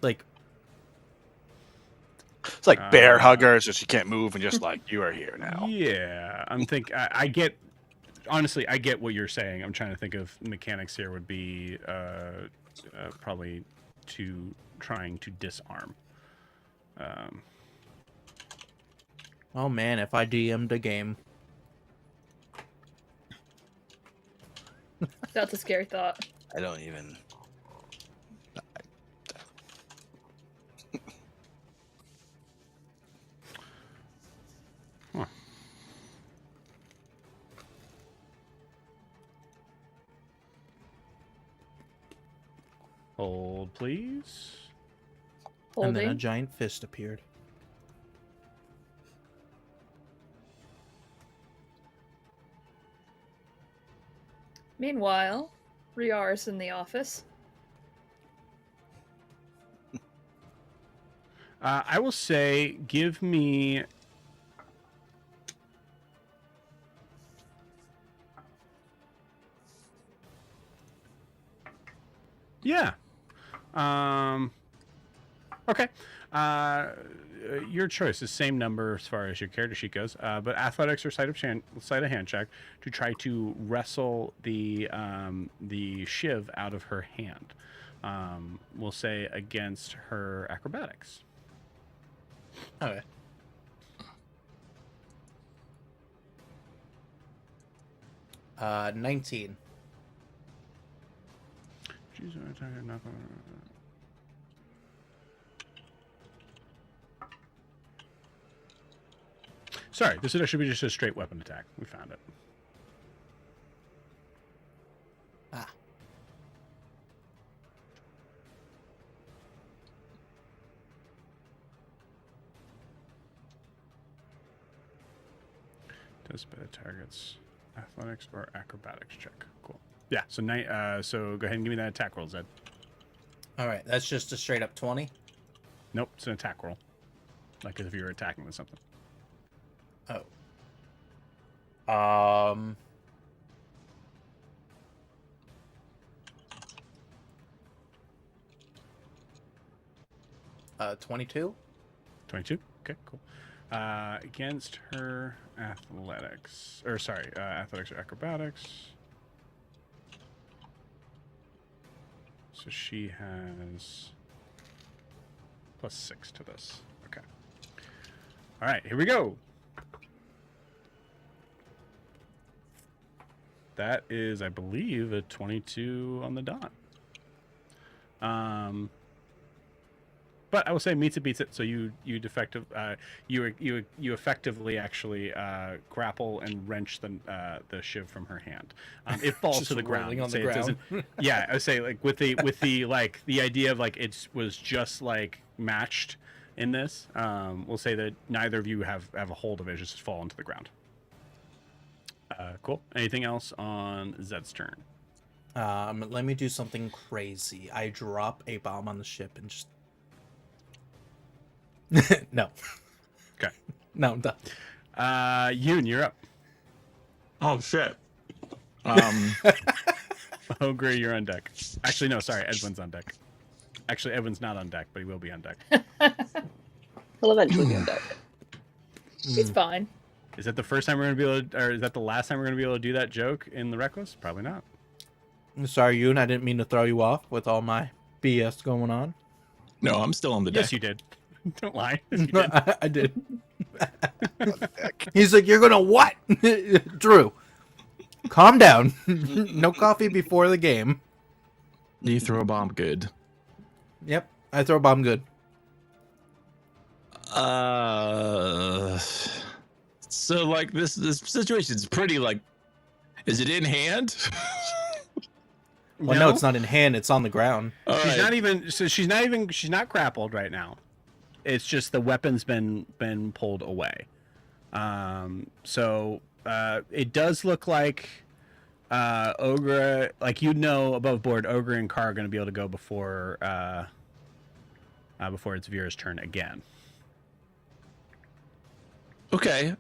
Like, It's like bear hugger, so she can't move and just like, you are here now. Yeah, I get. Honestly, I get what you're saying. I'm trying to think of mechanics here. Would be probably trying to disarm. oh man, if I DM'd a game. That's a scary thought. I don't even. Huh. Hold, please. And then a Holding. giant fist appeared. Meanwhile, Riar's in the office. I will say, give me. Yeah. Okay. Your choice is same number as far as your character sheet goes, but athletics or sleight of hand check to try to wrestle the shiv out of her hand. We'll say against her acrobatics. Okay. Uh, 19. Choose an attack, knock on- Sorry, this should be just a straight weapon attack. We found it. Ah. Does better targets athletics or acrobatics check. Cool. Yeah. So so go ahead and give me that attack roll, Zed. All right, that's just a straight up 20. Nope, it's an attack roll. Like as if you were attacking with something. Oh. 22. 22. Okay, cool. Against her athletics, or sorry, athletics or acrobatics. So she has +6 to this. Okay. All right, here we go. That is, I believe, a 22 on the dot. But I will say meets it beats it. So you effectively actually grapple and wrench the shiv from her hand. It falls Just to the ground. rolling on Say the it doesn't- ground. yeah, I would say like with the like the idea of like it was just like matched in this. We'll say that neither of you have a hold of it. It's just fallen to the ground. Cool. Anything else on Zed's turn? Let me do something crazy. I drop a bomb on the ship and just. No. Okay. No, I'm done. Yoon, you're up. Oh shit. Ogre, you're on deck. Actually, no, sorry, Edwin's on deck. Actually, Edwin's not on deck, but he will be on deck. He'll eventually be on deck. He's fine. Is that the first time we're gonna be able to, or is that the last time we're gonna be able to do that joke in the Wreckless? Probably not. I'm sorry, Yoon. I didn't mean to throw you off with all my BS going on. No, I'm still on the deck. Yes, you did. Don't lie. Yes, you did. I did. He's like, you're gonna what? Drew, calm down. No coffee before the game. You throw a bomb good. Yep, I throw a bomb good. So like this situation's pretty like, is it in hand? Well, no, it's not in hand. It's on the ground. All She's right. not even. So she's not grappled right now. It's just the weapon's been pulled away. So it does look like Ogre, like above board, Ogre and Car are going to be able to go before it's Vera's turn again. Okay.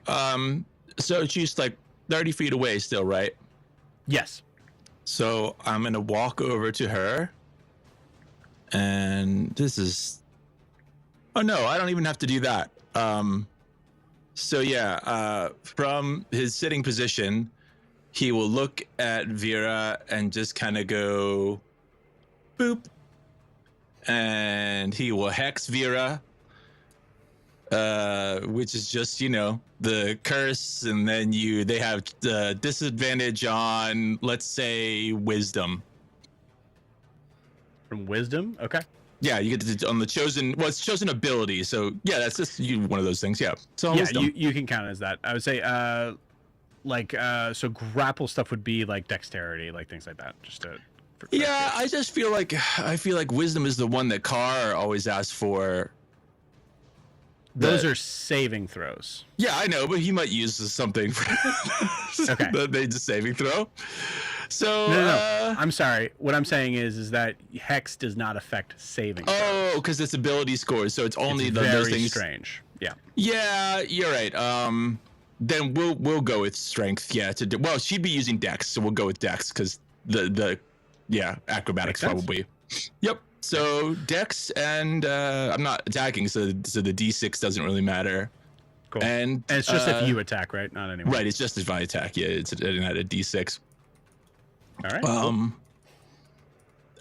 So she's like 30 feet away still, right? Yes. So I'm gonna walk over to her, and this is. Oh no, I don't even have to do that. So yeah, from his sitting position, he will look at Vera and just kind of go, boop, and he will hex Vera, which is just the curse, and then they have the disadvantage on, let's say, wisdom. From wisdom, okay. Yeah, you get to on the chosen. Well, it's chosen ability, so yeah, that's just one of those things. Yeah, so Yeah, wisdom. you can count it as that. I would say, so grapple stuff would be like dexterity, like things like that. Just to. Yeah, I just feel like wisdom is the one that Carr always asks for. Those are saving throws. Yeah, I know, but he might use something for Okay. that made the saving throw. So No. I'm sorry. What I'm saying is that hex does not affect saving throws. Oh, because it's ability scores, so it's only It's those very things. strange. Yeah. Yeah, you're right. Then we'll go with strength. Yeah, well, she'd be using dex, so we'll go with dex because the acrobatics probably. Yep. So dex, and I'm not attacking, so the d6 doesn't really matter. Cool. And it's just if you attack, right? Not anyone. Right. It's just if I attack. Yeah, it's at a d6. All right.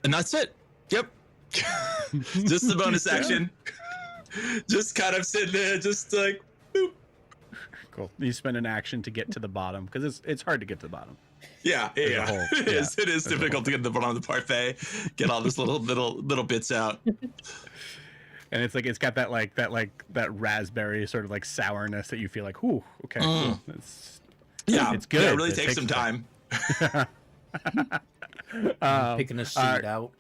And that's it. Yep. Just the bonus action. Just kind of sitting there, just like, boop. Cool. You spend an action to get to the bottom because it's hard to get to the bottom. Yeah. Whole, It is difficult to get to the bottom of the parfait, get all this little bits out. And it's like it's got that raspberry sort of like sourness that you feel like, ooh, okay, cool. It's good. Yeah, it really takes some time. Picking a seed out.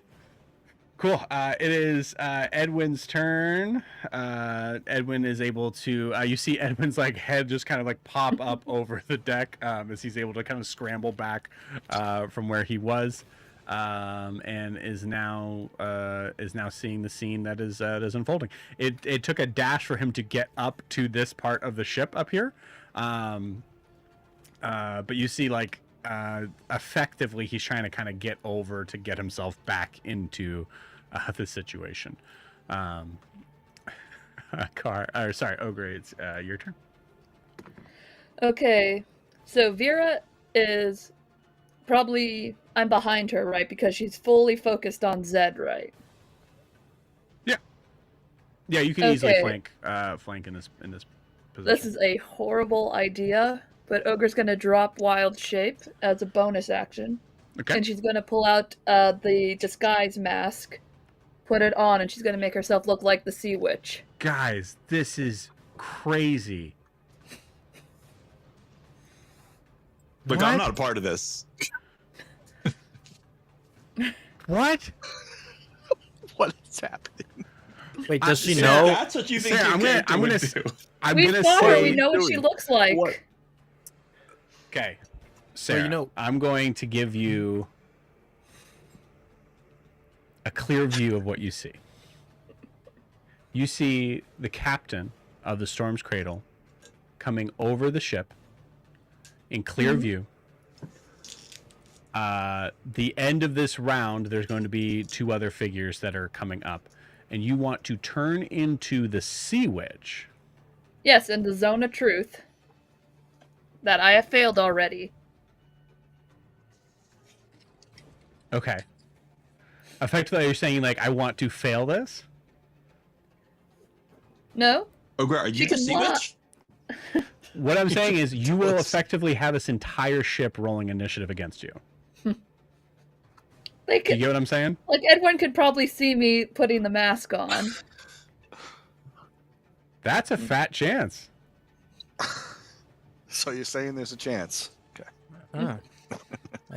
Cool. It is Edwin's turn. Edwin is able to. You see Edwin's like head just kind of like pop up over the deck as he's able to kind of scramble back from where he was, and is now seeing the scene that is unfolding. It took a dash for him to get up to this part of the ship up here, but you see like effectively he's trying to kind of get over to get himself back into the situation. Ogre, it's your turn. Okay, so Vera is probably, I'm behind her, right? Because she's fully focused on Zed, right? Yeah, you can easily flank in this position. This is a horrible idea, but Ogre's gonna drop Wild Shape as a bonus action. Okay. And she's gonna pull out the disguise mask, put it on, and she's gonna make herself look like the Sea Witch. Guys, this is crazy. Look, What? I'm not a part of this. What? What is happening? Wait, does she Sarah, know? That's what you think Sarah, your character would do. We fought her, we know what she looks like. What? Okay, Sarah, Well, I'm going to give you a clear view of what you see. You see the captain of the Storm's Cradle coming over the ship in clear view. The end of this round, there's going to be 2 other figures that are coming up, and you want to turn into the Sea Witch. Yes, in the zone of truth that I have failed already. Okay. Effectively, you're saying, like, I want to fail this? No? Ogre, are you the sea witch? What I'm saying is you will effectively have this entire ship rolling initiative against you. They You could, get what I'm saying? like, Edwin could probably see me putting the mask on. That's a fat chance. So you're saying there's a chance? Okay. Huh.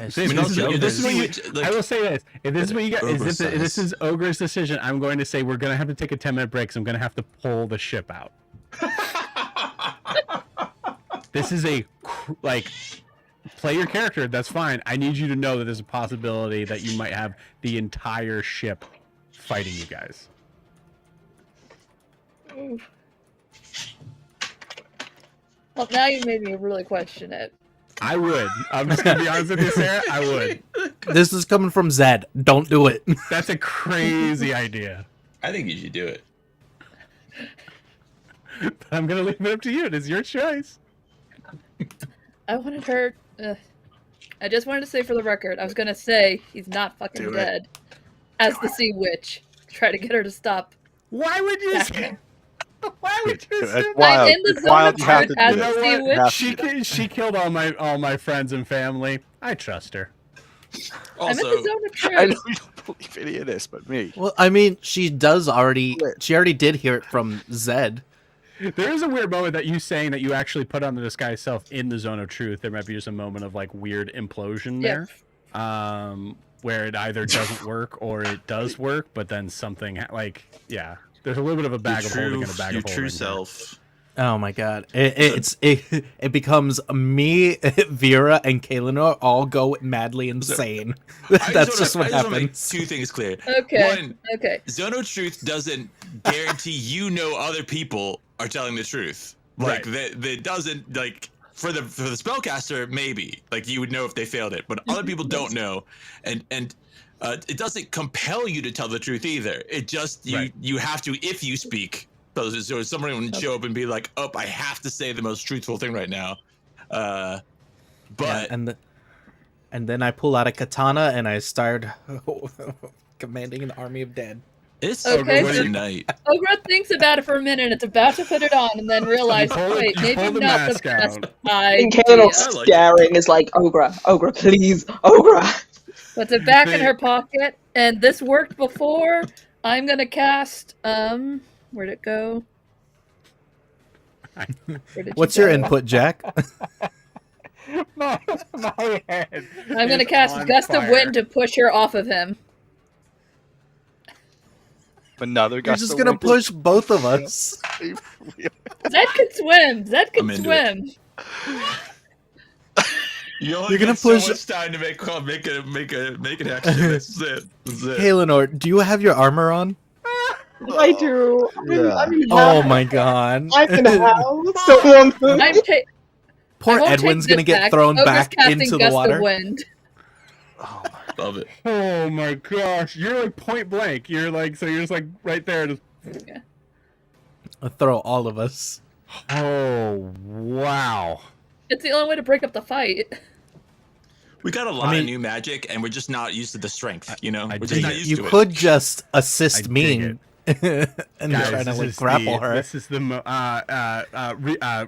See, if this is what you, I will say this: if this is what you got, if this is Ogre's decision, I'm going to say we're going to have to take a 10-minute break. So I'm going to have to pull the ship out. This is play your character. That's fine. I need you to know that there's a possibility that you might have the entire ship fighting you guys. Well, now you made me really question it. I would. I'm just going to be honest with you, Sarah. I would. This is coming from Zed. Don't do it. That's a crazy idea. I think you should do it. But I'm going to leave it up to you. It is your choice. I wanted her. I just wanted to say for the record, I was gonna say he's not fucking Do it. dead. As the Sea Witch, try to get her to stop. Why would you say? Why would you say That's that? wild. I'm in the It's zone wild. of You have truth to as do the it. Sea You have Witch. to. She killed all my friends and family. I trust her. I'm in the Also, zone of truth. I know you don't believe any of this, but me. Well, I mean, she already did hear it from Zed. There is a weird moment that you saying that you actually put on the disguise self in the zone of truth. There might be just a moment of like weird implosion there, where it either doesn't work or it does work, but then something there's a little bit of a bag of holding and a bag of holding. Your true there. self. Oh my god. It becomes me, Vera, and Kaelinor all go madly insane. That's just what I just wanna make happens. 2 things clear. Okay. One, Okay. Zone of Truth doesn't guarantee you know other people are telling the truth. Like that doesn't like for the spellcaster maybe like you would know if they failed it, but other people don't know, and it doesn't compel you to tell the truth either. It just you have to if you speak. So somebody would show up and be like, "Oh, I have to say the most truthful thing right now." But Yeah, and then I pull out a katana and I start commanding an army of dead. it's Okay, so so- night. Ogra thinks about it for a minute. It's about to put it on, and then realizes, wait, you maybe pull the not the mask best out. And idea. Kaelinor I like staring is like, Ogra, please, Ogra. Puts it back in her pocket, and this worked before. I'm gonna cast. Where'd it go? Where did you What's your go? input, Jack? my head. I'm gonna is cast on Gust of fire. Wind to push her off of him. Another You're gust just of gonna wind. push both of us. Zed can swim. Zed I'm can into swim. You only You're gonna get so push- much time to make an action. That's it. That's it. Kaelinor, do you have your armor on? I do. Yeah. I'm in Oh hell. my god. I'm in hell. Someone food. I'm Poor I won't Edwin's take gonna this get back. thrown Ogra's back casting into the Gust water. Of Wind. Love it. Oh my gosh, you're like point blank. You're just like right there. Just... I'll throw all of us. Oh wow. It's the only way to break up the fight. We got a lot mean- of new magic, and we're just not used to the strength. You know, I we're dig just not it. used You to could just I assist dig me it. and Guys, try to this like is grapple her. This is the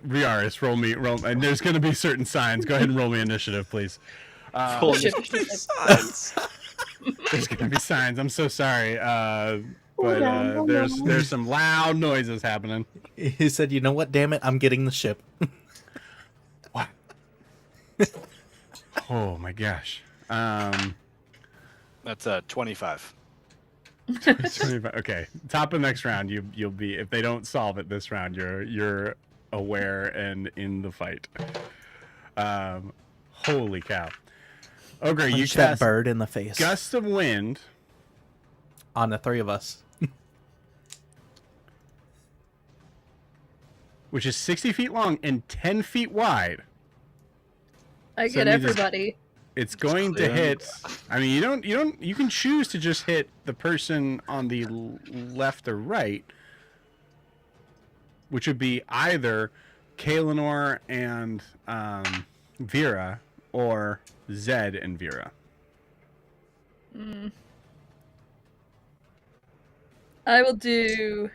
Riaris. Roll, and there's gonna be certain signs. Go ahead and roll me initiative, please. Oh, shit. it. There's gonna be signs. I'm so sorry, but there's some loud noises happening. He said, "You know what? Damn it! I'm getting the ship." What? Oh my gosh. That's 25. 25. Okay, top of next round, you'll be, if they don't solve it this round, you're aware and in the fight. Holy cow. Ogre, you Punch that cast bird in the face Gust of Wind on the 3 of us. which is 60 feet long and 10 feet wide. I So get it means everybody. It's going to hit. I mean, you can choose to just hit the person on the left or right, which would be either Kaelinor and Vera, or Zed and Vera. I will do.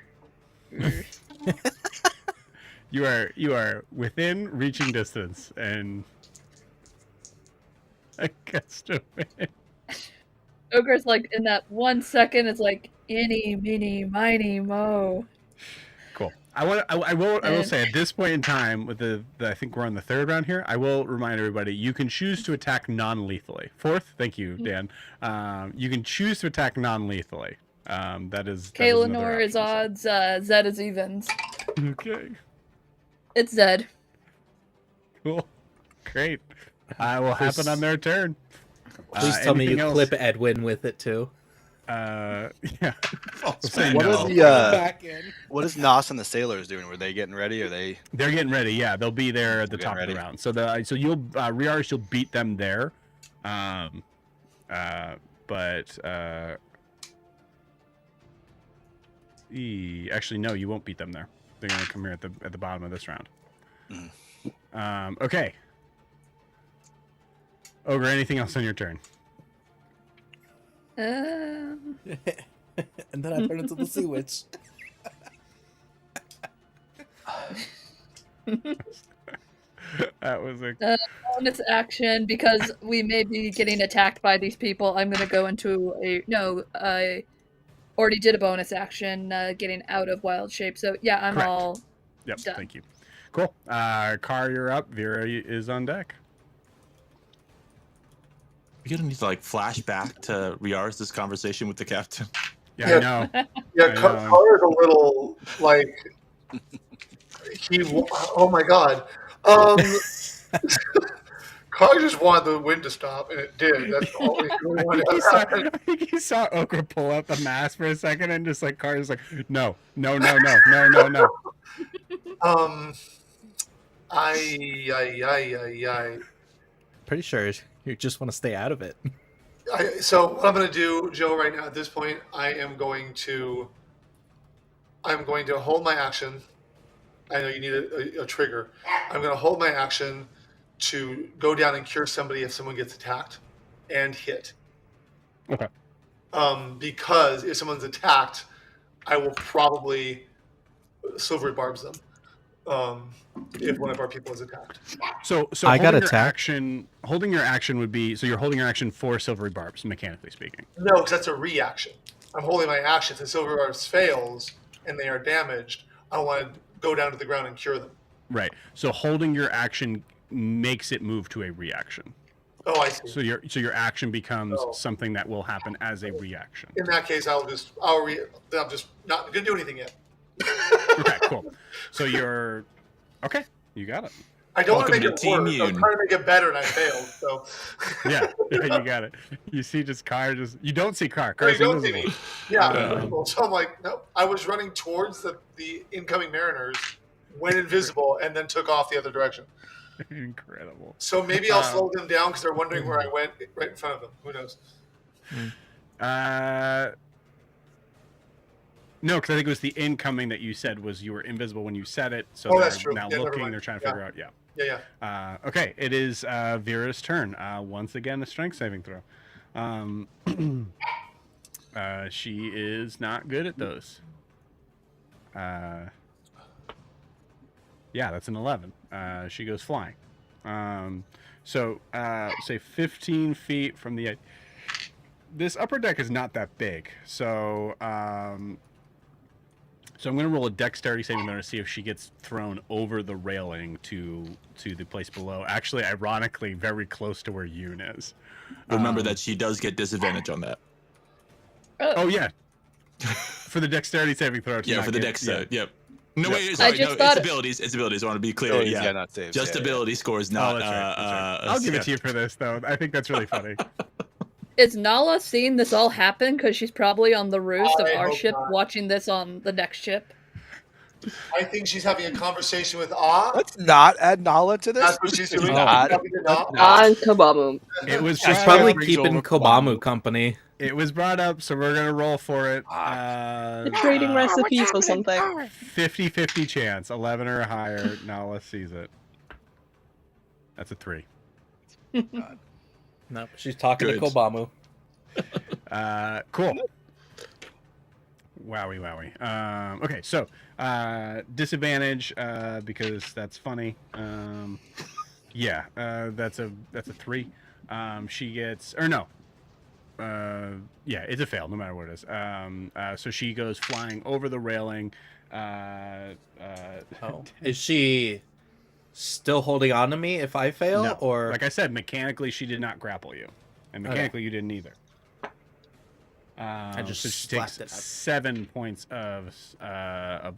You are within reaching distance, and a gust of wind. Ogre's like in that 1 second. It's like eeny, meeny, miny, mo. Cool. I will say at this point in time, with the I think we're on the third round here. I will remind everybody you can choose to attack non-lethally. Fourth, thank you, Dan. You can choose to attack non-lethally. That is Kaelinor is odds. Zed is evens. Okay. It's Zed. Cool. Great. Will happen on their turn. Please tell me you else? clip Edwin with it too. Yeah. What is Nos and the sailors doing? Were they getting ready? They're getting ready. Yeah, they'll be there at the top of the round. So you'll Riars, you'll beat them there. Actually, no, you won't beat them there. They're gonna come here at the bottom of this round. Okay. Ogre, anything else on your turn? And then I turn into the sea witch. That was a bonus action, because we may be getting attacked by these people. I'm gonna go into I already did a bonus action, getting out of wild shape. So yeah, I'm Correct. all Yep, done. thank you. Cool. Car, you're up. Vera is on deck. You're gonna need to flash back to Riars' conversation with the captain. Yeah, I know. Yeah, Car is a little oh my god. Car just wanted the wind to stop, and it did. That's all we really wanted to happen. I think he saw Ogre pull out the mask for a second, and just Car is like, no. Pretty sure you just want to stay out of it. So what I'm going to do, Joe, right now at this point, I'm going to hold my action. I know you need a trigger. I'm going to hold my action to go down and cure somebody if someone gets attacked and hit. Okay. Because if someone's attacked, I will probably silvery barbs them. If one of our people is attacked. So I got attacked. Holding your action would be, so you're holding your action for silvery barbs, mechanically speaking. No, because that's a reaction. I'm holding my action. If silvery barbs fails and they are damaged, I want to go down to the ground and cure them. Right. So holding your action makes it move to a reaction. Oh, I see. So your action becomes something that will happen as a reaction. In that case, I'm just not gonna do anything yet. Okay, cool. So you're okay. You got it. I don't want to make it Team worse. I'm trying to make it better, and I failed. So yeah, you got it. You see, Car. You don't see Car. No, you don't see me. Yeah. So I'm like, no. I was running towards the incoming mariners, went invisible, and then took off the other direction. Incredible. So maybe I'll slow them down because they're wondering where I went right in front of them. Who knows? No, because I think it was the incoming that you said was you were invisible when you said it. So that's true. Now looking, they're trying to figure out. Yeah. Yeah. Okay, it is Vera's turn. Once again, a strength saving throw. She is not good at those. Yeah, that's an 11. She goes flying. So say 15 feet from the edge. This upper deck is not that big, so so I'm going to roll a dexterity saving throw to see if she gets thrown over the railing to the place below. Actually, ironically, very close to where Yoon is. Remember that she does get disadvantage on that. Oh yeah, for the dexterity saving throw. Yeah, for the dex. Yep. No, Yep. wait, sorry. It's abilities. It's abilities. I want to be clear. Yeah, not saves. Just ability scores, not. That's right. I'll give it to you for this, though. I think that's really funny. Is Nala seeing this all happen? Because she's probably on the roost of I our hope ship, not. watching this on the next ship. I think she's having a conversation with Ah. Let's not add Nala to this. That's what she's doing. not. Talking to Na. On Kabamu. It was She's brought probably up- keeping Kobamu company. It was brought up, so we're gonna roll for it. They're trading recipes or something. 50-50 chance, 11 or higher. Nala sees it. That's a 3. No, she's talking Good. to Kobamu. Cool. Wowie. Okay, so disadvantage because that's funny. Yeah, that's a 3. She gets yeah, it's a fail no matter what it is. So she goes flying over the railing. Is she still holding on to me if I fail, No. or Like I said, mechanically she did not grapple you, and mechanically you didn't either. I just so she slapped takes it up. 7 points of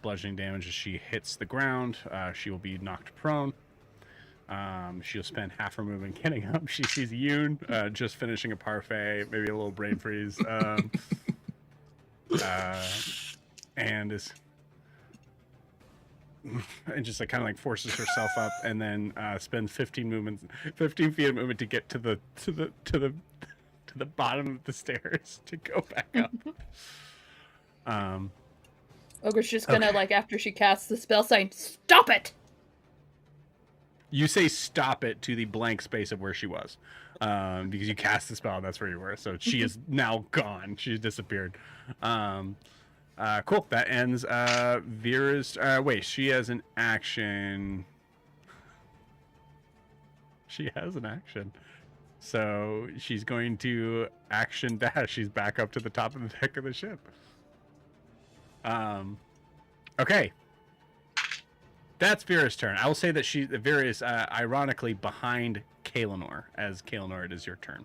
bludgeoning damage as she hits the ground. She will be knocked prone. She'll spend half her movement getting up. She sees Yoon just finishing a parfait, maybe a little brain freeze, and just like kind of like forces herself up, and then spends 15 feet of movement to get to the bottom of the stairs to go back up. Ogre's just gonna, like, after she casts the spell, saying, "Stop it!" You say stop it to the blank space of where she was. Because you cast the spell, that's where you were. So she is now gone. She's disappeared. Cool. That ends Vera's... wait, she has an action. She has an action. So she's going to action dash. She's back up to the top of the deck of the ship. Okay. That's Vera's turn. I will say that Vera is ironically behind Kaelinor, as Kaelinor, it is your turn.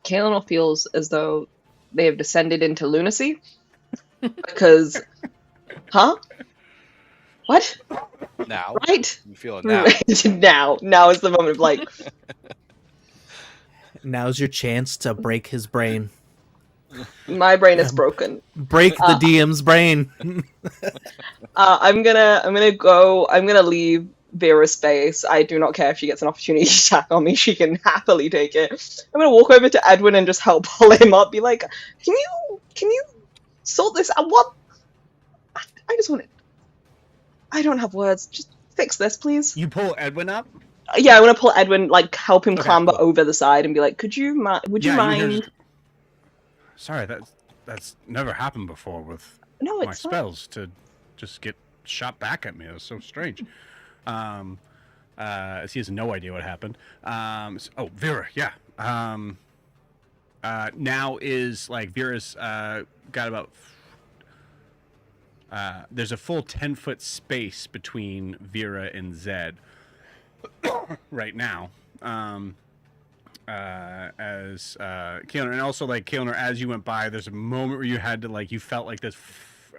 Kaelinor feels as though they have descended into lunacy. Because, huh? What? Now. Right? You feel it now. Now is the moment of like, now's your chance to break his brain. my brain is broken. Break the DM's brain. I'm gonna leave Vera's space. I do not care if she gets an opportunity attack on me. She can happily take it. I'm gonna walk over to Edwin and just help pull him up. Be like, can you sort this out? What? I just want it. I don't have words. Just fix this, please. You pull Edwin up? Yeah, I want to pull Edwin, like, help him Okay, clamber cool. over the side and be like, would you mind? Sorry, that's never happened before with No, my it's not. spells to just get shot back at me. It was so strange. As he has no idea what happened. Vera, yeah. Now is like Vera's got about there's a full 10-foot space between Vera and Zed right now. As Kaelinor, and also like Kaelinor, as you went by, there's a moment where you had to like, you felt like this.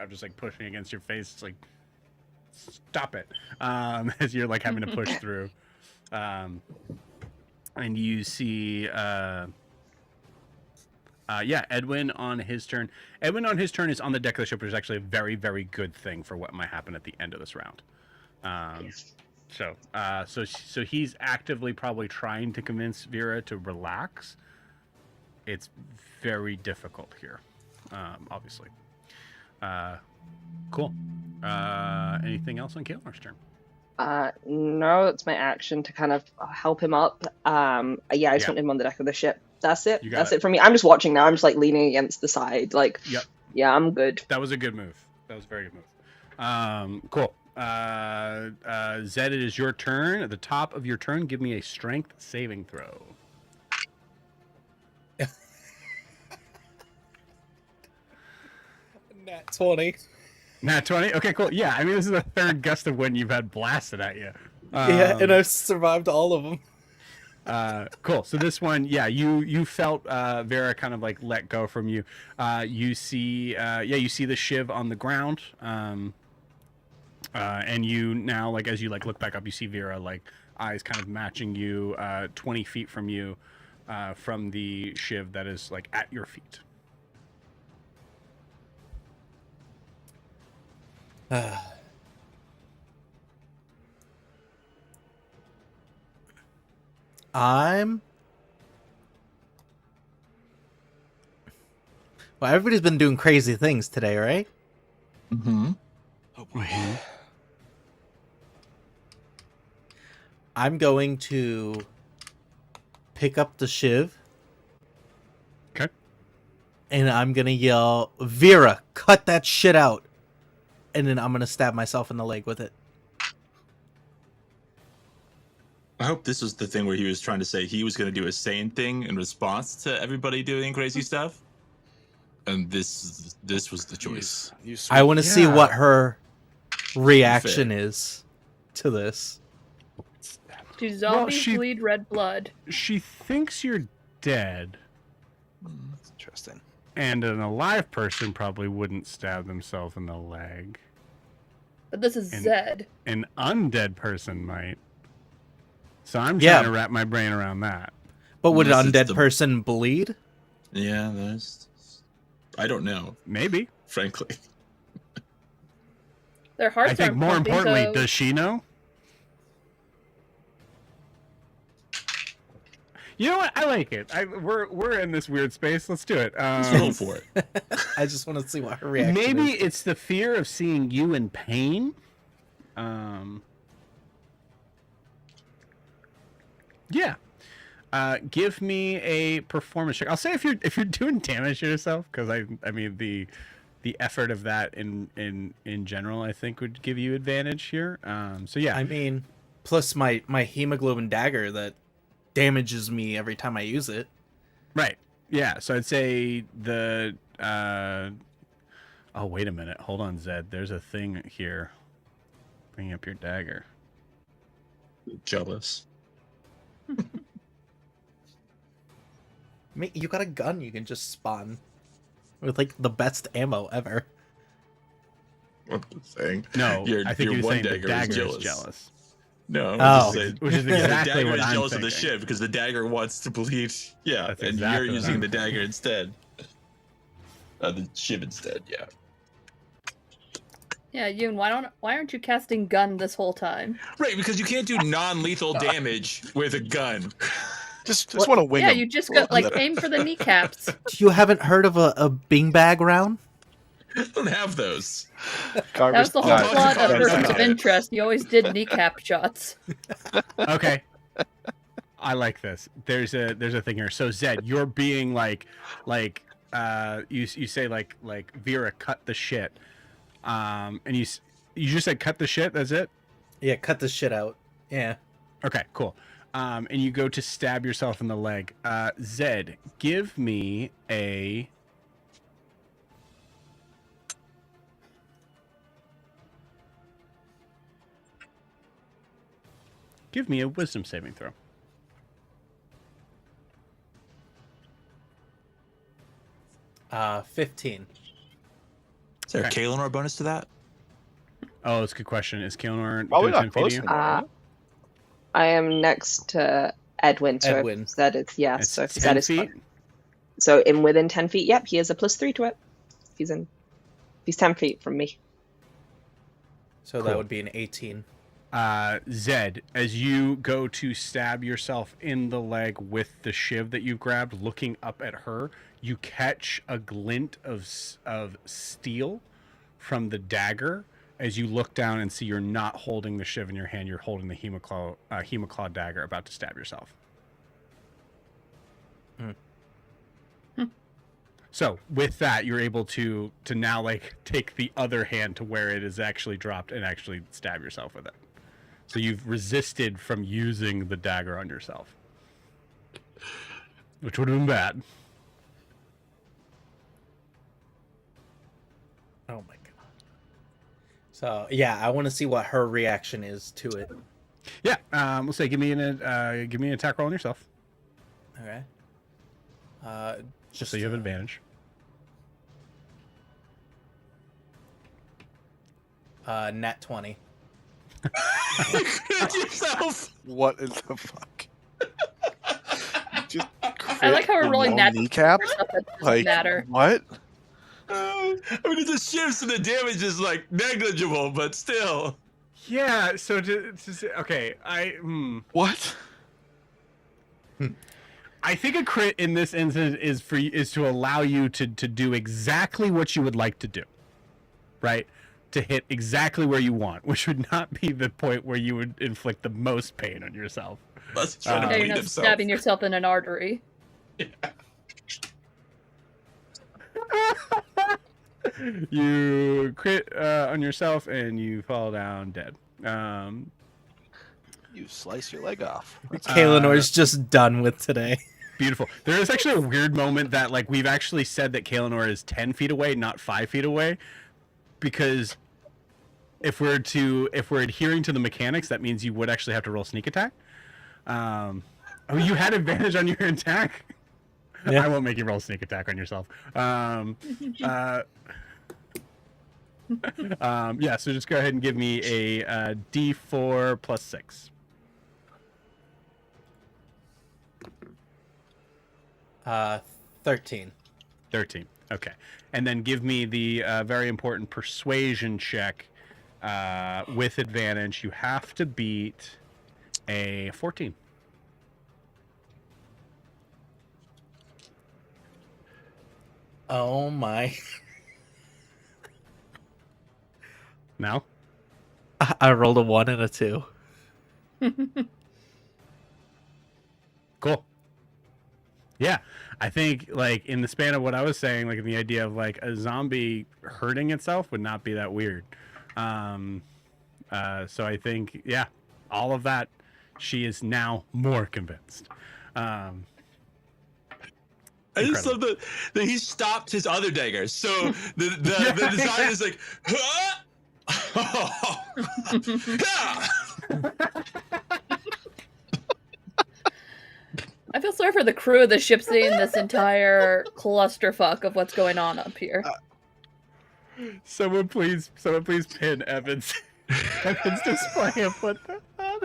I'm just like pushing against your face. It's like, stop it, as you're like having to push through. And you see, Edwin on his turn. Edwin on his turn is on the deck of the ship, which is actually a very, very good thing for what might happen at the end of this round. So he's actively probably trying to convince Vera to relax. It's very difficult here, obviously. Cool. Anything else on Kaelinор's turn? No, it's my action to kind of help him up. I just want him on the deck of the ship. That's it. That's it for me. I'm just watching now. I'm just like leaning against the side. Like, Yep. Yeah, I'm good. That was a good move. That was a very good move. Cool. Zed, it is your turn. At the top of your turn, give me a strength saving throw. Nat 20. Nat 20? Okay, cool. Yeah, I mean, this is the third gust of wind you've had blasted at you. Yeah, and I've survived all of them. Cool. So this one, you felt Vera kind of like let go from you. You see the shiv on the ground. And you now, like, as you like look back up, you see Vera, like, eyes kind of matching you 20 feet from you, from the shiv that is like at your feet. I'm. Well, everybody's been doing crazy things today, right? Mm-hmm. Oh boy. I'm going to pick up the shiv. Okay. And I'm gonna yell, Vera, cut that shit out. And then I'm gonna stab myself in the leg with it. I hope this was the thing where he was trying to say he was going to do a sane thing in response to everybody doing crazy stuff. And this was the choice. I want to see Yeah. what her reaction is to this. Do zombies she- bleed red blood? She thinks you're dead, That's interesting. and an alive person probably wouldn't stab themselves in the leg. But this is And- Zed. An undead person might. So I'm Yeah. trying to wrap my brain around that. But would an Unless it's undead the- person bleed? Yeah, there's. I don't know, Maybe. frankly. Their hearts I think aren't more pumping, importantly, so... does she know? You know what? I like it. We're in this weird space. Let's do it. Let's roll for it. I just want to see what her reaction Maybe is. it's the fear of seeing you in pain. Yeah. Give me a performance check. I'll say if you're doing damage to yourself, because I mean the effort of that in general I think would give you advantage here. So yeah. I mean, plus my hemoglobin dagger that damages me every time I use it. Right. Yeah. So I'd say the. Oh wait a minute. Hold on, Zed. There's a thing here. Bring up your dagger. Jealous. You got a gun you can just spawn with like the best ammo ever. I'm saying. No, Your- I think your you're one saying the dagger is dagger is jealous. jealous. No, I'm Oh. just saying. Which is the exactly dagger what is I'm jealous of thinking. the shiv because the dagger wants to bleed. Yeah, That's and exactly you're what using I'm the dagger instead. The shiv instead. Yeah. Yeah, Yoon, why aren't you casting gun this whole time? Right, because you can't do non-lethal damage with a gun. Just want to wing Yeah, him. you just got like aim for the kneecaps. You haven't heard of a beanbag round? I don't have those. That was the whole Carver's- plot of Carver's Persons of got it. Interest. You always did kneecap shots. Okay. I like this. There's a thing here. So Zed, you're being like you say like Vera, cut the shit. And you just said cut the shit. That's it. Yeah, cut the shit out. Yeah. Okay, cool. And you go to stab yourself in the leg. Zed, give me a. Give me a wisdom saving throw. 15. Is there a Okay. Kaelinor bonus to that? Oh, that's a good question. Is Kaelinor Probably doing not 10 feet close to you? enough. I am next to Edwin, so Edwin. if that is yes. It's So if 10 that is feet. fine. So in within 10 feet, yep, he has a +3 to it. He's 10 feet from me. So Cool. that would be an 18. Zed, as you go to stab yourself in the leg with the shiv that you grabbed, looking up at her, you catch a glint of steel from the dagger. As you look down and see you're not holding the shiv in your hand, you're holding the hemoclaw dagger, about to stab yourself. So with that, you're able to now like take the other hand to where it is actually dropped and actually stab yourself with it. So you've resisted from using the dagger on yourself, which would have been bad. Oh my god. So yeah, I want to see what her reaction is to it. Yeah, we'll say give me an attack roll on yourself, Okay. just so you have advantage. Nat 20. yourself. What in the fuck? You just I like how we're rolling no nat kneecap. for stuff that doesn't Like matter. what? I mean, it's a shiv, so the damage is like negligible, but still. Yeah. So okay, What? I think a crit in this instance is to allow you to do exactly what you would like to do, right? To hit exactly where you want, which would not be the point where you would inflict the most pain on yourself. Let's try to Yeah, you're bleed not himself. stabbing yourself in an artery. You crit on yourself and you fall down dead. You slice your leg off. Kalinor's just done with today. Beautiful. There is actually a weird moment that like we've actually said that Kalinor is 10 feet away, not 5 feet away, because if we're adhering to the mechanics, that means you would actually have to roll sneak attack. Oh, you had advantage on your attack. Yeah. I won't make you roll sneak attack on yourself. Yeah, so just go ahead and give me a D4 plus 6. 13. 13. Okay. And then give me the very important persuasion check with advantage. You have to beat a 14. Oh my. Now? I rolled a 1 and a 2. Cool. Yeah. I think, like, in the span of what I was saying, like, in the idea of, like, a zombie hurting itself would not be that weird. So I think, yeah, all of that, she is now more convinced. I just love that he stopped his other dagger. So the design is like, huh? I feel sorry for the crew of the ship seeing this entire clusterfuck of what's going on up here. Someone please pin Evans. Evans display of what the hell?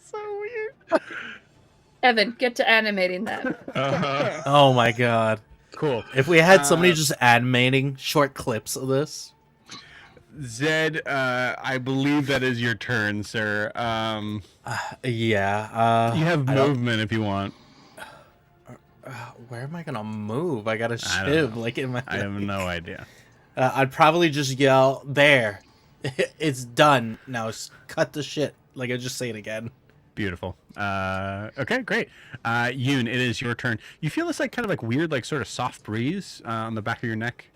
So weird. Evan, get to animating that. Oh my god. Cool. If we had somebody just animating short clips of this. Zed, I believe that is your turn, sir. Yeah. You have movement if you want. Where am I gonna move? I got a I don't shiv know. like in my. I have no idea. I'd probably just yell, "There, it's done. Now cut the shit." Like I just say it again. Beautiful. Okay, great. Yoon, it is your turn. You feel this like kind of like weird, like sort of soft breeze on the back of your neck,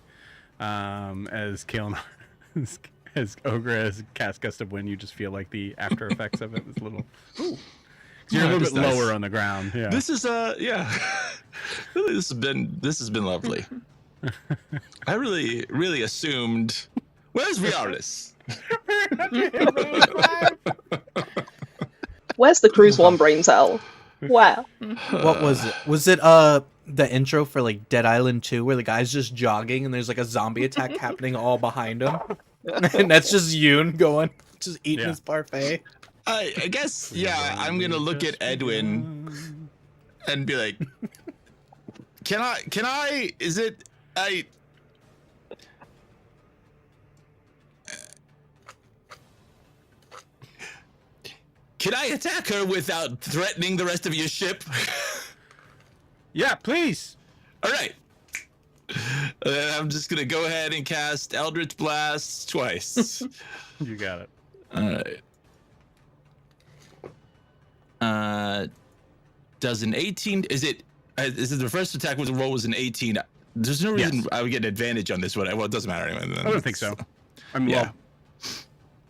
as Kalen, as Ogre has cast Gust of Wind. You just feel like the after effects of it is a little. Ooh. So you're a little bit nice. lower on the ground. Yeah. This is yeah. This has been lovely. I really assumed. Where's Riaris? Where's the cruise one brain cell? Wow. What was it? Was it the intro for like Dead Island 2 where the guy's just jogging and there's like a zombie attack happening all behind him? And that's just Yoon going, just eating his parfait. I guess, yeah, I'm gonna look at Edwin and be like, can I, is it, can I attack her without threatening the rest of your ship? Yeah, please. All right. I'm just gonna go ahead and cast Eldritch Blast twice. You got it. All right. Does an 18? Is it the first attack with the roll was an 18? There's no reason I would get an advantage on this one. Well, it doesn't matter anyway. I don't think so. I mean, Yeah. well,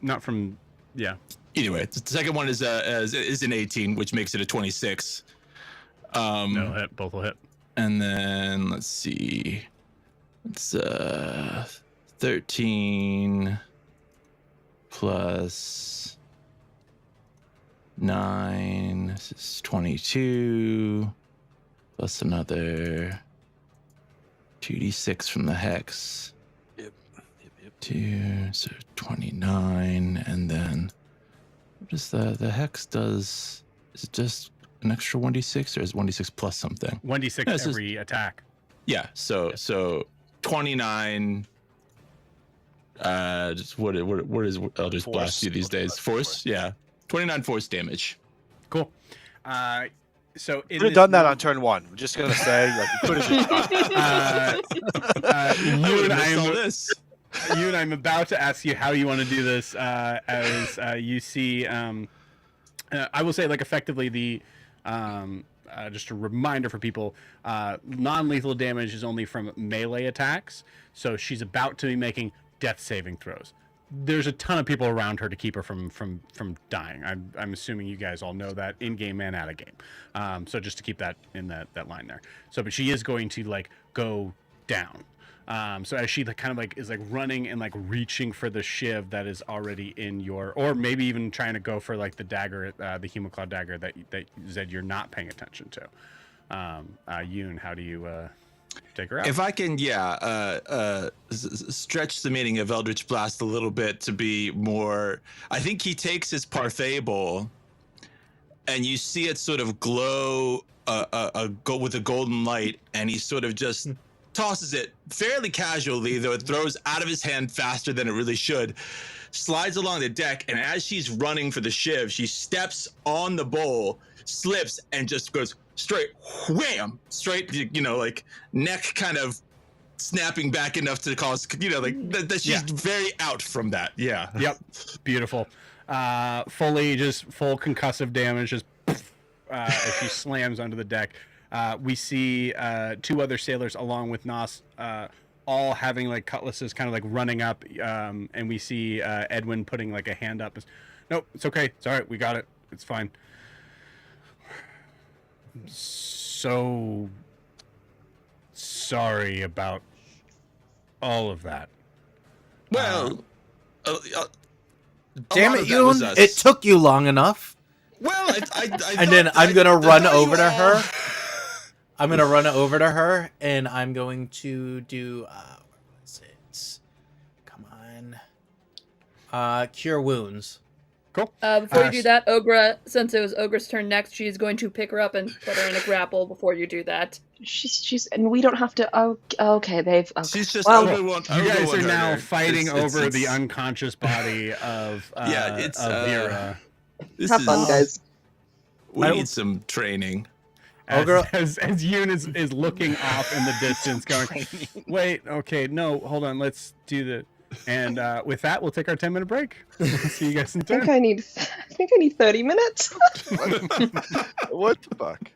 not from. Yeah. Anyway, the second one is an 18, which makes it a 26. That'll hit. Both will hit. And then let's see. It's 13 plus 9. This is 22 plus another 2d6 from the hex. Yep. 2, so 29, and then what does the hex does? Is it just an extra 1d6 or is 1d6 plus something? 1d6 Yeah, it's every attack. Yeah, so 29. Just what is Eldritch Blast do these days? Force, yeah. 29 force damage. Cool. So Could have done that on turn 1. I'm just gonna say, like, you could have just done that. You and I'm about to ask you how you want to do this. As you see, I will say, like, effectively the. Just a reminder for people, non-lethal damage is only from melee attacks, so she's about to be making death saving throws. There's a ton of people around her to keep her from dying. I'm assuming you guys all know that in game and out of game. So just to keep that in that line there. So, but she is going to like go down. So as she kind of like is like running and like reaching for the shiv that is already in your, or maybe even trying to go for like the dagger, the Hemoclaw dagger that Zed you're not paying attention to. Yoon, how do you take her out? If I can, stretch the meaning of Eldritch Blast a little bit to be more. I think he takes his parfait bowl, and you see it sort of glow, go with a golden light, and he sort of just tosses it fairly casually, though it throws out of his hand faster than it really should. Slides along the deck, and as she's running for the shiv, she steps on the bowl, slips, and just goes straight wham, straight, like neck kind of snapping back enough to cause, like that she's very out from that. Yeah. Yep. Beautiful. Fully just full concussive damage just as she slams onto the deck. We see 2 other sailors along with Nos, all having like cutlasses kind of like running up, and we see Edwin putting like a hand up. Nope, it's okay. It's all right. We got it. It's fine. So sorry about all of that. Well, Damn it, Yoon! It took you long enough. Well, I and then I'm gonna run over to her. I'm gonna run over to her, and I'm going to do. What is it? Come on. Cure wounds. Cool. Before you do that, Ogra, since it was Ogra's turn next, she's going to pick her up and put her in a grapple before you do that. She's and we don't have to. Oh, okay. They've. Okay. She's just. Well, you guys are now fighting over the unconscious body of Vera. Have fun, guys. We need some training. As Yoon is looking off in the distance, going, wait, okay, no, hold on, let's do the. And with that, we'll take our 10-minute break. See you guys in 10. I think I need 30 minutes. What the fuck?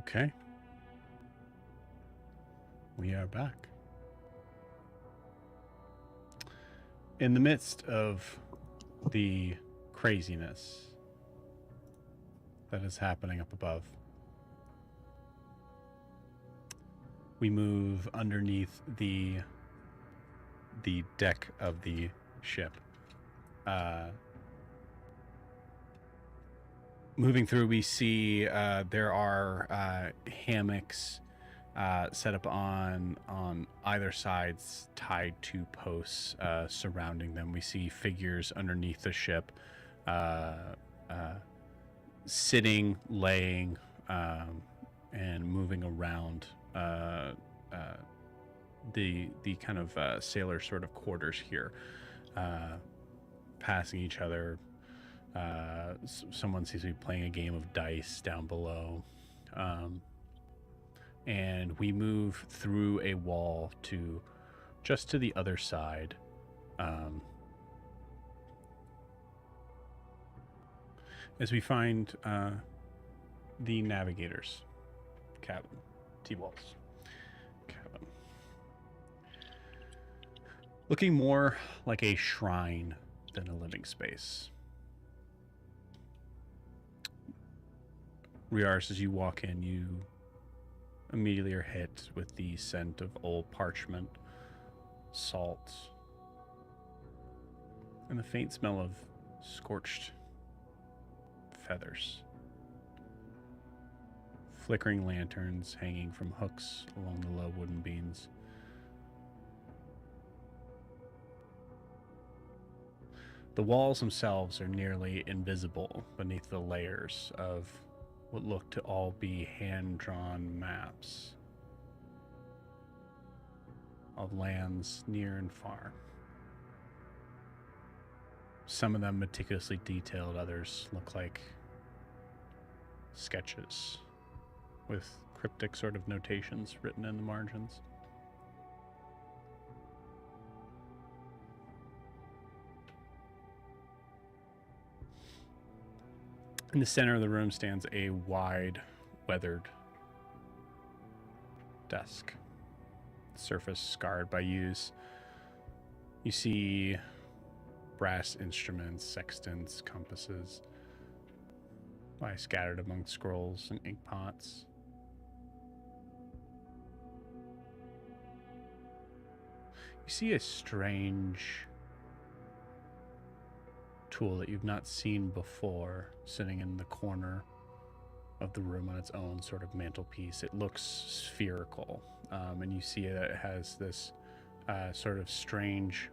Okay. We are back. In the midst of the craziness that is happening up above, we move underneath the deck of the ship. Moving through, we see there are hammocks set up on either sides, tied to posts surrounding them. We see figures underneath the ship, sitting, laying, and moving around the kind of sailor sort of quarters here, passing each other. Someone seems to be playing a game of dice down below. And we move through a wall to just to the other side. As we find the navigator's cabin, T-Wall's cabin. Looking more like a shrine than a living space. Riars, as you walk in, you immediately are hit with the scent of old parchment, salt, and the faint smell of scorched feathers. Flickering lanterns hanging from hooks along the low wooden beams. The walls themselves are nearly invisible beneath the layers of what look to all be hand-drawn maps of lands near and far. Some of them meticulously detailed, others look like sketches with cryptic sort of notations written in the margins. In the center of the room stands a wide, weathered desk, surface scarred by use. You see brass instruments, sextants, compasses lie scattered among scrolls and ink pots. You see a strange tool that you've not seen before sitting in the corner of the room on its own sort of mantelpiece. It looks spherical, and you see that it has this sort of strange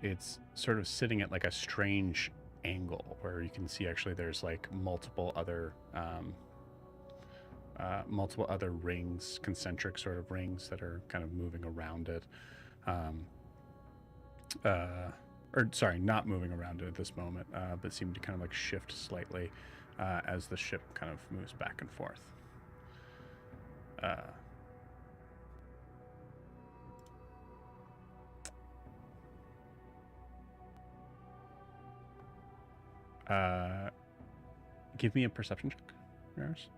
it's sort of sitting at like a strange angle where you can see actually there's like multiple other rings, concentric sort of rings that are kind of moving around it. Or sorry, not moving around it at this moment, but seem to kind of like shift slightly as the ship kind of moves back and forth. Give me a perception check, Rares.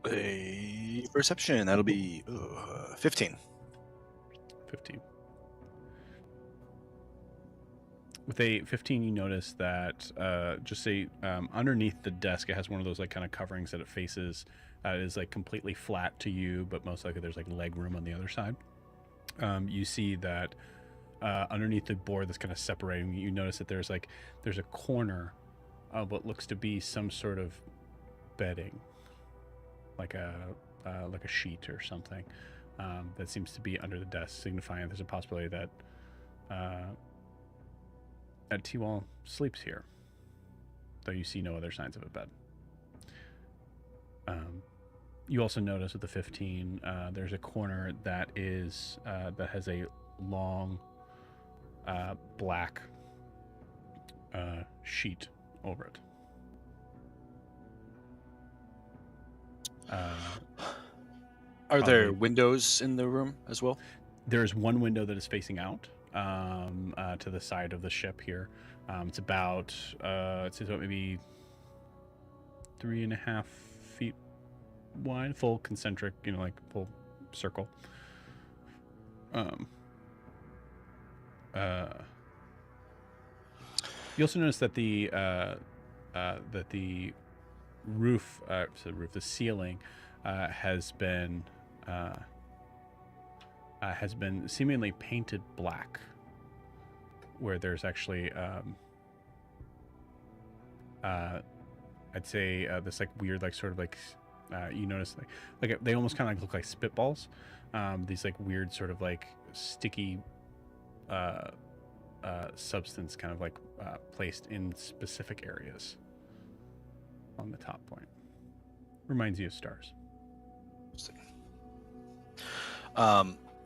A perception, that'll be 15. 15. With a 15, you notice that just say underneath the desk, it has one of those like kind of coverings that it faces. It is like completely flat to you, but most likely there's like leg room on the other side. You see that underneath the board that's kind of separating, you notice that there's a corner of what looks to be some sort of bedding, like a sheet or something that seems to be under the desk, signifying there's a possibility that T-Wall sleeps here, though you see no other signs of a bed. You also notice with the 15, there's a corner that is that has a long black sheet over it. Are there windows in the room as well? There's one window that is facing out to the side of the ship here, It's about it's about maybe 3.5 feet wide, full concentric, like full circle. You also notice that the roof, the ceiling, has been seemingly painted black, where there's actually I'd say this like weird like sort of like you notice like they almost kind of like look like spitballs. These like weird sort of like sticky substance kind of like placed in specific areas on the top point. Reminds you of stars.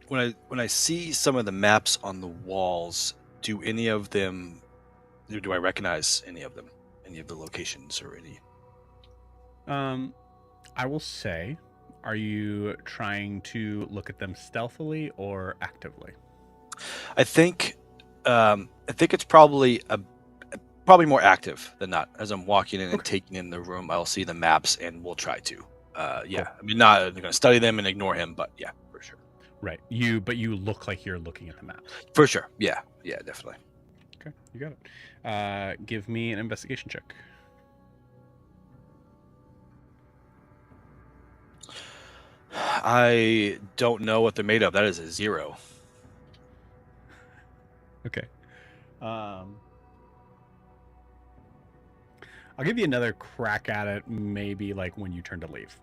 When I see some of the maps on the walls, do I recognize any of them? Any of the locations or any? I will say, are you trying to look at them stealthily or actively? I think it's probably more active than not. As I'm walking in and taking in the room, I'll see the maps and we'll try to. Yeah, cool. I mean, not going to study them and ignore him, but yeah, for sure. Right. But you look like you're looking at the map. For sure. Yeah, definitely. Okay, you got it. Give me an investigation check. I don't know what they're made of. That is a 0. Okay. I'll give you another crack at it, maybe like when you turn to leave.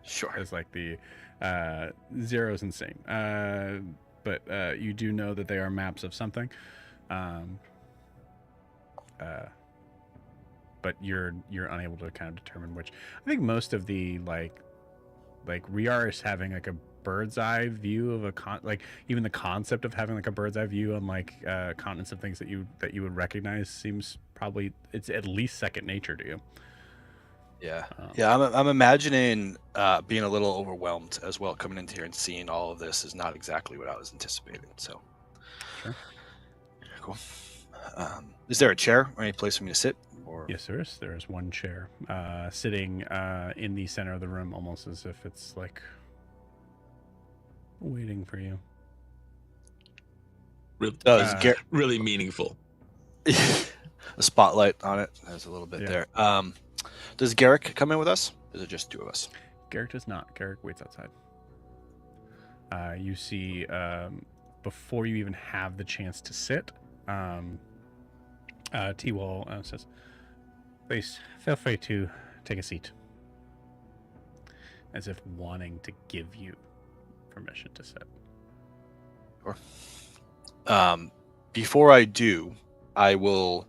Sure. As like the 0's insane. But you do know that they are maps of something. But you're unable to kind of determine which. I think most of the like Riar is having like a bird's eye view of like even the concept of having like a bird's eye view on like continents of things that you would recognize seems probably it's at least second nature to you. Yeah, I'm imagining being a little overwhelmed as well, coming into here and seeing all of this is not exactly what I was anticipating. So, sure, cool. Is there a chair or any place for me to sit? Or... Yes, there is. There is one chair sitting in the center of the room, almost as if it's like waiting for you. Really meaningful. A spotlight on it. There's a little bit there. Does Garrick come in with us? Or is it just 2 of us? Garrick does not. Garrick waits outside. You see, before you even have the chance to sit, T-Wall says, "Please, feel free to take a seat." As if wanting to give you permission to sit. Sure. Before I do, I will,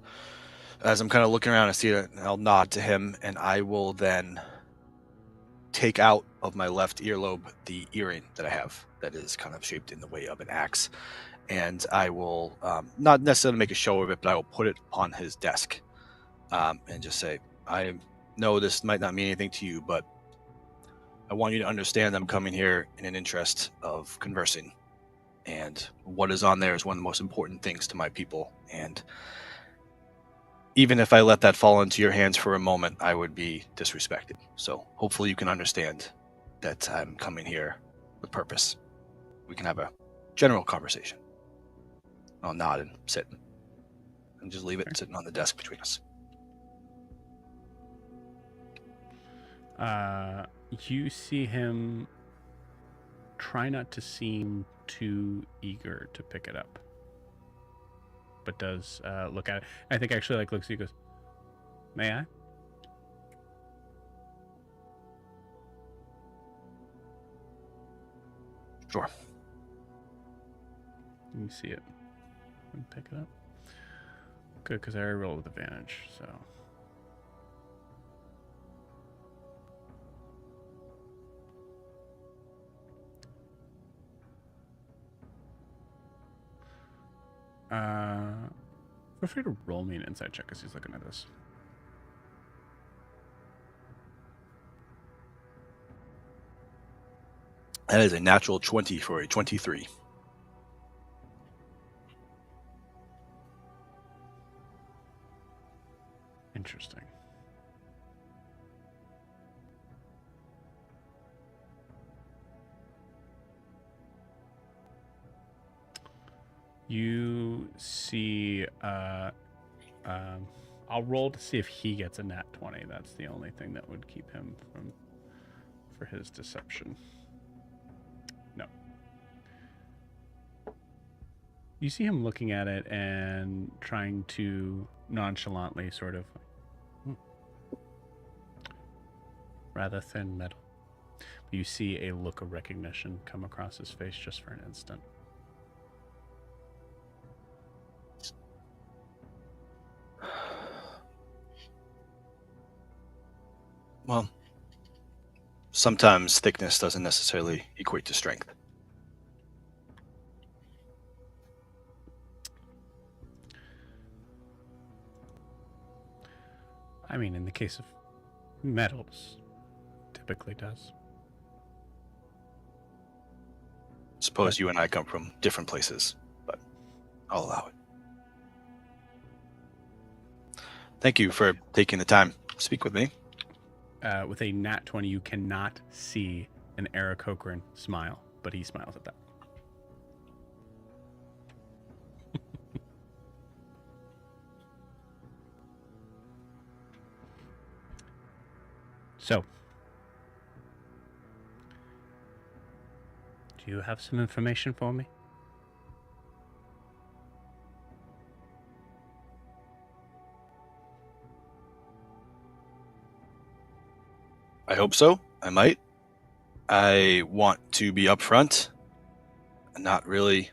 as I'm kind of looking around and see it, I'll nod to him, and I will then take out of my left earlobe the earring that I have that is kind of shaped in the way of an axe. And I will not necessarily make a show of it, but I will put it on his desk and just say, I know this might not mean anything to you, but I want you to understand I'm coming here in an interest of conversing. And what is on there is one of the most important things to my people. And even if I let that fall into your hands for a moment, I would be disrespected. So hopefully you can understand that I'm coming here with purpose. We can have a general conversation. I'll nod and sit and just leave it sitting on the desk between us. You see him try not to seem too eager to pick it up, but does look at it. I think actually like looks at you and goes, "May I?" Sure. You see it and pick it up. Good, because I already rolled with advantage, so. Feel free to roll me an insight check as he's looking at this. That is a natural 20 for a 23. Interesting. You see, I'll roll to see if he gets a nat 20. That's the only thing that would keep him for his deception. No. You see him looking at it and trying to nonchalantly sort of, rather thin metal. You see a look of recognition come across his face just for an instant. Well, sometimes thickness doesn't necessarily equate to strength. I mean, in the case of metals, typically does. Suppose you and I come from different places, but I'll allow it. Thank you for taking the time to speak with me. With a nat 20, you cannot see an Eric Hochran smile, but he smiles at that. So, do you have some information for me? I hope so. I might. I want to be upfront and not really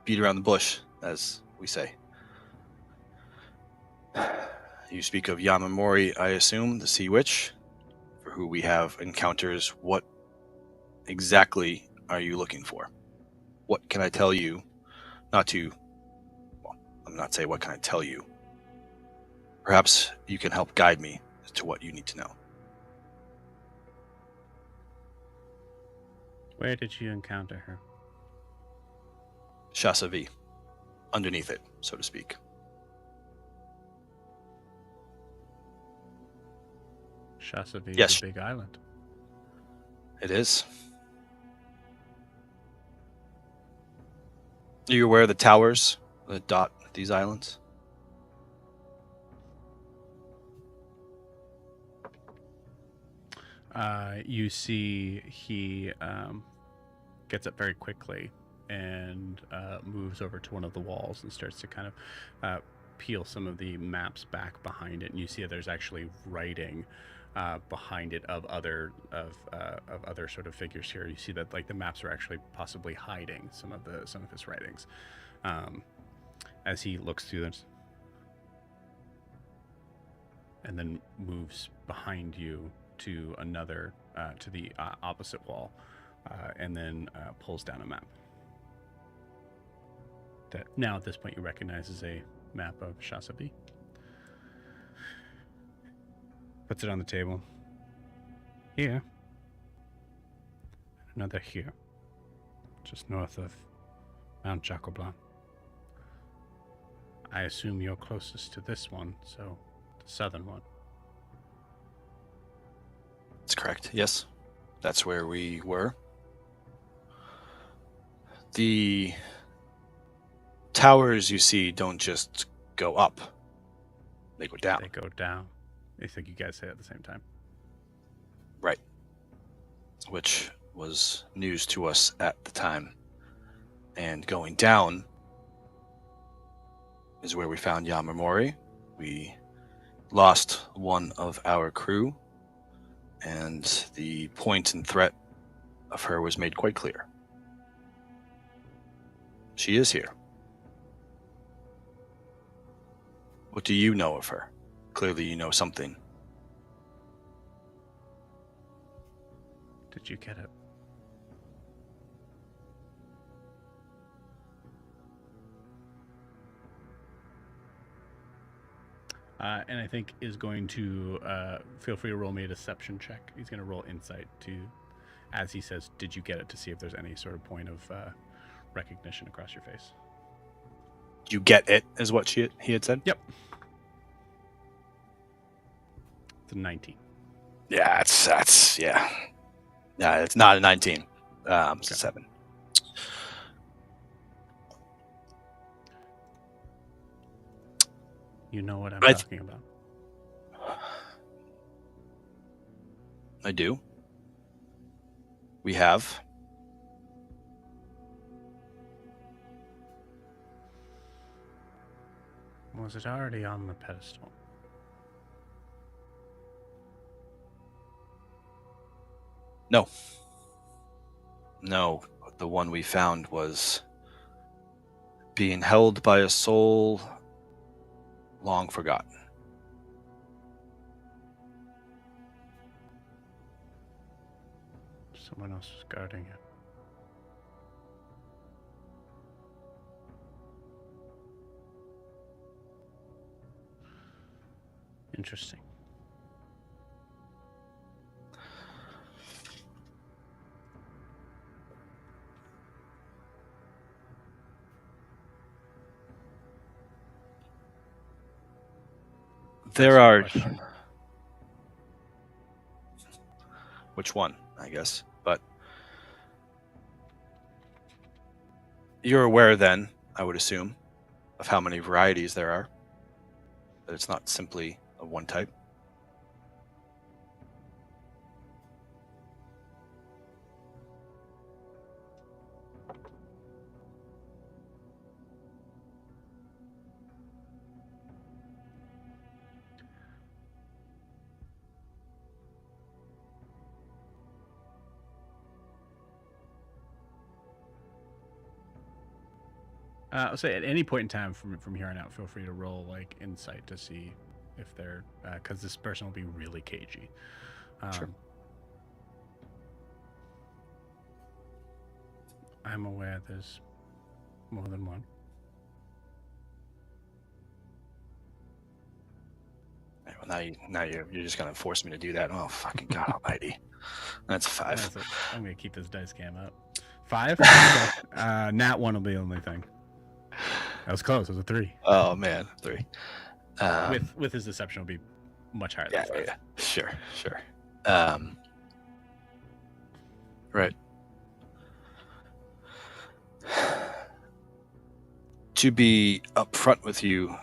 beat around the bush, as we say. You speak of Yamamori, I assume, the Sea Witch, for who we have encounters. What exactly are you looking for? What can I tell you? I'm not saying what can I tell you. Perhaps you can help guide me as to what you need to know. Where did you encounter her? Shasavi, underneath it, so to speak. Shasavi Yes. is a big island. It is. Are you aware of the towers that dot these islands? You see he gets up very quickly and moves over to one of the walls and starts to kind of peel some of the maps back behind it. And you see that there's actually writing behind it of other sort of figures here. You see that like the maps are actually possibly hiding some of his writings as he looks through them, and then moves behind you to another to the opposite wall, and then pulls down a map that now at this point you recognize as a map of Shasabi. Puts it on the table. Here. Another here. Just north of Mount Jacoblan. I assume you're closest to this one, so the southern one. That's correct, yes. That's where we were. The towers you see don't just go up. They go down. They go down. I think you guys say it at the same time. Right. Which was news to us at the time. And going down is where we found Yamamori. We lost one of our crew, and the point and threat of her was made quite clear. She is here. What do you know of her? Clearly you know something. Did you get it? And I think is going to feel free to roll me a deception check. He's going to roll insight to, as he says, did you get it, to see if there's any sort of point of recognition across your face. You get it, is what he had said? Yep. a 19. Yeah, that's yeah. Yeah, it's not a 19. It's a 7. You know what I'm talking about. I do. We have. Was it already on the pedestal? No. No, the one we found was being held by a soul long forgotten. Someone else was guarding it. Interesting. There are. Which one, I guess. But you're aware then, I would assume, of how many varieties there are. That it's not simply of one type. I'll say at any point in time from here on out, feel free to roll like insight to see if they're because this person will be really cagey. Sure. I'm aware there's more than one. Well, now you're just gonna force me to do that. Oh, fucking God Almighty! That's 5. I'm gonna keep this dice cam up. 5. Okay. Nat 1 will be the only thing. That was close. It was a 3. Oh man, 3. With his deception, will be much higher Yeah, than 5. yeah, sure. Right. To be upfront with you,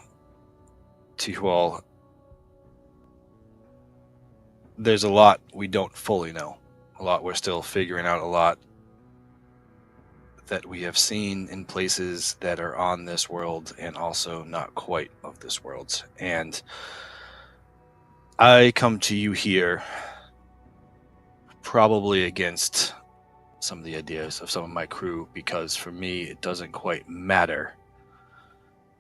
Tihual, there's a lot we don't fully know. A lot we're still figuring out. A lot that we have seen in places that are on this world and also not quite of this world. And I come to you here probably against some of the ideas of some of my crew, because for me it doesn't quite matter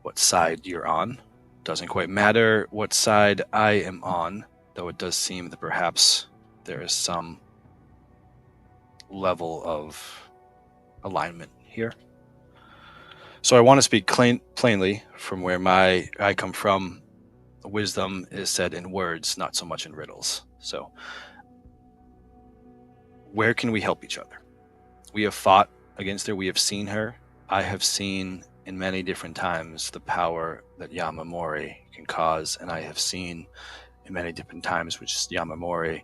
what side you're on. Doesn't quite matter what side I am on, though it does seem that perhaps there is some level of alignment here. So I want to speak plainly from where I come from. Wisdom is said in words, not so much in riddles. So where can we help each other? We have fought against her. We have seen her. I have seen in many different times the power that Yamamori can cause, and I have seen in many different times which Yamamori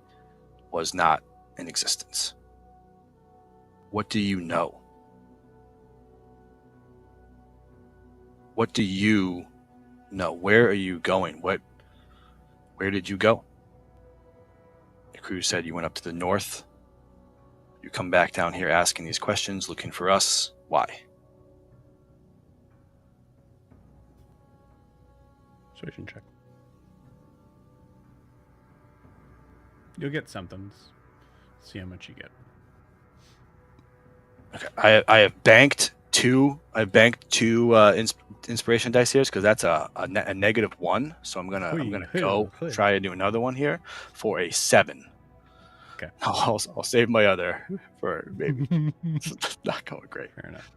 was not in existence. What do you know? What do you know? Where are you going? Where did you go? The crew said you went up to the north. You come back down here asking these questions, looking for us. Why? Persuasion check. You'll get something. See how much you get. Okay, I have banked two. I've banked two inspiration dice here because that's a -1. So I'm gonna go try to do another one here for a 7. Okay. I'll save my other for maybe. It's not going great. Fair enough.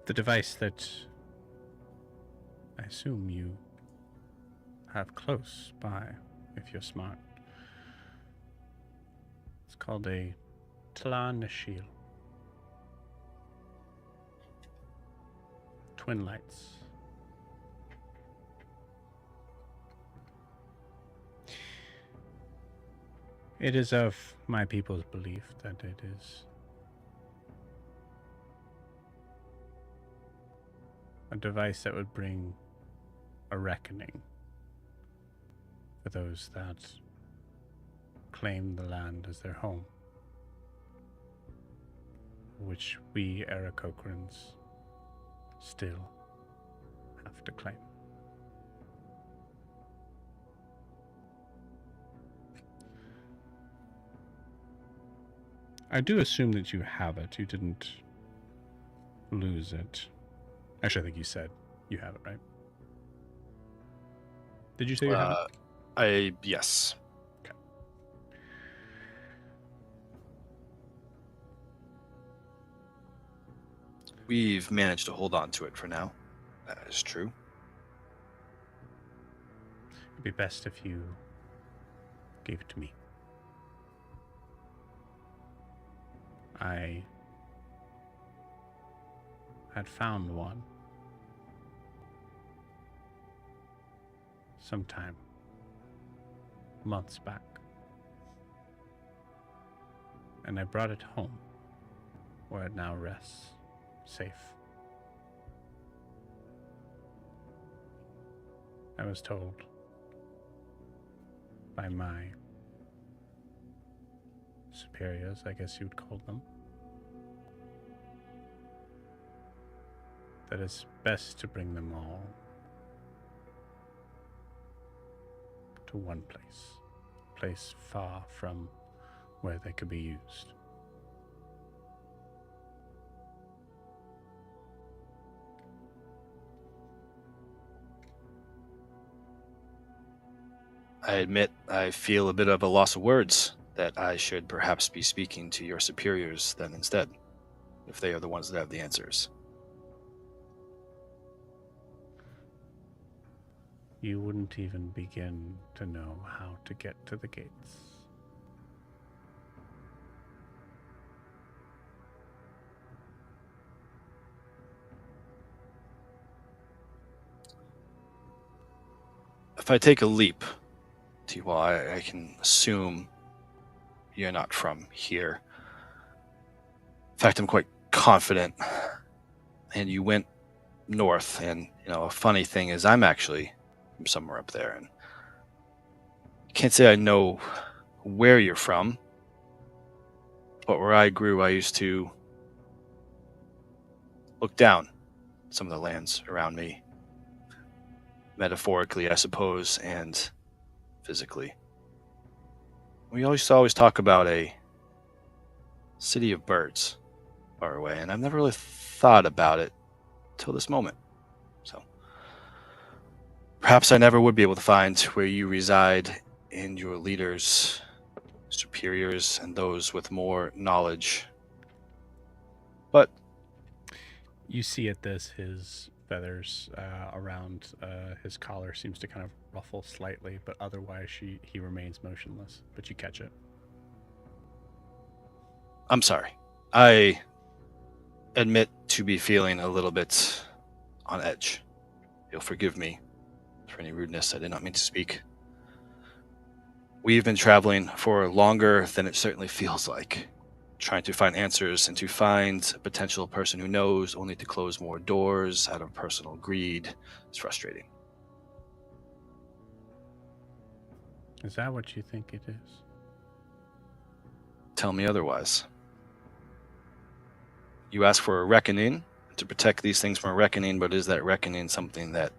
The device that I assume you have close by, if you're smart. It's called a Tlanashil. twin lights. It is of my people's belief that it is a device that would bring a reckoning for those that claim the land as their home, which we Aarakocrans still have to claim. I do assume that you have it. You didn't lose it. Actually, I think you said you have it, right? Did you say you have it? Yes. Okay. We've managed to hold on to it for now. That is true. It'd be best if you gave it to me. I had found one sometime months back, and I brought it home where it now rests safe. I was told by my superiors, I guess you would call them, that it's best to bring them all to one place far from where they could be used. I admit I feel a bit of a loss of words, that I should perhaps be speaking to your superiors then instead, if they are the ones that have the answers. You wouldn't even begin to know how to get to the gates. If I take a leap, Tiwa, I can assume you're not from here. In fact, I'm quite confident. And you went north, and a funny thing is I'm actually from somewhere up there, and I can't say I know where you're from, but where I grew, I used to look down some of the lands around me, metaphorically, I suppose, and physically. We always talk about a city of birds far away, and I've never really thought about it till this moment. So perhaps I never would be able to find where you reside and your leaders, superiors, and those with more knowledge. But You see at this, his feathers around his collar seems to kind of ruffle slightly, but otherwise he remains motionless. But you catch it. I'm sorry. I admit to be feeling a little bit on edge. You'll forgive me for any rudeness. I did not mean to speak. We've been traveling for longer than it certainly feels like, trying to find answers and to find a potential person who knows, only to close more doors out of personal greed. It's frustrating. Is that what you think it is? Tell me otherwise. You ask for a reckoning, to protect these things from a reckoning, but is that reckoning something that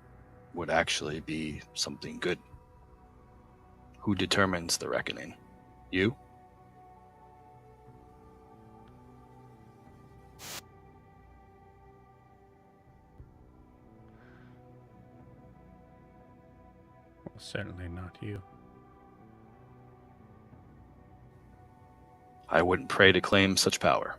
would actually be something good? Who determines the reckoning? You? Well, certainly not you. I wouldn't pray to claim such power.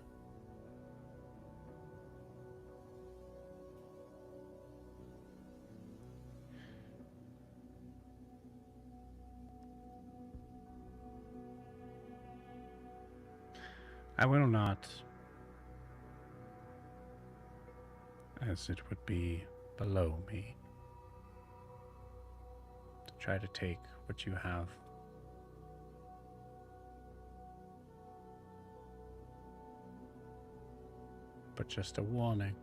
I will not as it would be below me to try to take what you have. But just a warning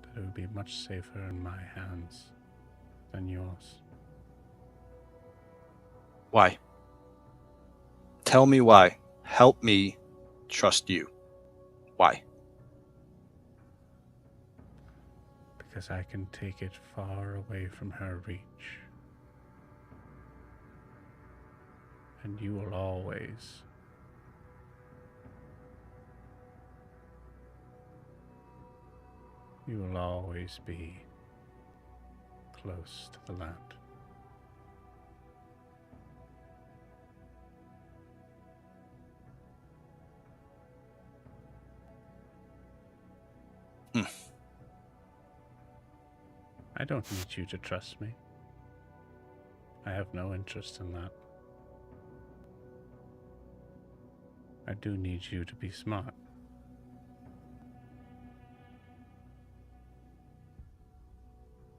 that it would be much safer in my hands than yours. Why? Tell me why. Help me trust you. Why? Because I can take it far away from her reach. And you will always be close to the land. I don't need you to trust me. I have no interest in that. I do need you to be smart.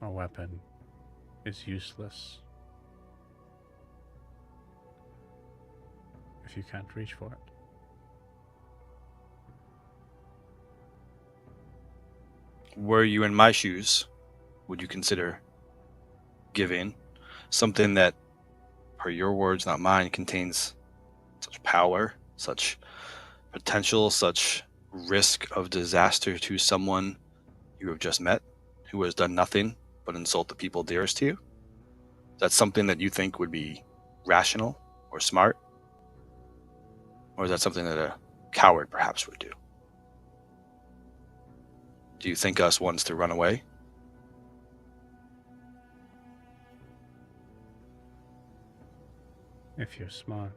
A weapon is useless if you can't reach for it. Were you in my shoes, would you consider giving something that, per your words, not mine, contains such power, such potential, such risk of disaster to someone you have just met who has done nothing but insult the people dearest to you? That's something that you think would be rational or smart? Or is that something that a coward perhaps would do? Do you think us wants to run away? If you're smart.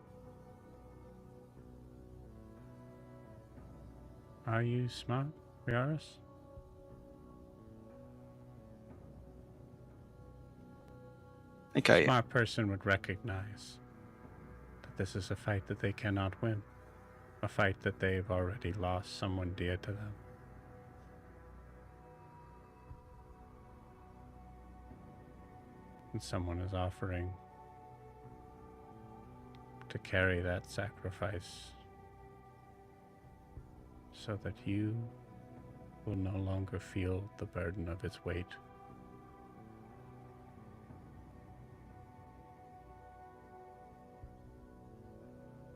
Are you smart, Riaris? I think I A am. smart person would recognize that this is a fight that they cannot win. A fight that they've already lost someone dear to them. And someone is offering to carry that sacrifice so that you will no longer feel the burden of its weight.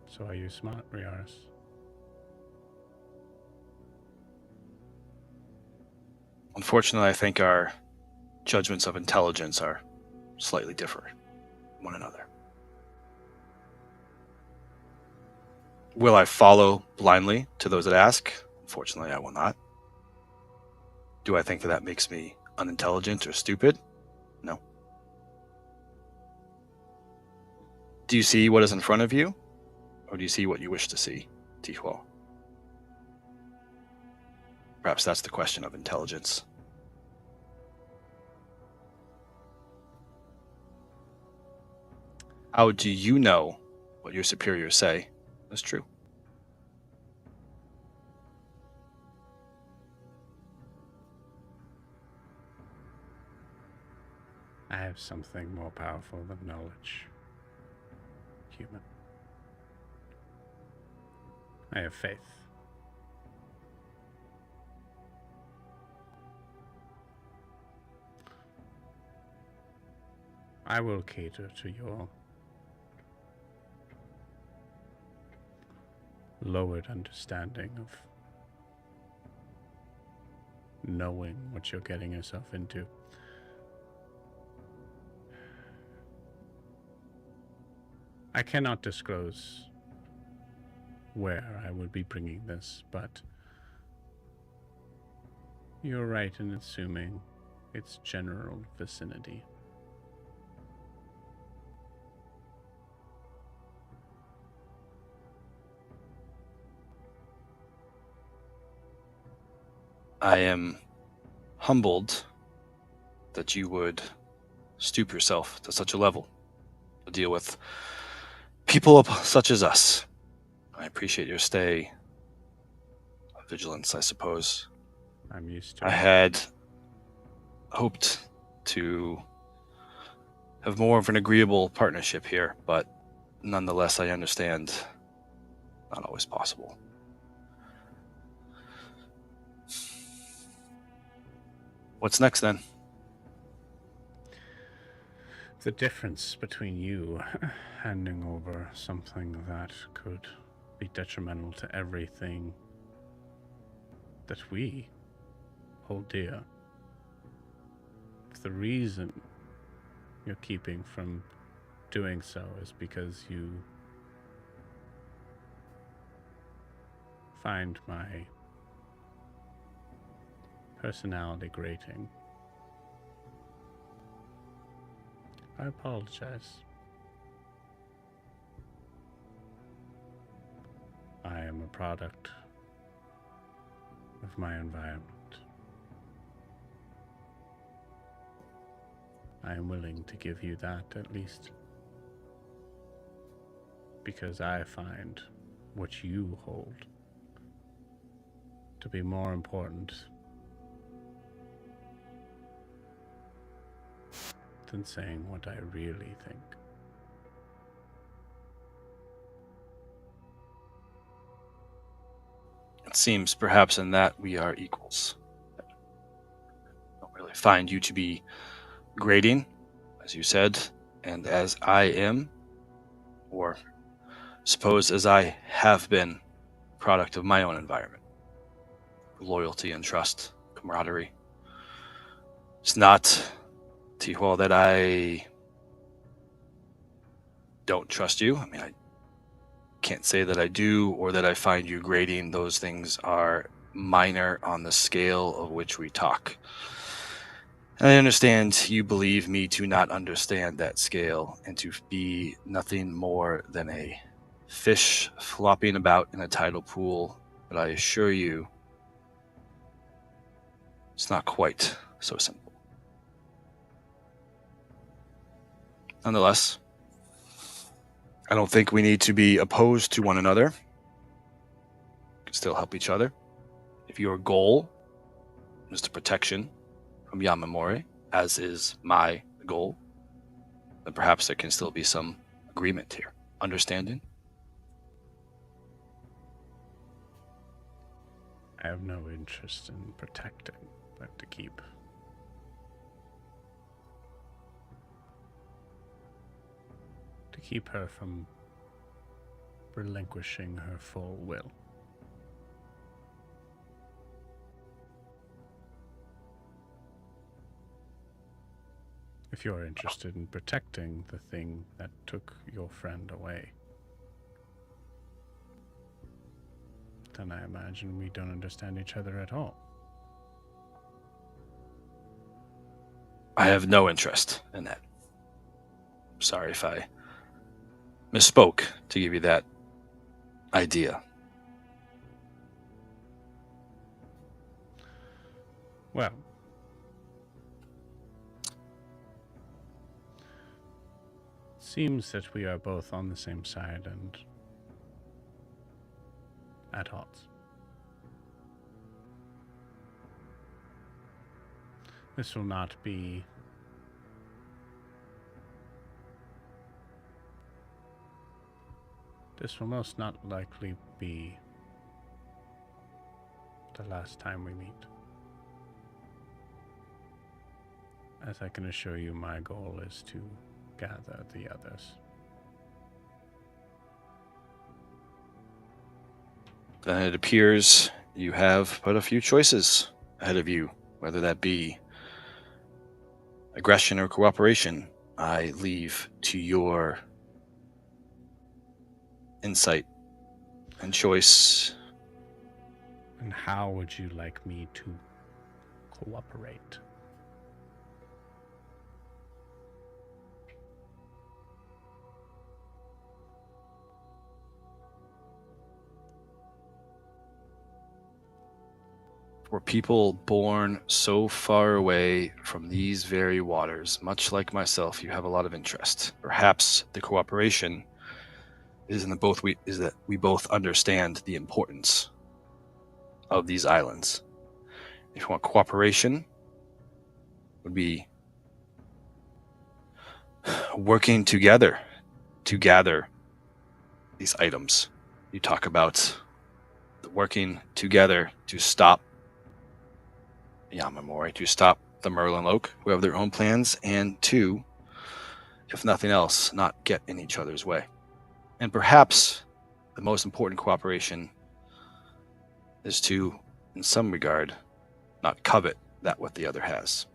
So are you smart, Riaris? Unfortunately, I think our judgments of intelligence are slightly different from one another. Will I follow blindly to those that ask? Unfortunately, I will not. Do I think that that makes me unintelligent or stupid? No. Do you see what is in front of you? Or do you see what you wish to see, Tihua? Perhaps that's the question of intelligence. How do you know what your superiors say is true? I have something more powerful than knowledge. Human. I have faith. I will cater to your lowered understanding of knowing what you're getting yourself into. I cannot disclose where I would be bringing this, but you're right in assuming its general vicinity. I am humbled that you would stoop yourself to such a level to deal with people such as us. I appreciate your stay of vigilance, I suppose. I'm used to I it. had hoped to have more of an agreeable partnership here, but nonetheless, I understand not always possible. What's next then? The difference between you handing over something that could be detrimental to everything that we hold dear. If the reason you're keeping from doing so is because you find my personality grating, I apologize. I am a product of my environment. I am willing to give you that at least, because I find what you hold to be more important than saying what I really think. It seems perhaps in that we are equals. I don't really find you to be grating, as you said, and as I am, or suppose as I have been, product of my own environment. Loyalty and trust, camaraderie. It's not, Tihol, that I don't trust you. I mean, I can't say that I do or that I find you grating. Those things are minor on the scale of which we talk. And I understand you believe me to not understand that scale and to be nothing more than a fish flopping about in a tidal pool, but I assure you, it's not quite so simple. Nonetheless, I don't think we need to be opposed to one another. We can still help each other. If your goal is the protection from Yamamori, as is my goal, then perhaps there can still be some agreement here. Understanding? I have no interest in protecting, but to keep. To keep her from relinquishing her full will. If you're interested in protecting the thing that took your friend away, then I imagine we don't understand each other at all. I have no interest in that. Sorry if I misspoke to give you that idea. Well, seems that we are both on the same side and at odds. This will not be this will most not likely be the last time we meet. As I can assure you, my goal is to gather the others. Then it appears you have but a few choices ahead of you, whether that be aggression or cooperation. I leave to your insight and choice. And how would you like me to cooperate? For people born so far away from these very waters, much like myself, you have a lot of interest. Perhaps the cooperation is that we both understand the importance of these islands. if you want cooperation, would be working together to gather these items. You talk about working together to stop Yamamori, to stop the Merlin Oak, who have their own plans, and to, if nothing else, not get in each other's way. And perhaps the most important cooperation is to, in some regard, not covet that what the other has.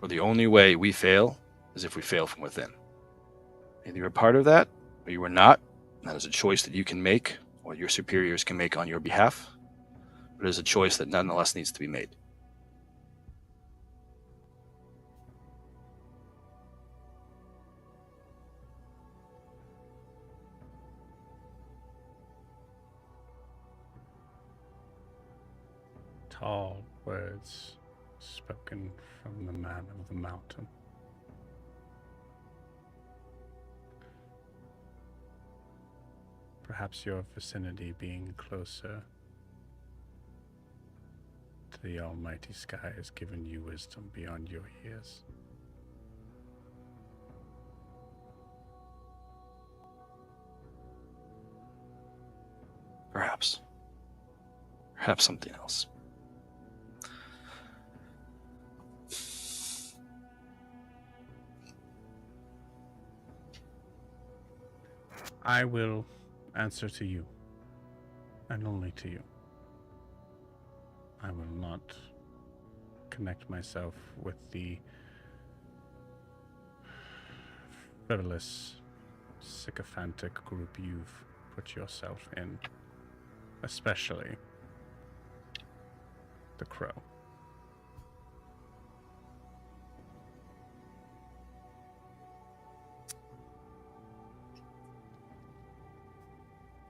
For the only way we fail is if we fail from within. Either you're a part of that, or you are not. That is a choice that you can make, or your superiors can make on your behalf. But it is a choice that nonetheless needs to be made. Tall words spoken from the man of the mountain. Perhaps your vicinity being closer to the almighty sky has given you wisdom beyond your years. Perhaps. Perhaps something else. I will answer to you, and only to you. I will not connect myself with the frivolous, sycophantic group you've put yourself in, especially the Crow.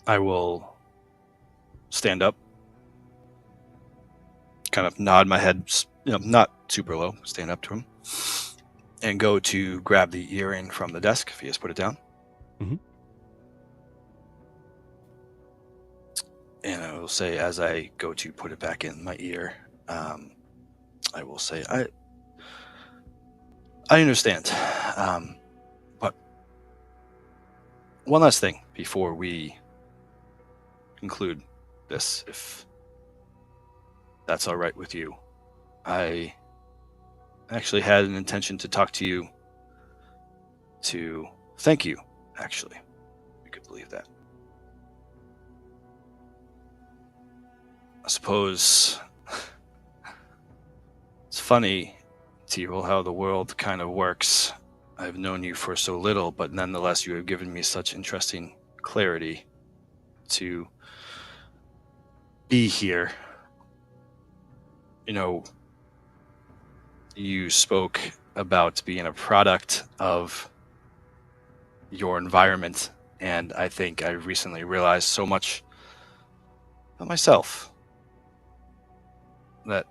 I will stand up, kind of nod my head, not super low, stand up to him, and go to grab the earring from the desk if he has put it down. Mm-hmm. And I will say, as I go to put it back in my ear, I will say, I understand, but one last thing before we conclude this, if that's all right with you. I actually had an intention to talk to you to thank you, actually. You could believe that. I suppose it's funny, Tyrell, how the world kind of works. I've known you for so little, but nonetheless you have given me such interesting clarity to be here. You know, you spoke about being a product of your environment, and I think I recently realized so much about myself that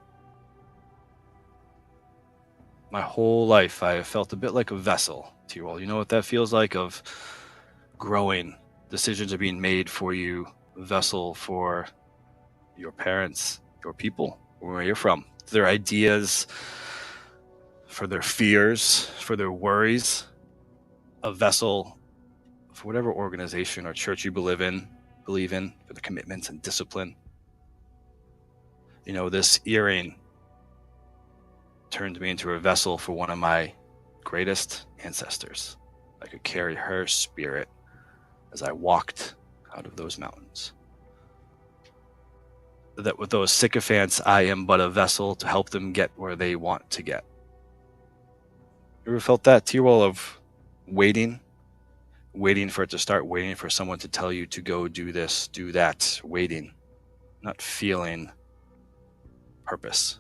my whole life I have felt a bit like a vessel, Tyrell. You know what that feels like, of growing, decisions are being made for you, a vessel for your parents, your people, where you're from, their ideas, for their fears, for their worries, a vessel for whatever organization or church you believe in, for the commitments and discipline. You know, this earring turned me into a vessel for one of my greatest ancestors. I could carry her spirit as I walked out of those mountains. That with those sycophants, I am but a vessel to help them get where they want to get. You ever felt that, Tyrell, of waiting for it to start, waiting for someone to tell you to go do this, do that, waiting, not feeling purpose?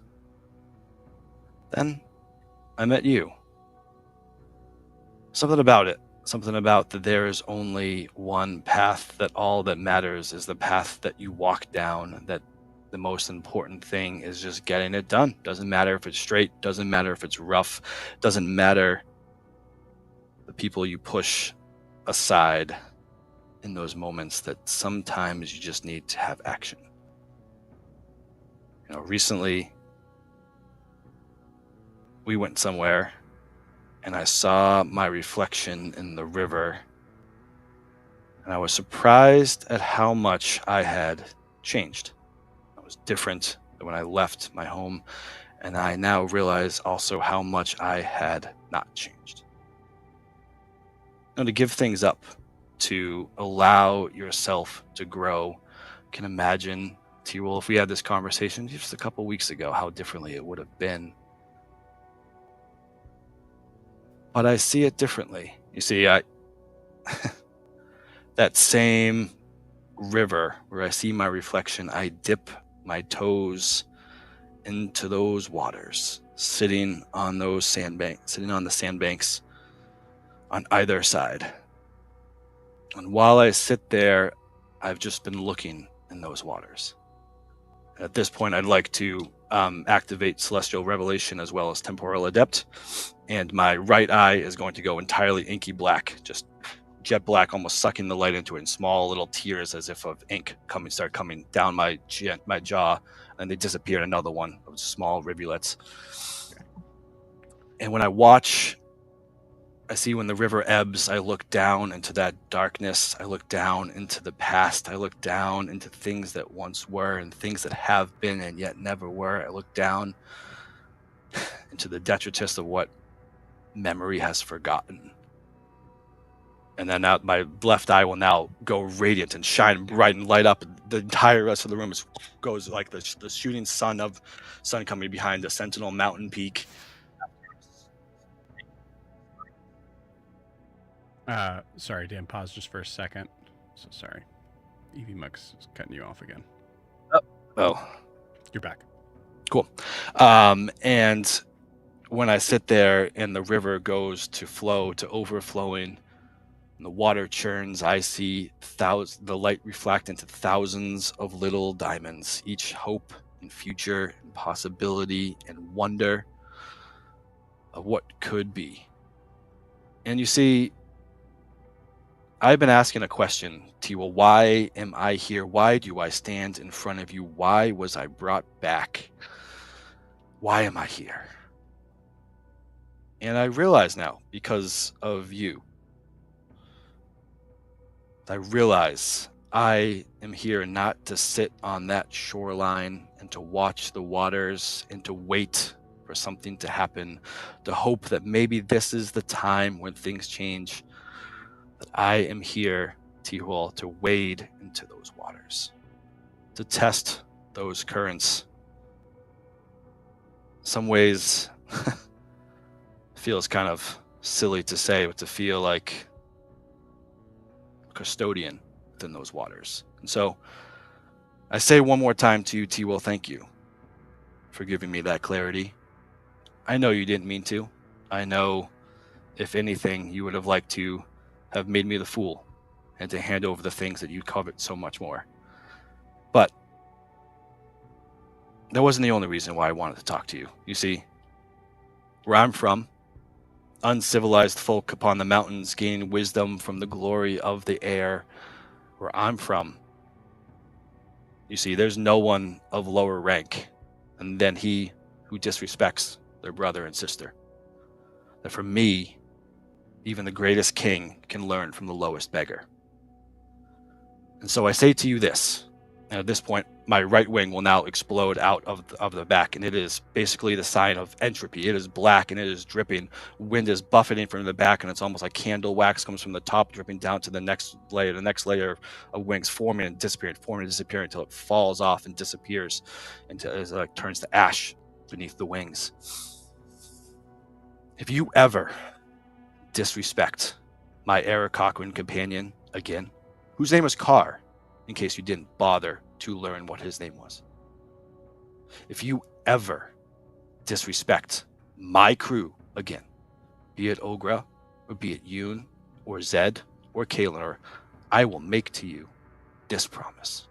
Then I met you. Something about that there is only one path, that all that matters is the path that you walk down, that the most important thing is just getting it done. Doesn't matter if it's straight, doesn't matter if it's rough, doesn't matter the people you push aside in those moments that sometimes you just need to have action. You know, recently we went somewhere and I saw my reflection in the river, and I was surprised at how much I had changed. I was different than when I left my home, and I now realize also how much I had not changed. Now, to give things up, to allow yourself to grow, you can imagine, T-Roll, if we had this conversation just a couple weeks ago, how differently it would have been. But I see it differently. You see, that same river where I see my reflection, I dip my toes into those waters, sitting on the sandbanks on either side. And while I sit there, I've just been looking in those waters. At this point, I'd like to activate Celestial Revelation as well as Temporal Adept, and my right eye is going to go entirely inky black, just jet black, almost sucking the light into it, and small little tears as if of ink start coming down my jaw, and they disappear in another one of small rivulets. And when I watch, I see when the river ebbs, I look down into that darkness. I look down into the past. I look down into things that once were and things that have been and yet never were. I look down into the detritus of what memory has forgotten. And then now my left eye will now go radiant and shine bright and light up. The entire rest of the room goes like the shooting sun coming behind the Sentinel mountain peak. Sorry, Dan, pause just for a second. So sorry. Evie Mux is cutting you off again. Oh. You're back. Cool. And when I sit there and the river goes to flow, to overflowing, and the water churns, I see the light reflect into thousands of little diamonds, each hope and future and possibility and wonder of what could be. And you see, I've been asking a question, Tiwa. Why am I here? Why do I stand in front of you? Why was I brought back? Why am I here? And I realize now, because of you. I realize I am here not to sit on that shoreline and to watch the waters and to wait for something to happen, to hope that maybe this is the time when things change. That I am here, T-Hole, to wade into those waters, to test those currents. Some ways feels kind of silly to say, but to feel like a custodian within those waters. And so I say one more time to you, T-Will, thank you for giving me that clarity. I know you didn't mean to. I know, if anything, you would have liked to have made me the fool and to hand over the things that you covet so much more. But that wasn't the only reason why I wanted to talk to you. You see, where I'm from, uncivilized folk upon the mountains gain wisdom from the glory of the air. Where I'm from, you see, there's no one of lower rank than he who disrespects their brother and sister. That for me, even the greatest king can learn from the lowest beggar. And so I say to you this, and at this point, my right wing will now explode out of the back, and it is basically the sign of entropy. It is black, and it is dripping. Wind is buffeting from the back, and it's almost like candle wax comes from the top, dripping down to the next layer of wings, forming and disappearing until it falls off and disappears, until it like turns to ash beneath the wings. If you ever disrespect my Arakakwan companion again, whose name was Carr, in case you didn't bother to learn what his name was. If you ever disrespect my crew again, be it Ogra, or be it Yoon, or Zed, or Kaelinor, I will make to you this promise.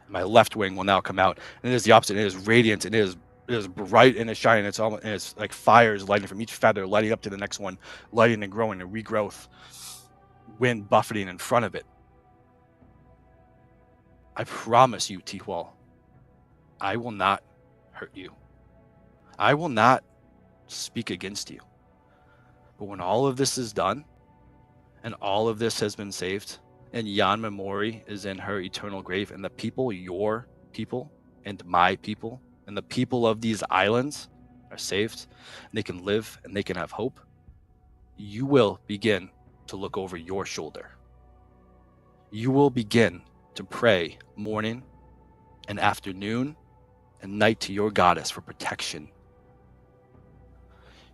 My left wing will now come out, and it is the opposite. It is radiant, and it is bright and it's shining. It's like fires lighting from each feather, lighting up to the next one, lighting and growing and regrowth, wind buffeting in front of it. I promise you, Teehwal, I will not hurt you. I will not speak against you. But when all of this is done, and all of this has been saved, and Yanmamori is in her eternal grave, and the people, your people, and my people, and the people of these islands are saved, and they can live and they can have hope, you will begin to look over your shoulder. You will begin to pray morning and afternoon and night to your goddess for protection.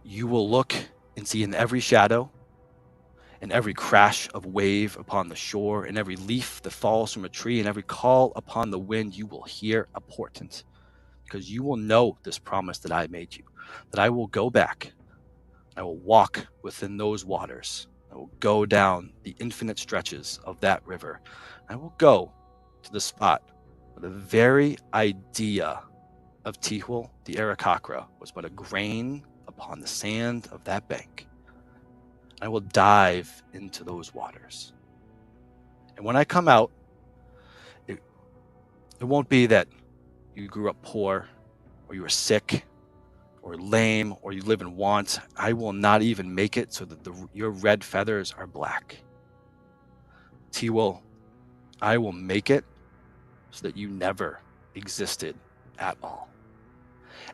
You will look and see in every shadow, in every crash of wave upon the shore, in every leaf that falls from a tree, and every call upon the wind, you will hear a portent, because you will know this promise that I made you, that I will go back, I will walk within those waters, I will go down the infinite stretches of that river, I will go to the spot where the very idea of Tihul, the Arakakra, was but a grain upon the sand of that bank. I will dive into those waters. And when I come out, it won't be that you grew up poor, or you were sick, or lame, or you live in want. I will not even make it so that your red feathers are black. Tihul, I will make it so that you never existed at all.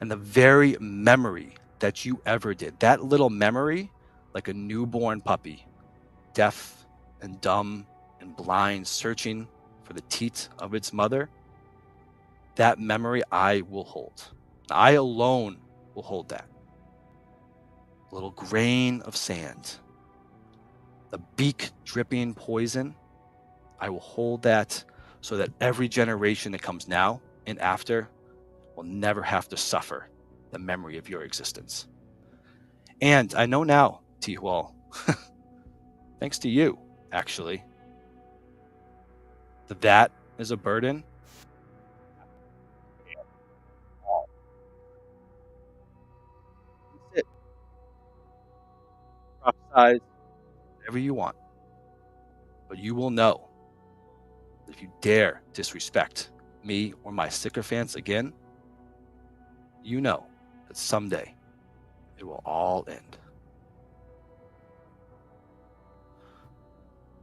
And the very memory that you ever did, that little memory, like a newborn puppy, deaf and dumb and blind, searching for the teat of its mother, that memory I will hold. I alone will hold that. A little grain of sand, the beak dripping poison, I will hold that so that every generation that comes now and after will never have to suffer the memory of your existence. And I know now, Tihwal, thanks to you, actually, that is a burden. Sit, prophesize whatever you want, but you will know that if you dare disrespect me or my sycophants again, you know that someday it will all end.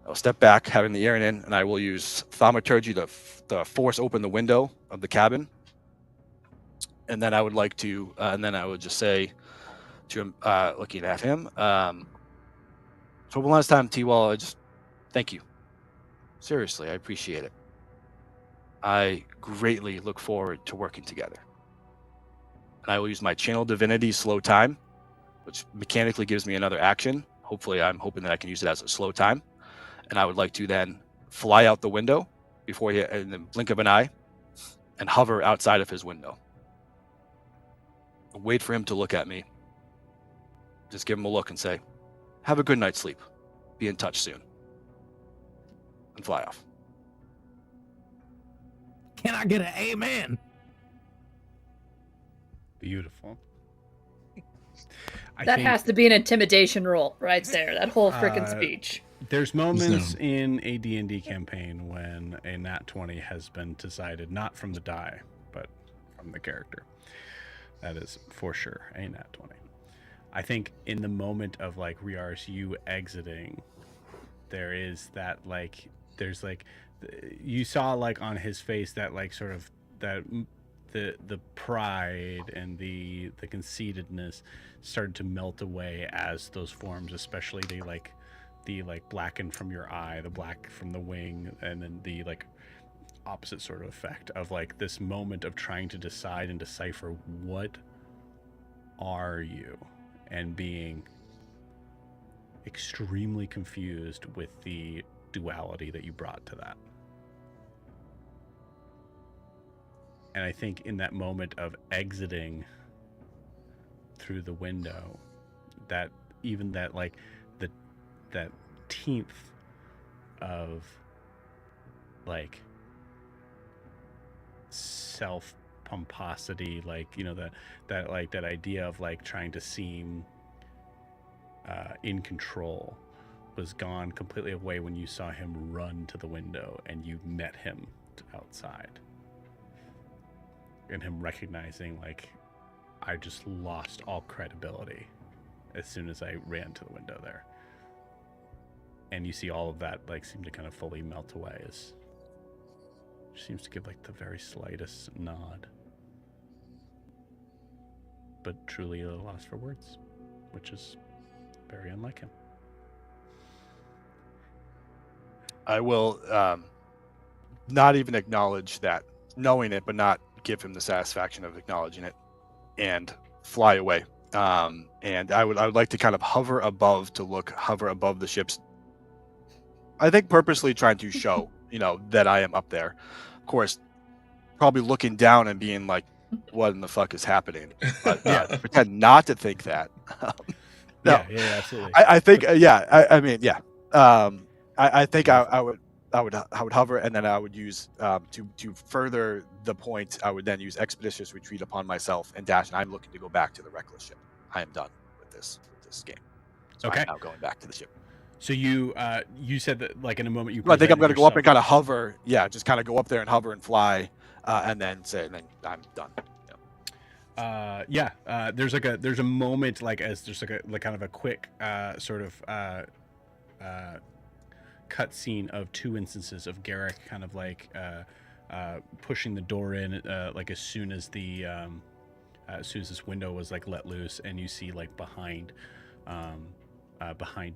I'll step back, having the air in, and I will use thaumaturgy to force open the window of the cabin. And then I would like to, and then I would just say to him, looking at him, for one last time, T-Wall, I just thank you. Seriously, I appreciate it. I greatly look forward to working together. And I will use my channel divinity slow time, which mechanically gives me another action. Hopefully, I'm hoping that I can use it as a slow time. And I would like to then fly out the window before he, in the blink of an eye, and hover outside of his window. Wait for him to look at me. Just give him a look and say, have a good night's sleep. Be in touch soon. And fly off. Can I get an amen? Beautiful. That has to be an intimidation roll right there. That whole freaking speech. There's moments in a D&D campaign when a nat 20 has been decided not from the die, but from the character. That is for sure a nat 20. I think in the moment of like Riars, you exiting, there is that like, there's like, you saw like on his face that like sort of that the pride and the conceitedness started to melt away as those forms, especially the blackened from your eye, the black from the wing, and then the like opposite sort of effect of like this moment of trying to decide and decipher what are you, and being extremely confused with the duality that you brought to that. And I think in that moment of exiting through the window, that even that like that 10th of like self pomposity, like, you know, that like that idea of like trying to seem in control was gone completely away when you saw him run to the window and you met him just outside. And him recognizing, like, I just lost all credibility as soon as I ran to the window there. And you see all of that, like, seem to kind of fully melt away as she seems to give, like, the very slightest nod. But truly a loss for words, which is very unlike him. I will not even acknowledge that, knowing it, but not give him the satisfaction of acknowledging it, and fly away. And I would like to kind of hover above the ships. I think purposely trying to show, that I am up there. Of course, probably looking down and being like, "What in the fuck is happening?" But pretend not to think that. No, yeah, absolutely. I think, I mean, yeah. I think I would hover, and then I would use to further the point. I would then use expeditious retreat upon myself and dash. And I'm looking to go back to the Wreckless ship. I am done with this game. So Okay. I'm now going back to the ship. So you said that, like, in a moment you. I think I'm going to go up and yourself. kind of hover. Yeah, just kind of go up there and hover and fly, and then I'm done. There's a moment, like, as there's like kind of a quick sort of cut scene of two instances of Garrick kind of like pushing the door in, like as soon as this window was like let loose, and you see like behind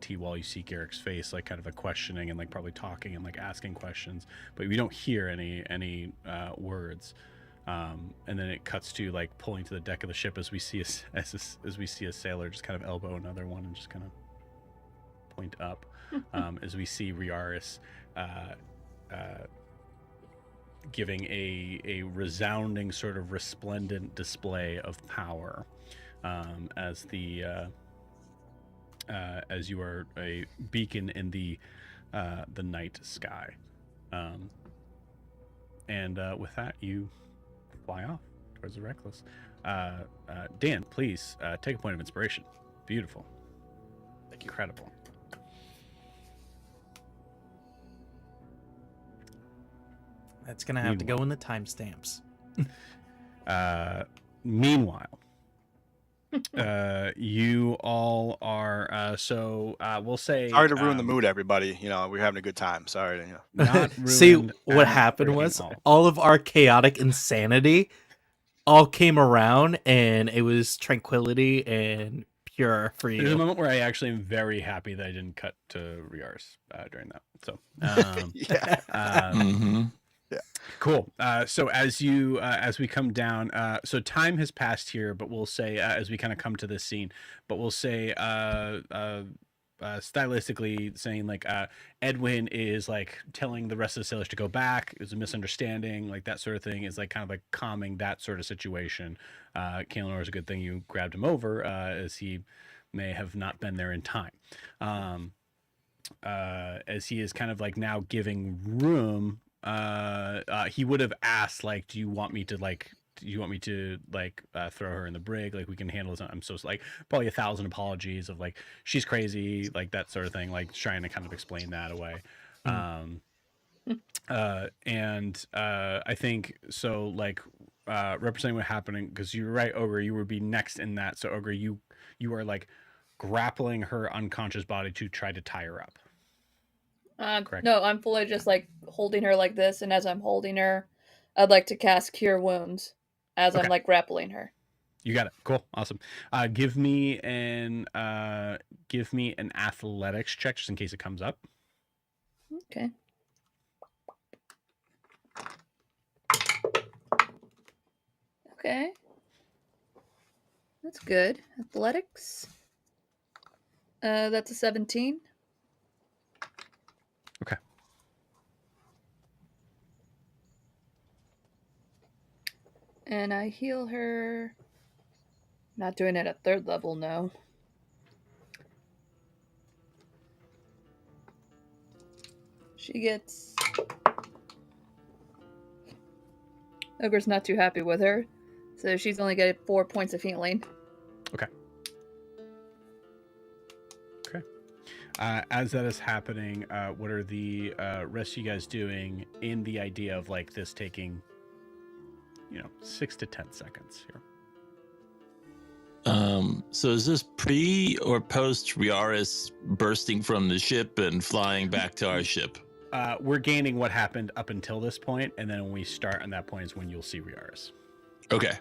T-Wall, you see Garrick's face, like kind of a questioning and like probably talking and like asking questions, but we don't hear any words. And then it cuts to like pulling to the deck of the ship as we see a sailor just kind of elbow another one and just kind of point up, as we see Riaris giving a resounding sort of resplendent display of power, as you are a beacon in the night sky, and with that you fly off towards the Wreckless. Dan, please take a point of inspiration. Beautiful. Thank you. Incredible. That's gonna have to go in the timestamps. Meanwhile, you all are we'll say, Sorry to ruin the mood, everybody. We're having a good time. Sorry to, not See, ruined what at happened freaking was all. all of our chaotic insanity all came around, and it was tranquility and pure for There's a you. moment where I actually am very happy that I didn't cut to Riars during that. So, yeah. Mm-hmm. Yeah. Cool. So as we come down, so time has passed here, but we'll say as we kind of come to this scene, but we'll say stylistically saying like Edwin is like telling the rest of the sailors to go back. It was a misunderstanding, like that sort of thing, is like kind of like calming that sort of situation. Kaelinor is a good thing you grabbed him over, as he may have not been there in time. As he is kind of like now giving room. He would have asked, like, do you want me to throw her in the brig? Like, we can handle this. I'm so like probably 1,000 apologies of like, she's crazy, like that sort of thing, like trying to kind of explain that away. I think so, like, representing what happening, because you're right, Ogre, you would be next in that. So Ogre, you are like grappling her unconscious body to try to tie her up. Correct. No, I'm fully just like holding her like this, and as I'm holding her, I'd like to cast Cure Wounds as I'm like grappling her. You got it. Cool. Awesome. Give me an athletics check just in case it comes up. Okay. Okay. That's good. Athletics. That's a 17. Okay. And I heal her. Not doing it at 3rd level, no. She gets... Ogre's not too happy with her, so she's only getting 4 points of healing. Okay. Okay. As that is happening, what are the rest of you guys doing in the idea of like this taking, 6 to 10 seconds here? So is this pre or post Riaris bursting from the ship and flying back to our ship? We're gaining what happened up until this point, and then when we start on that point is when you'll see Riaris. Okay.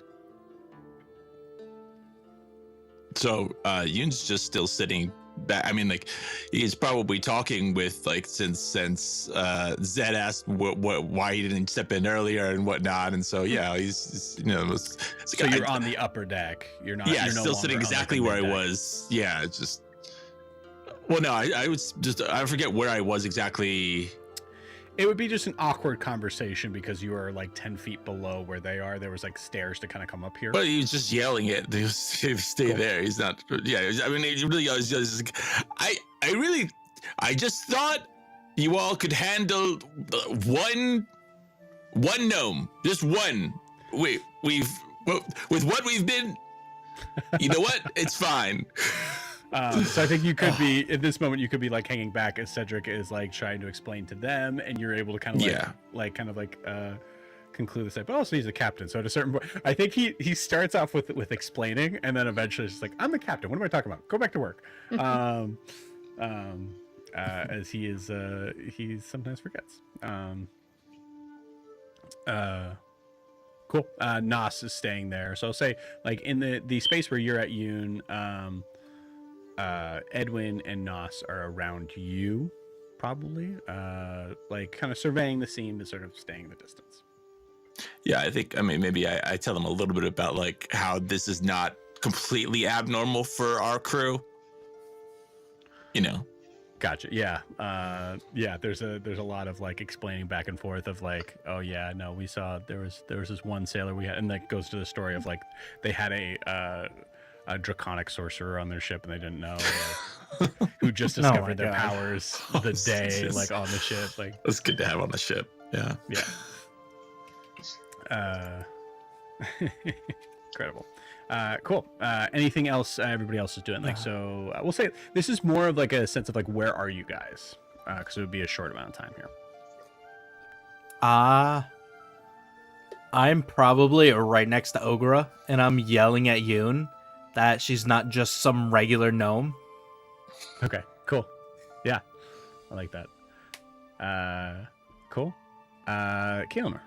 So Yoon's just still sitting back. I mean, like, he's probably talking with, like, since Zed asked why he didn't step in earlier and whatnot, and so he's so you're on the upper deck. You're not. Yeah, you're no still sitting longer on, exactly like, where I mid-deck. was. Yeah, it's just. Well, no, I was just. I forget where I was exactly. It would be just an awkward conversation because you are like 10 feet below where they are. There was like stairs to kind of come up here. But he was just yelling it. He was, stay there. He's not. Yeah, I mean, he really was just. I just thought you all could handle one gnome, just one. With what we've been. You know what? It's fine. So I think you could be at this moment. You could be like hanging back as Cedric is like trying to explain to them, and you're able to kind of conclude this. But also he's a captain, so at a certain point, I think he starts off with explaining, and then eventually it's just like, I'm the captain. What am I talking about? Go back to work. As he is, he sometimes forgets. Cool. Nas is staying there, so I'll say like in the space where you're at, Yoon. Edwin and Nos are around you, probably, like kind of surveying the scene, but sort of staying in the distance. Yeah, I think, I mean, maybe I tell them a little bit about like how this is not completely abnormal for our crew. Gotcha. Yeah. There's a lot of like explaining back and forth of like, oh yeah, no, we saw there was this one sailor we had, and that goes to the story of like they had a draconic sorcerer on their ship and they didn't know, who just discovered their powers the day like on the ship. Like, that's good to have on the ship. Yeah. Incredible. Cool. Anything else everybody else is doing? Like, so we'll say this is more of like a sense of like, where are you guys? Because it would be a short amount of time here. I'm probably right next to Ogra, and I'm yelling at Yoon that she's not just some regular gnome. Okay, cool. Yeah, I like that. Cool. Kaelanor.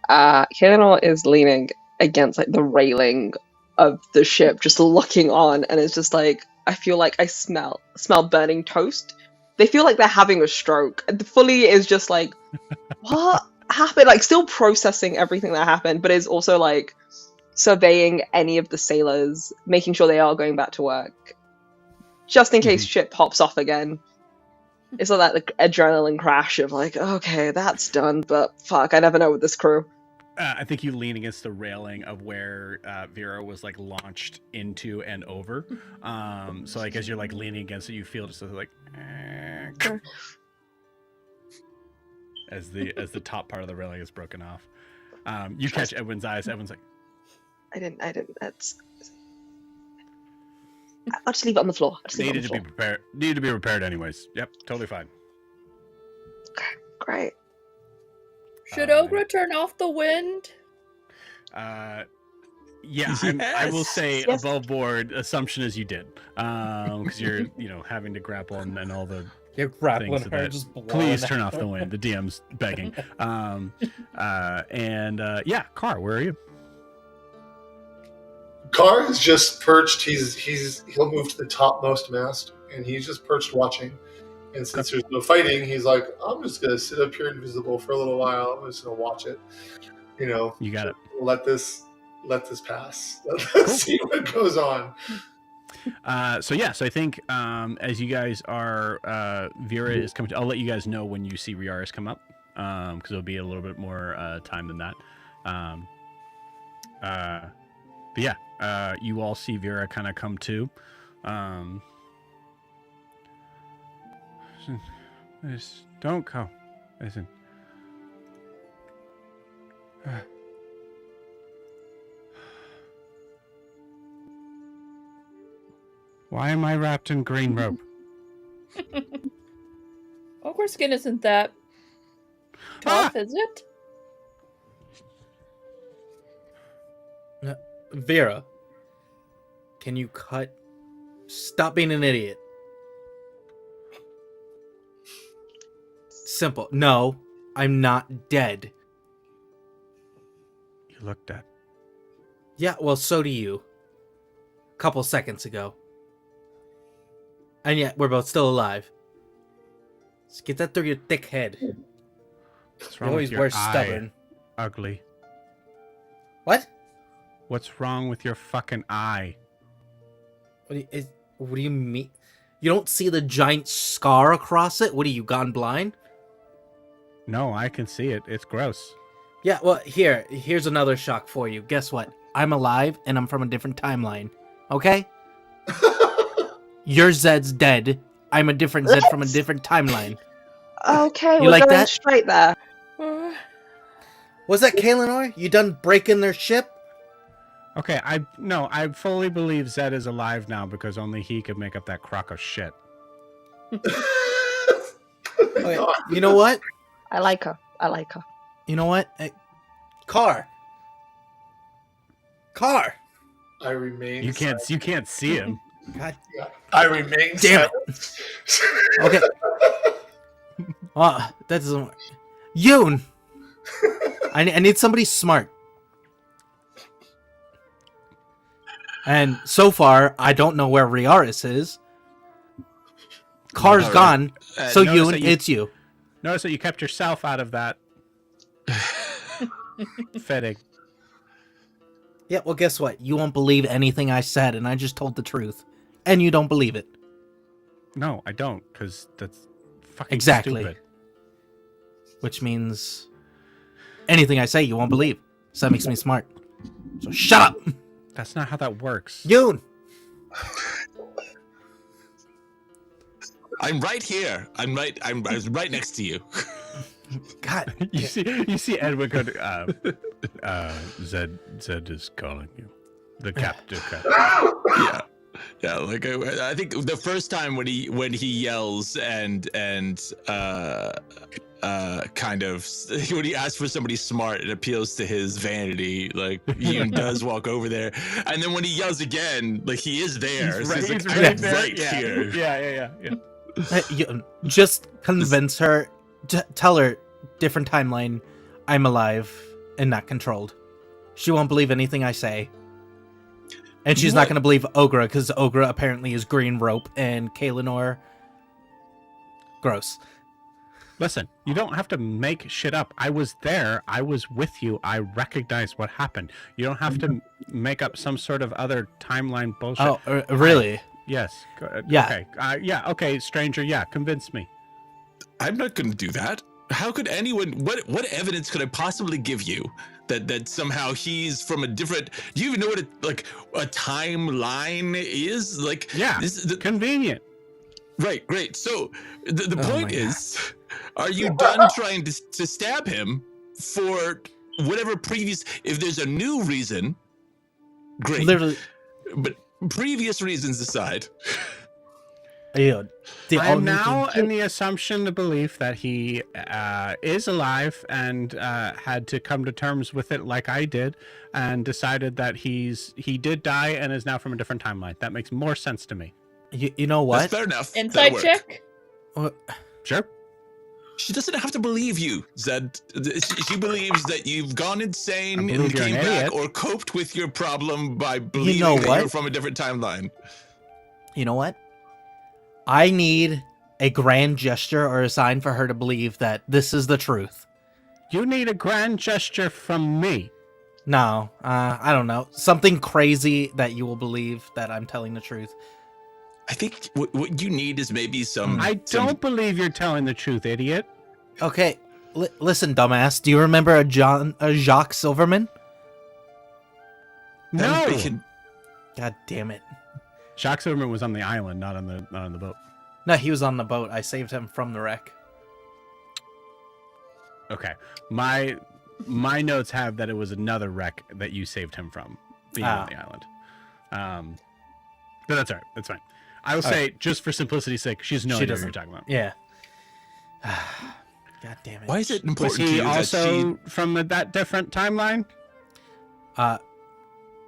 Kaelanor is leaning against like the railing of the ship, just looking on, and it's just like, I feel like I smell burning toast. They feel like they're having a stroke. And Fully is just like, what happened? Like, still processing everything that happened, but is also like surveying any of the sailors, making sure they are going back to work, just in case shit pops off again. It's like that adrenaline crash of like, okay, that's done, but fuck, I never know with this crew. I think you lean against the railing of where Vera was like launched into and over. So like as you're like leaning against it, you feel just like as the top part of the railing is broken off. You catch Edwin's eyes. Edwin's like, I didn't. I'll just leave it on the floor. Needed to be repaired anyways. Yep, totally fine. Okay, great. Should Ogra turn off the wind? Yeah, Yes. I will say Yes. above board assumption is you did, because you're having to grapple and all the You're grappling things her, that just blowing please at turn off her. the wind. The DM's begging. Yeah, Car, where are you? Carr is just perched. He'll move to the topmost mast, and he's just perched watching. And since there's no fighting, he's like, I'm just gonna sit up here invisible for a little while. I'm just gonna watch it. You got it. Let this pass. Let's see what goes on. So I think as you guys are, Vera is coming. I'll let you guys know when you see Riaris come up, because it'll be a little bit more time than that. But yeah, you all see Vera kind of come to. Just don't go. Listen. Why am I wrapped in green rope? foreskin isn't that tough, is it? Vera, can you cut? Stop being an idiot. Simple. No, I'm not dead. You look dead. Yeah, well, so do you. A couple seconds ago. And yet, we're both still alive. Just get that through your thick head. What's You wrong always with your were eye, stubborn. ugly? What? What's wrong with your fucking eye? What do you mean? You don't see the giant scar across it? What are you, gone blind? No, I can see it. It's gross. Yeah, well, here's another shock for you. Guess what? I'm alive, and I'm from a different timeline. Okay? Your Zed's dead. I'm a different Zed from a different timeline. Okay, You we're like going that? straight there. Was that Kaelinor? You done breaking their ship? Okay, I fully believe Zed is alive now because only he could make up that crock of shit. Okay, you know what? I like her. I like her. You know what? Hey, Car. I remain. You can't see him. God I remain. damn it. Okay. That doesn't work. Yoon! I need somebody smart. And so far, I don't know where Riaris is. Car's Alright. gone. So notice Yoon, that it's you. Notice that you kept yourself out of that. Fitting. Yeah, well, guess what? You won't believe anything I said, and I just told the truth. And you don't believe it. No, I don't, because that's fucking Exactly. stupid. Which means anything I say, you won't believe. So that makes me smart. So shut up! That's not how that works. Yoon! I'm right here. I was right next to you. God. You see Edwin go to, Zed is calling you. The captain. Yeah. Like I think the first time when he yells and kind of when he asks for somebody smart, it appeals to his vanity. Like Ian does walk over there, and then when he yells again, like he is there. He's So right, it's he's like, right I'm there. right Yeah. here. Yeah. Just convince her. Tell her, different timeline, I'm alive and not controlled. She won't believe anything I say. And she's not What? going to believe Ogra, because Ogra apparently is green rope, and Kaelinor... gross. Listen, you don't have to make shit up. I was there. I was with you. I recognize what happened. You don't have to make up some sort of other timeline bullshit. Oh, really? Yes. Yeah. Okay. Okay, stranger. Yeah, convince me. I'm not going to do that. How could anyone? What evidence could I possibly give you that somehow he's from a different? Do you even know what a timeline is? Like, Yeah. Convenient. Right, great. So the Oh point my is, are you done trying to stab him for whatever previous? If there's a new reason, great. Literally. But previous reasons aside, I'm I'm now in the assumption, the belief that he is alive and had to come to terms with it like I did, and decided that he did die and is now from a different timeline. That makes more sense to me. You know what? that's fair enough. Inside That'll work. check? Sure. She doesn't have to believe you, Zed. She believes that you've gone insane I believe and you're came an back idiot. or coped with your problem by believing know that what? you're from a different timeline. You know what? I need a grand gesture or a sign for her to believe that this is the truth. You need a grand gesture from me. No, I don't know. Something crazy that you will believe that I'm telling the truth. I think what you need is maybe some. I don't believe you're telling the truth, idiot. Okay, listen, dumbass. Do you remember a Jacques Silverman? No. God damn it. Jacques Silverman was on the island, not on the boat. No, he was on the boat. I saved him from the wreck. Okay. My notes have that it was another wreck that you saved him from being on the island. But that's all right. That's fine. I will say, just for simplicity's sake, she has no idea what you're talking about. Yeah. God damn it. Why is it Was important to he you that she? also from that different timeline?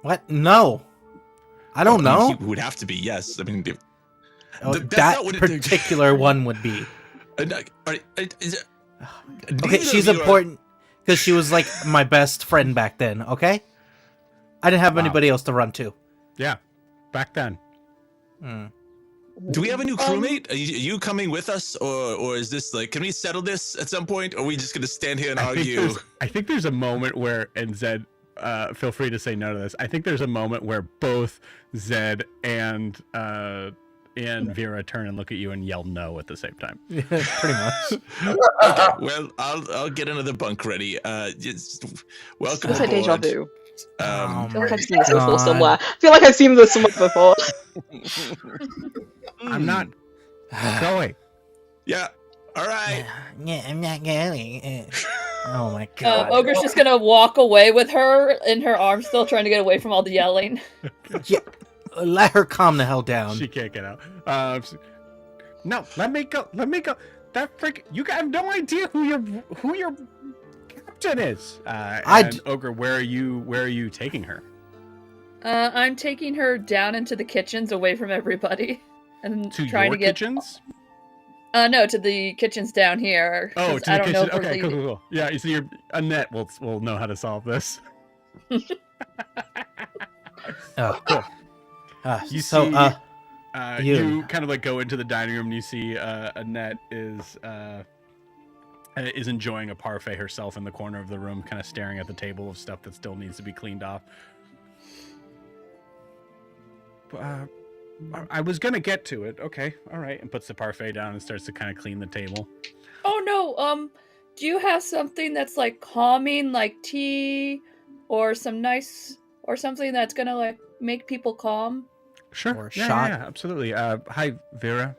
What? No. I don't know. He would have to be. Yes. I mean, Oh, that's that not what it- particular one would be. Okay, she's important because she was like my best friend back then. Okay, I didn't have Wow. anybody else to run to. Yeah, back then. Do we have a new crewmate? Are you coming with us, or is this like? Can we settle this at some point, or are we just gonna stand here and argue? I think there's a moment where, and Zed, feel free to say no to this. I think there's a moment where both Zed and Vera turn and look at you and yell no at the same time. Yeah, pretty much. Okay, well, I'll get another bunk ready. Just welcome What's that deja aboard. vu? Oh I feel like my I've seen this before God. somewhere. I feel like I've seen this somewhere before. I'm not going. Yeah. All right. Yeah, I'm not going. Oh my God. Ogre's just gonna walk away with her in her arms, still trying to get away from all the yelling. Yeah, let her calm the hell down. She can't get out. No, let me go. Let me go. That freak! You have no idea who your captain is. And Ogre, where are you taking her? I'm taking her down into the kitchens, away from everybody, and To trying your to get kitchens? no, to the kitchens down here. Oh, 'cause to I the don't know kitchen. if we're Okay, cool, leaving. cool, cool. Yeah, so Annette will know how to solve this. Oh, Cool. You so, see, you- you kind of like go into the dining room and you see Annette is enjoying a parfait herself in the corner of the room, kind of staring at the table of stuff that still needs to be cleaned off. I was gonna get to it. Okay, all right, and puts the parfait down and starts to kind of clean the table. Oh no, do you have something that's like calming, like tea, or something that's gonna like make people calm? Sure. Or a Yeah, shot. yeah, absolutely. Hi, Vera.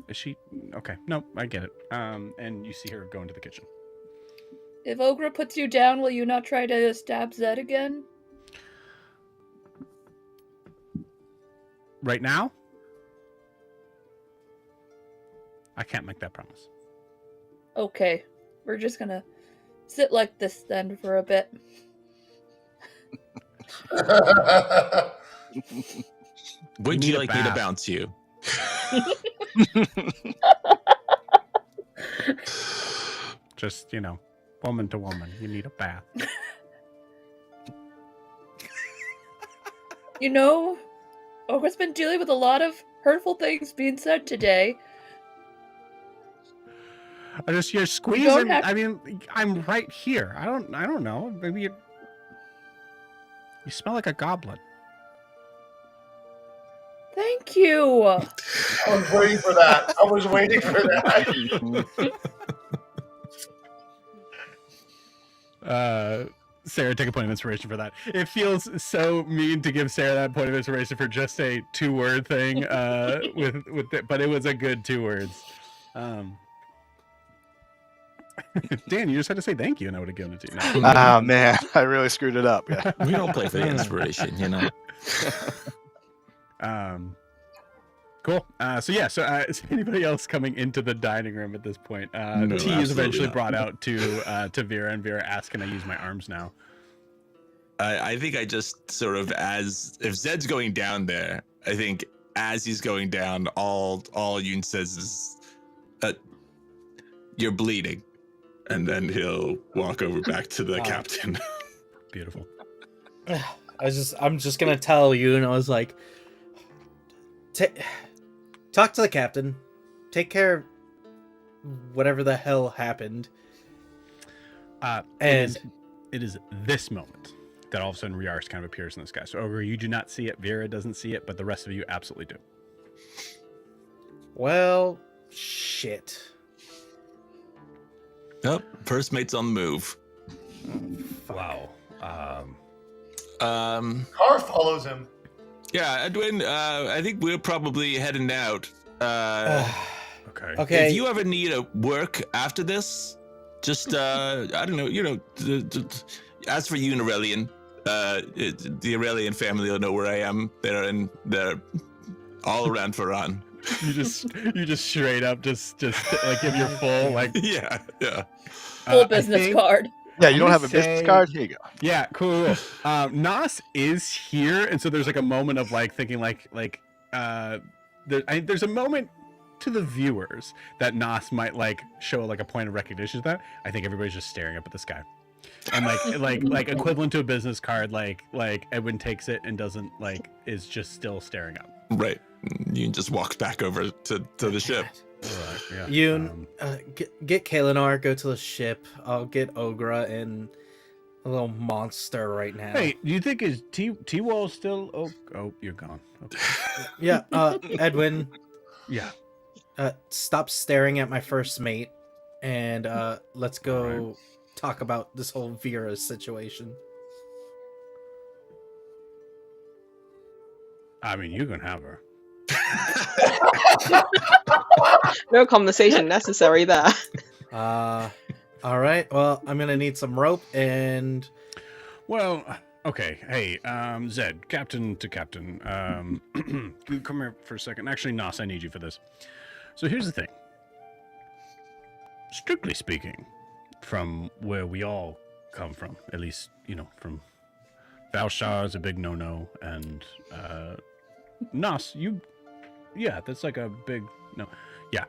Is she okay? No, I get it. And you see her go into the kitchen. If Ogre puts you down, will you not try to stab Zed again? Right now, I can't make that promise. Okay, we're just gonna sit like this then for a bit. Would need you a like me to bath. bounce you? Just, woman to woman, you need a bath. You know, Ogre's been dealing with a lot of hurtful things being said today. You're squeezing. have- I mean, I'm right here. I don't know. Maybe you smell like a goblin. Thank you. I was waiting for that. I was waiting for that. Sarah, take a point of inspiration for that. It feels so mean to give Sarah that point of inspiration for just a 2-word thing. But it was a good 2 words. Dan, you just had to say thank you, and I would have given it to you. No. Ah, man, I really screwed it up. Yeah. We don't play for the inspiration, Cool. So is anybody else coming into the dining room at this point? No, Tea is absolutely eventually not. brought out to Vera, and Vera asks, "Can I use my arms now?" I think I just sort of, if Zed's going down there, I think as he's going down, all Yoon says is, "You're bleeding," and then he'll walk over back to the captain. Beautiful. I'm just gonna tell you, and I was like, talk to the captain, take care of whatever the hell happened. It is this moment that all of a sudden Riars kind of appears in the sky. So Ogre, you do not see it. Vera doesn't see it, but the rest of you absolutely do. Well, shit. Oh, first mate's on the move. Wow. Car follows him. Yeah, Edwin, I think we're probably heading out. Okay. Okay. If you ever need a work after this, just I don't know, as for you and Aurelian, the Aurelian family will know where I am. They're all around Faran. You just straight up just like give your full like Yeah. Full I business think- card. Yeah, I'm you don't gonna have a business say- card? Here you go. Yeah, cool. Nas is here, and so there's like a moment of like thinking there's a moment to the viewers that Nas might like show like a point of recognition to that. I think everybody's just staring up at the sky. And like equivalent to a business card, like Edwin takes it and doesn't like is just still staring up. Right. You just walk back over to the ship. Right, yeah. Yoon, get Kalinor, go to the ship. I'll get Ogra and a little monster right now. Hey, do you think is T-Wall still? Oh, you're gone. Okay. Yeah, Edwin, Yeah. stop staring at my first mate, and let's go Alright. talk about this whole Vera situation. I mean, you can have her. No conversation necessary there. All right. Well, I'm gonna need some rope and Well, okay. Hey, Zed, captain to captain. You come here for a second. Actually, Nos, I need you for this. So here's the thing. Strictly speaking, from where we all come from, at least, from Valshar is a big no-no, and Nos, that's like a big no. Yeah.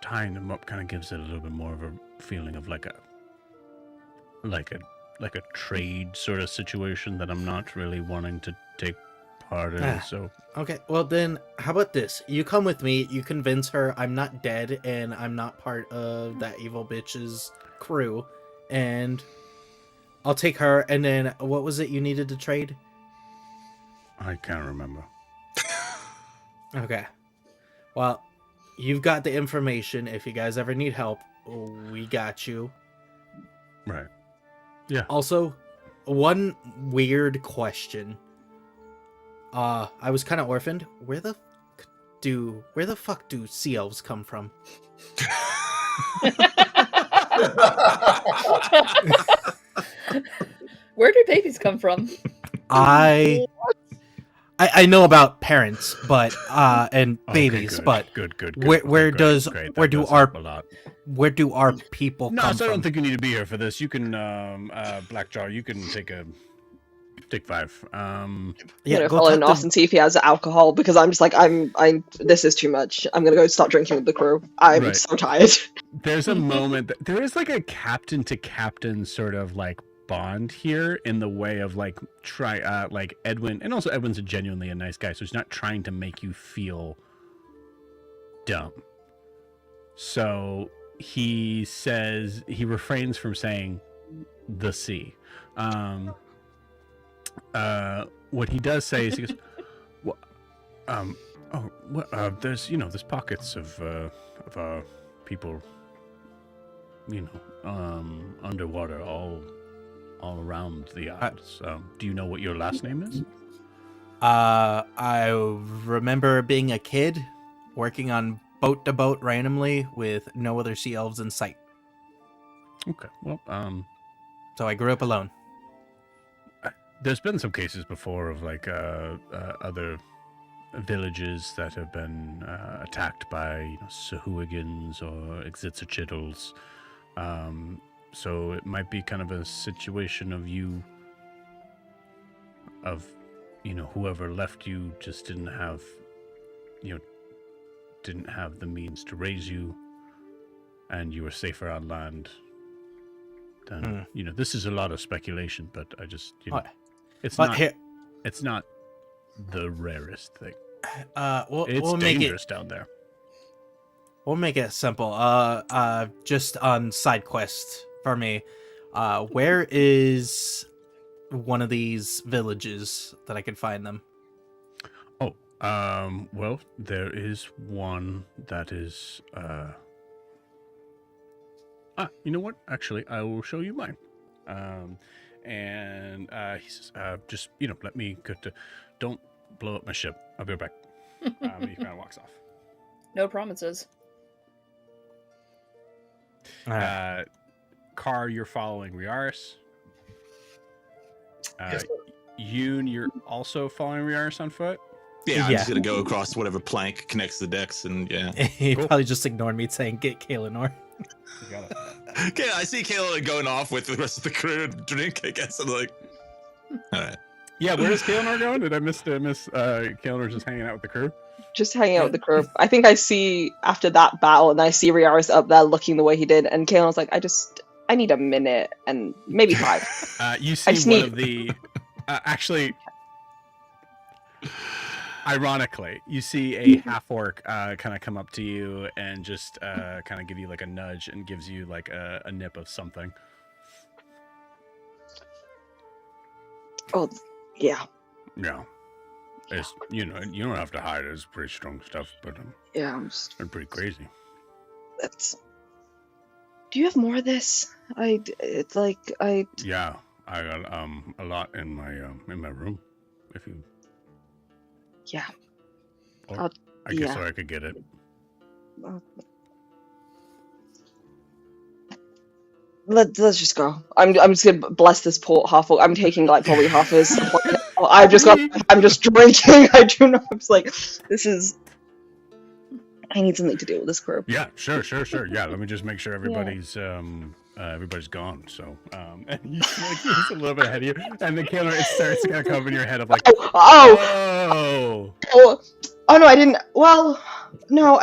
Tying them up kind of gives it a little bit more of a feeling of like a trade sort of situation that I'm not really wanting to take part in. So okay. Well, then how about this? You come with me. You convince her I'm not dead and I'm not part of that evil bitch's crew, and I'll take her. And then what was it you needed to trade? I can't remember. Okay. Well, you've got the information. If you guys ever need help, we got you. Right. Yeah. Also, one weird question. I was kind of orphaned. Where the fuck do sea elves come from? Where do babies come from? I know about parents, but and Okay, babies, good, but good. where Great. does That where do does our help a lot. where do our people No, come so I don't from? think you need to be here for this. You can, Blackjaw, you can take 5. Yeah, go Follow talk Nos to, and see if he has alcohol, because I'm just like, this is too much. I'm gonna go start drinking with the crew. I'm Right. so tired. There's a moment there is like a captain to captain sort of like bond here in the way of like like Edwin, and also Edwin's genuinely a nice guy, so he's not trying to make you feel dumb. So he refrains from saying the sea. What he does say is he goes, there's pockets of people, underwater all around the isles. Do you know what your last name is? I remember being a kid, working on boat to boat randomly with no other sea elves in sight. Okay, well, So I grew up alone. there's been some cases before of like other villages that have been attacked by Sahuagins or Exitzachittles. So it might be kind of a situation of whoever left you just didn't have the means to raise you, and you were safer on land. Then this is a lot of speculation, but I just it's But not here, it's not the rarest thing. we'll It's make it. dangerous down there. We'll make it simple. Just on side quest for me. Where is one of these villages that I could find them? Well, there is one that is you know what? Actually, I will show you mine. And he says, just let me go to. Don't blow up my ship. I'll be right back. He kind of walks off. No promises. Car, you're following Riaris. Yes, sir. Yoon, you're also following Riaris on foot? Yeah, I'm Yeah. just gonna go across whatever plank connects the decks, and yeah. He Cool. probably just ignored me saying, "Get Kaelinor." You got it. Okay, I see Kayla going off with the rest of the crew to drink. I guess I'm like, all right. Yeah, where is Kaelinor going? Did I miss Kaelinor just hanging out with the crew? Just hanging out with the group. I think I see after that battle, and I see Riaris up there looking the way he did, and Kaelin's like, I need a minute and maybe 5. You see just one need- of the actually. Ironically, you see a half orc kind of come up to you and just kind of give you like a nudge and gives you like a nip of something. Oh, yeah. Yeah, it's you don't have to hide it. It's pretty strong stuff, but Yeah, I'm just. it's pretty crazy. That's. Do you have more of this? It's like I. Yeah, I got a lot in my room. If you, Yeah. or I guess yeah. I could get it. Let's just go. I'm just gonna bless this poor half. I'm taking like probably half his. I'm just drinking. I do not. I'm just like, this is. I need something to do with this crew. Yeah, sure. Yeah, let me just make sure everybody's everybody's gone. So and he's like he's a little bit ahead of you, and the killer it starts to come up in your head of like, Oh no, I didn't. Well, no,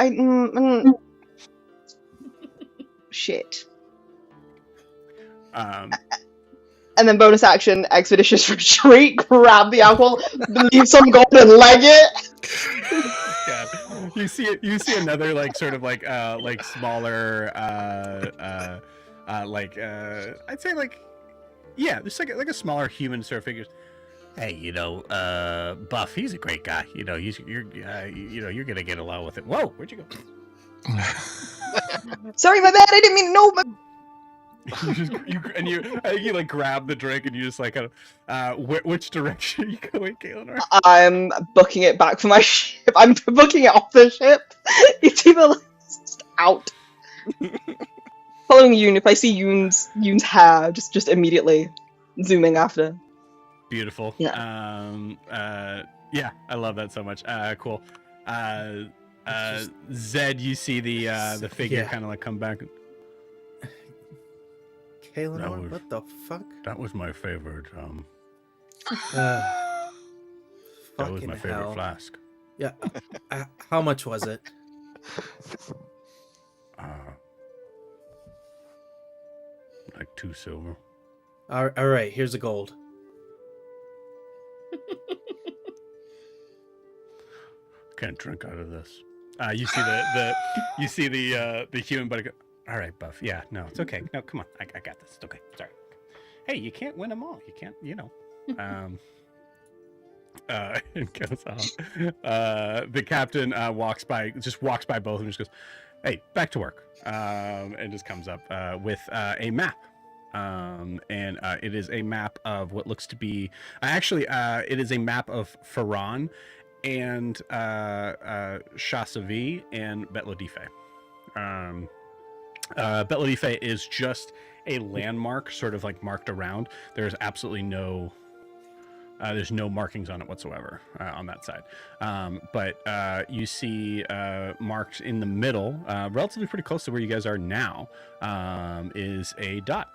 shit. And then bonus action, expeditious retreat, grab the apple, leave some gold and leg it. Yeah. You see another like sort of like smaller I'd say like yeah, there's like a smaller human sort of figure. Hey, Buff, he's a great guy. You're gonna get along with it. Whoa, where'd you go? Sorry, my bad. I didn't mean no. You like grab the drink and you just like which direction are you going, Kaelinor? I'm booking it back for my ship. I'm booking it off the ship. It's either like, just out. Following Yoon. If I see Yoon's hair, just immediately zooming after. Beautiful. Yeah. Yeah, I love that so much. Cool. Zed, you see the figure Yeah. kind of like come back. Kaelinor, what the fuck? That was my favorite. That That was my favorite flask. Yeah. How much was it? Like 2 silver. All right, here's a gold. Can't drink out of this. You see the human buddy go, all right, Buff. Yeah, no, it's okay. No, come on. I got this. It's okay. Sorry. Hey, you can't win them all. You can't, and goes on. The captain walks by both and just goes, hey, back to work. And just comes up with a map. And it is a map of what looks to be it is a map of Faran and Chasavi and Betladife. Betladife is just a landmark, sort of like marked around. There's absolutely no there's no markings on it whatsoever on that side. But you see marked in the middle, relatively pretty close to where you guys are now, is a dot.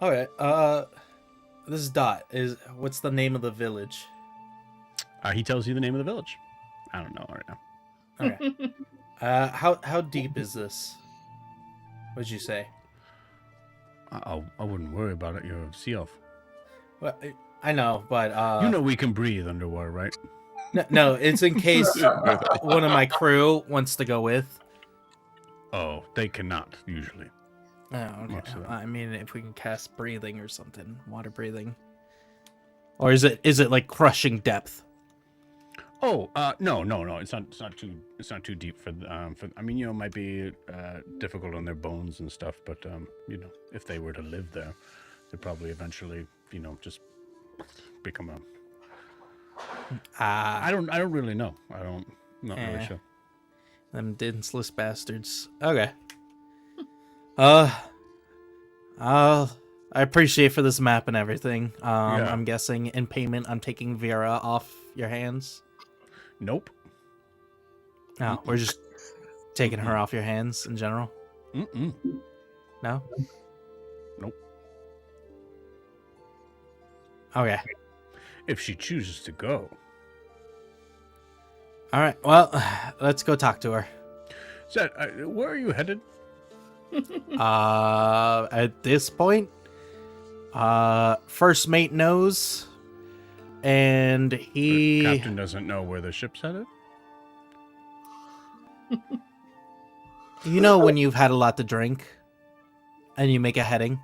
All right. This dot is what's the name of the village? He tells you the name of the village. I don't know right now. Okay. How deep is this? What'd you say? I wouldn't worry about it. You're a sea elf. Well, I know, but we can breathe underwater, right? no, it's in case one of my crew wants to go with. Oh, they cannot usually. Oh, okay. Most of them. I mean, if we can cast breathing or something, water breathing, or is it like crushing depth? Oh, no. It's not too deep for. I mean, it might be difficult on their bones and stuff, but if they were to live there, they'd probably eventually, just become a. I don't really know. I'm not really sure. Them dinsless bastards. Okay. I appreciate for this map and everything. Yeah. I'm guessing in payment, I'm taking Vera off your hands. Nope. No, we're just taking her off your hands in general. Mm-mm. No. Nope. Okay. If she chooses to go. All right. Well, let's go talk to her. Zed, where are you headed? At this point, first mate knows, and he. The captain doesn't know where the ship's headed? You know when you've had a lot to drink, and you make a heading,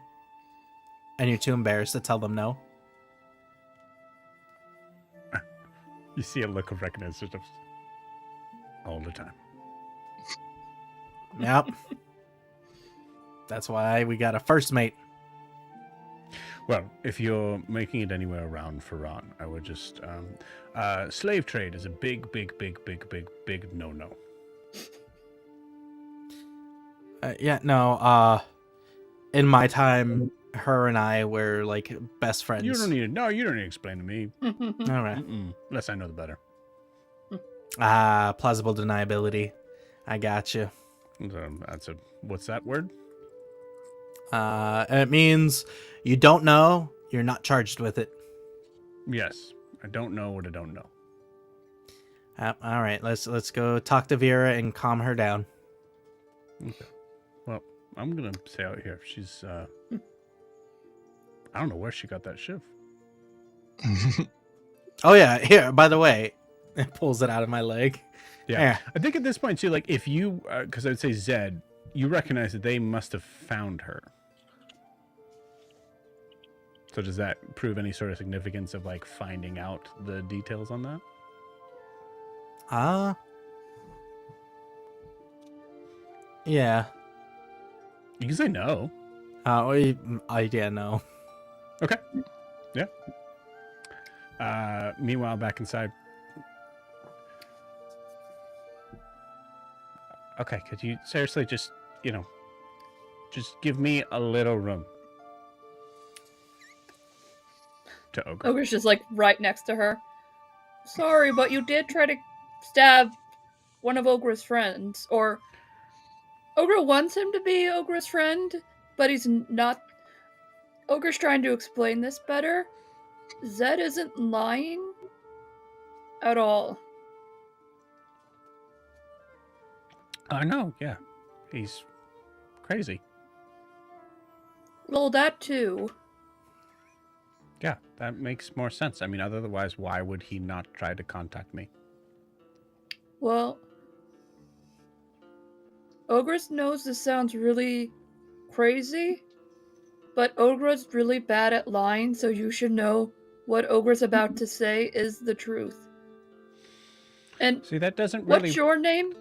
and you're too embarrassed to tell them no. You see a look of recognition all the time. Yep. That's why we got a first mate. Well, if you're making it anywhere around Ferran, I would just slave trade is a big no-no. Yeah, no, in my time, her and I were like best friends. You don't need to explain to me. All right. Less I know, the better. Plausible deniability. I got you. What's that word? It means you don't know, you're not charged with it. Yes, I don't know what I don't know. All right, let's go talk to Vera and calm her down. Okay. Well, I'm gonna say out here, she's I don't know where she got that shiv. Oh yeah, here. By the way, it pulls it out of my leg. Yeah, Here. I think at this point too, like if you, because I would say Zed, you recognize that they must have found her. So does that prove any sort of significance of like finding out the details on that? Yeah. You can say no. Yeah, no. Okay. Yeah. Meanwhile, back inside. Okay, could you seriously just give me a little room? To Ogre. Ogre's just like right next to her. Sorry, but you did try to stab one of Ogre's friends. Or Ogre wants him to be Ogre's friend, but he's not. Ogre's trying to explain this better. Zed isn't lying at all. I know, yeah. He's crazy. Well, that too. Yeah, that makes more sense. I mean, otherwise, why would he not try to contact me? Well, Ogre knows this sounds really crazy, but Ogre's really bad at lying, so you should know what Ogre's about to say is the truth. And see, that doesn't really. What's your name?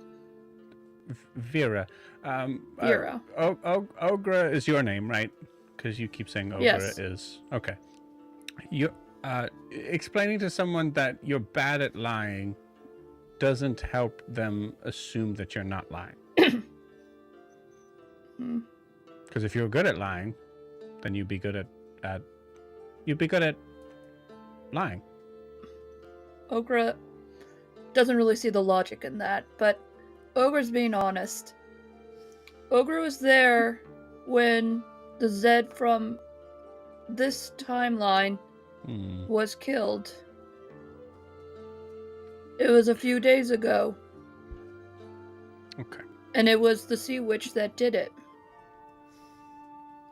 Vera. Vera. Ogre is your name, right? Because you keep saying Ogre Yes. is. Okay. You explaining to someone that you're bad at lying doesn't help them assume that you're not lying. Because if you're good at lying, then you'd be good at lying. Ogre doesn't really see the logic in that, but Ogre's being honest. Ogre was there when the Zed from this timeline was killed. It was a few days ago. Okay. And it was the Sea Witch that did it.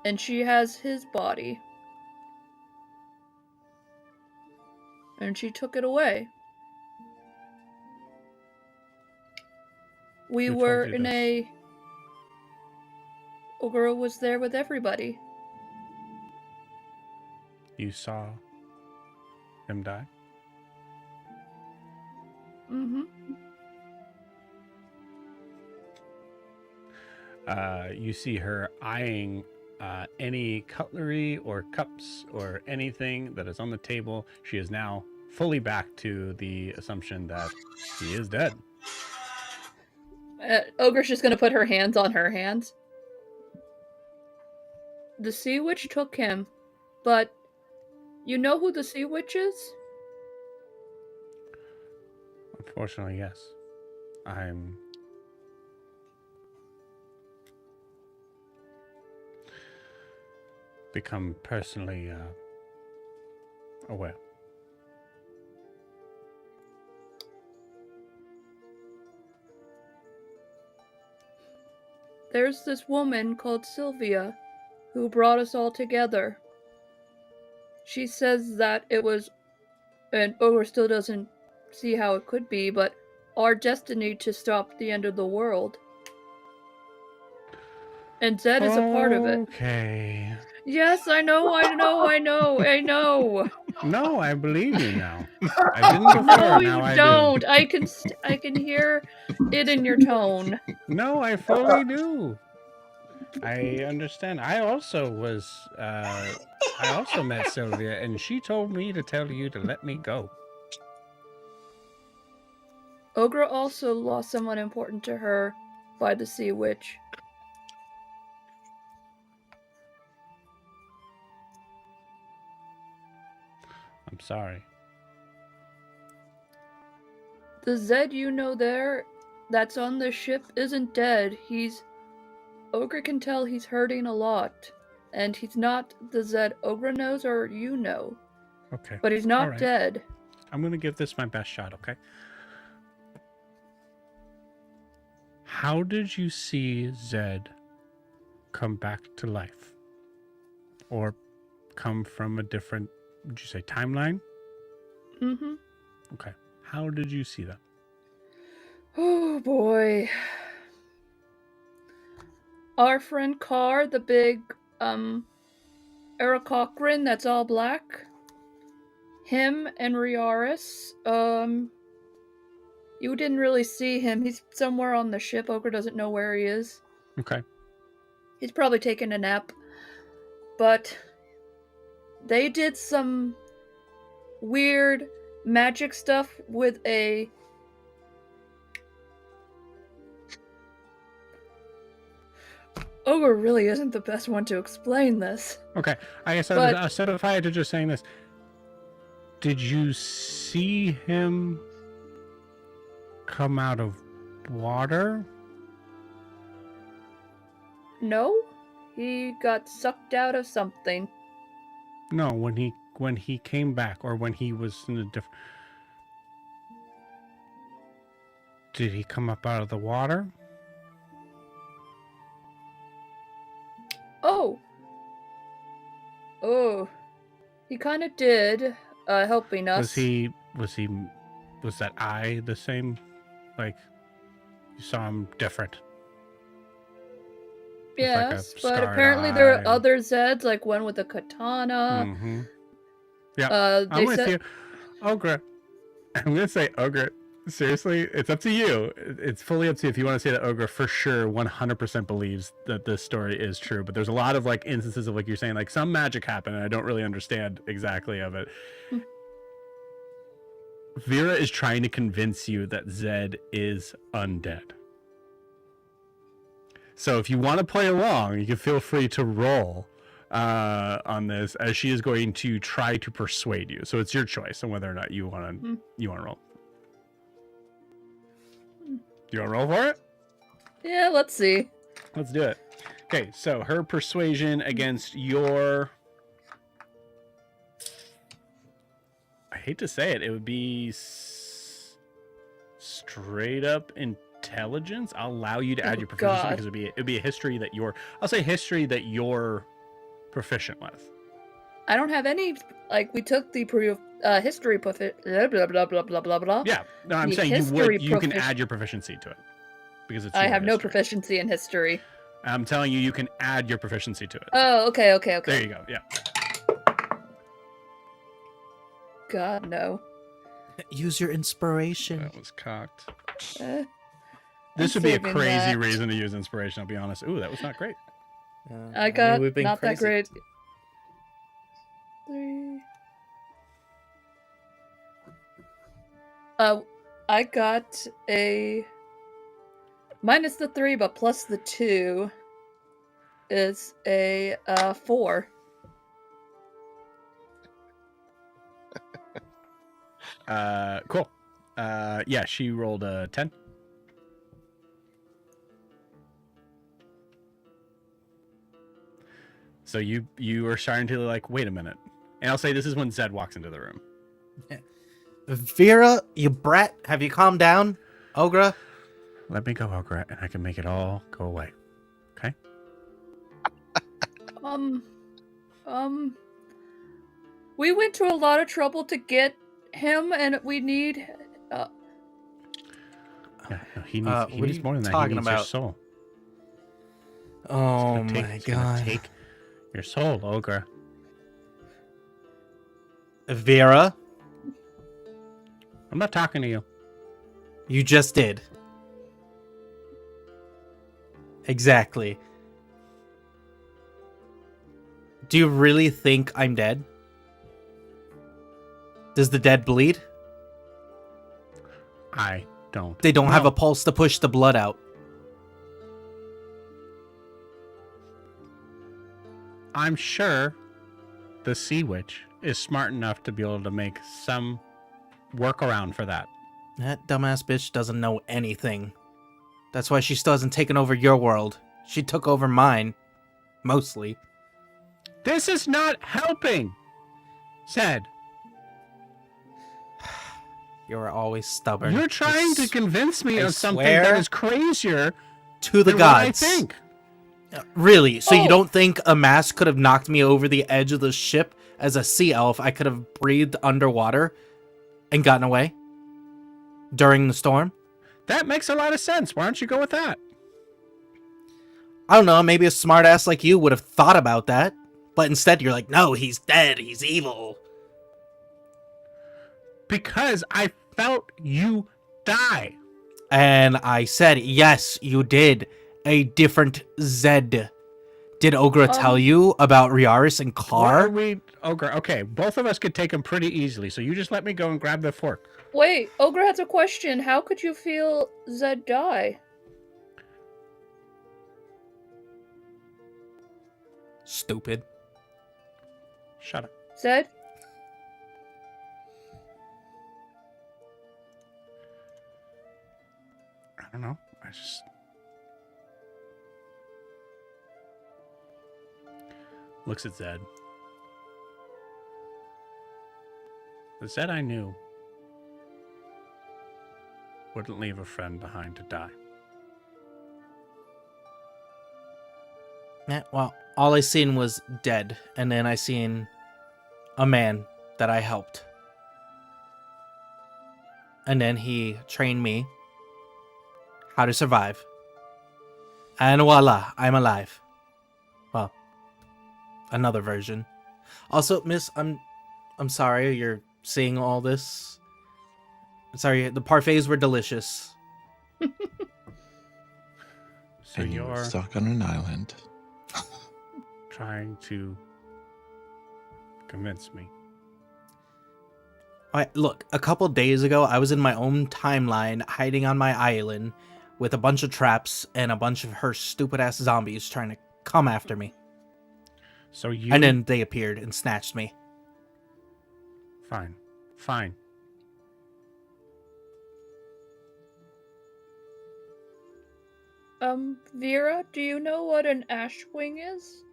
And she has his body. And she took it away. We Who were told you in this? a... Ogre was there with everybody. You saw him die? Mm-hmm. You see her eyeing any cutlery or cups or anything that is on the table. She is now fully back to the assumption that he is dead. Ogre's just gonna put her hands on her hands. the sea witch took him, but you know who the sea witch is? Unfortunately, yes. I'm become personally aware. There's this woman called Sylvia who brought us all together. She says that it was, and Ogre still doesn't see how it could be, but our destiny to stop the end of the world. And Zed is a part of it. Okay. Yes, I know. No, I believe you now. I didn't before. No, Now you I don't. do. I can hear it in your tone. No, I fully do. I understand. I also met Sylvia, and she told me to tell you to let me go. Ogre also lost someone important to her by the sea witch. I'm sorry. The Zed you know there, that's on the ship, isn't dead. Ogre can tell he's hurting a lot. And he's not the Zed Ogre knows or you know. Okay. But he's not right. dead. I'm going to give this my best shot, okay? How did you see Zed come back to life? Or come from a different, would you say, timeline? Mm-hmm. Okay. How did you see that? Oh boy. Our friend Carr, the big, Aarakocra that's all black. Him and Riaris, you didn't really see him. He's somewhere on the ship. Ogre doesn't know where he is. Okay. He's probably taking a nap. But they did some weird magic stuff with a... Ogre really isn't the best one to explain this. Okay. I guess I set a fire to just saying this. Did you see him come out of water? No, he got sucked out of something. No, when he came back, or when he was in a different... Did he come up out of the water? Oh, he kind of did, helping us. Was that eye the same? Like, you saw him different? Yes, like but apparently there are other Zeds, like one with a katana. Mm-hmm. Yeah, I'm with you. Ogre. I'm going to say Ogre. Seriously, it's up to you. It's fully up to you if you want to say that Ogre for sure 100% believes that this story is true. But there's a lot of like instances of, like you're saying, like some magic happened and I don't really understand exactly of it. Vera is trying to convince you that Zed is undead. So if you want to play along, you can feel free to roll on this, as she is going to try to persuade you. So it's your choice on whether or not you want to roll. You want to roll for it? Yeah, let's see. Let's do it. Okay, so her persuasion against your... I hate to say it, it would be straight up intelligence. I'll allow you to add your proficiency because it'd be a history that you're... I'll say history that you're proficient with. I don't have any... Like, we took the history blah, blah, blah, blah, blah, blah, blah. Yeah, no, I'm saying you can add your proficiency to it. Because it's I have no history. proficiency in history. I'm telling you, you can add your proficiency to it. Oh, okay. There you go, yeah. God, no. Use your inspiration. That was cocked. This would be a crazy reason to use inspiration, I'll be honest. Ooh, that was not great. I got not that great. 3. I got a minus the 3, but plus the 2. is a 4. Cool. Yeah, she rolled a 10. So you are starting to like, wait a minute. And I'll say this is when Zed walks into the room. Vera, you brat, have you calmed down? Ogre? Let me go, Ogre, and I can make it all go away. Okay? We went to a lot of trouble to get him, and we need. Yeah, no, he what are needs you more than that. He talking needs your about? soul. Oh It's my gonna god. take your soul, Ogre. Vera, I'm not talking to you. you just did. Exactly. Do you really think I'm dead? Does the dead bleed? I don't. They don't have know. a pulse to push the blood out. I'm sure the Sea Witch is smart enough to be able to make some workaround for that. That dumbass bitch doesn't know anything. That's why she still hasn't taken over your world. She took over mine. Mostly. This is not helping, Zed. You're always stubborn. You're trying to convince me I of something swear that is crazier to the than what I gods. think. Really? So Oh. you don't think a mask could have knocked me over the edge of the ship as a sea elf? I could have breathed underwater and gotten away during the storm? That makes a lot of sense. Why don't you go with that? I don't know. Maybe a smartass like you would have thought about that. But instead you're like, no, he's dead. He's evil. Because I felt you die. And I said, yes, you did. A different Zed. Did Ogre tell you about Riaris and What Carr? are we, Ogre? Okay, both of us could take him pretty easily, so you just let me go and grab the fork. Wait, Ogre has a question. How could you feel Zed die? Stupid. Shut up. Zed? I don't know. I just looks at Zed. The Zed I knew wouldn't leave a friend behind to die. Yeah, well, all I seen was dead, and then I seen a man that I helped. And then he trained me how to survive. And voila, I'm alive. Well, another version. Also, miss, I'm sorry you're seeing all this. Sorry, the parfaits were delicious. So And you were you're stuck on an island. trying to convince me. All right, look, a couple days ago, I was in my own timeline, hiding on my island with a bunch of traps and a bunch of her stupid-ass zombies trying to come after me. So you And then they appeared and snatched me. fine. Fine. Vera, do you know what an ashwing is?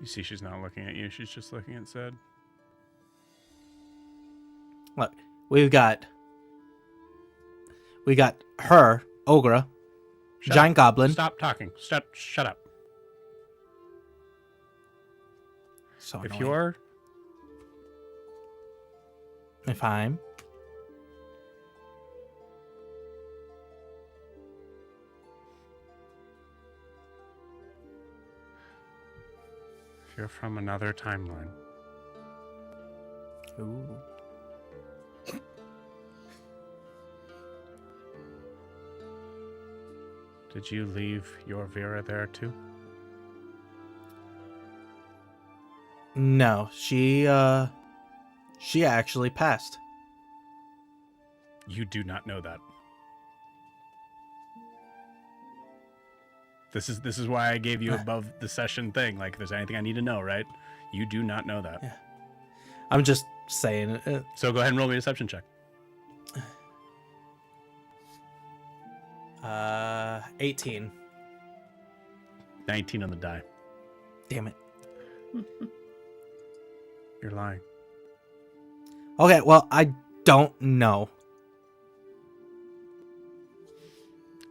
You see she's not looking at you, she's just looking at Zed. Look, we got her, Ogre, Shut Giant up. Goblin. Stop talking. Shut up. So If annoying. you're If I'm... from another timeline, Ooh. did you leave your Vera there too? No, she actually passed. You do not know that. This is why I gave you above the session thing. Like, if there's anything I need to know, right? You do not know that. Yeah. I'm just saying. So go ahead and roll me a deception check. 18. 19 on the die. Damn it. You're lying. Okay, well, I don't know.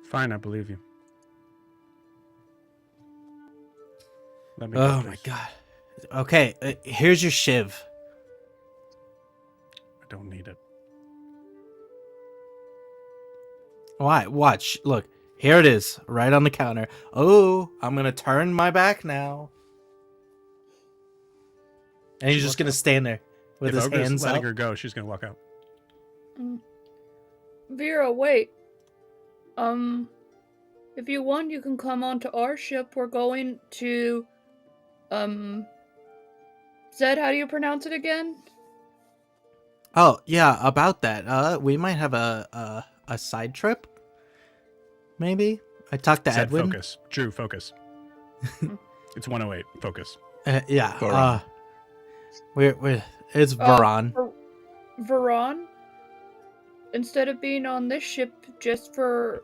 Fine, I believe you. Let me Oh go, my please. god. Okay, here's your shiv. I don't need it. Why? Watch. Look. Here it is, right on the counter. Oh, I'm gonna turn my back now. And he's just gonna stand there with If his Ogre's hands letting up. her go, she's gonna walk out. Vera, wait. If you want, you can come onto our ship. We're going to, Zed, how do you pronounce it again? Oh yeah, about that. We might have a side trip. Maybe I talked to Said Edwin. focus. Drew, focus. It's 108. Focus. Yeah. Varan. We're it's Varan. Varan? Instead of being on this ship just for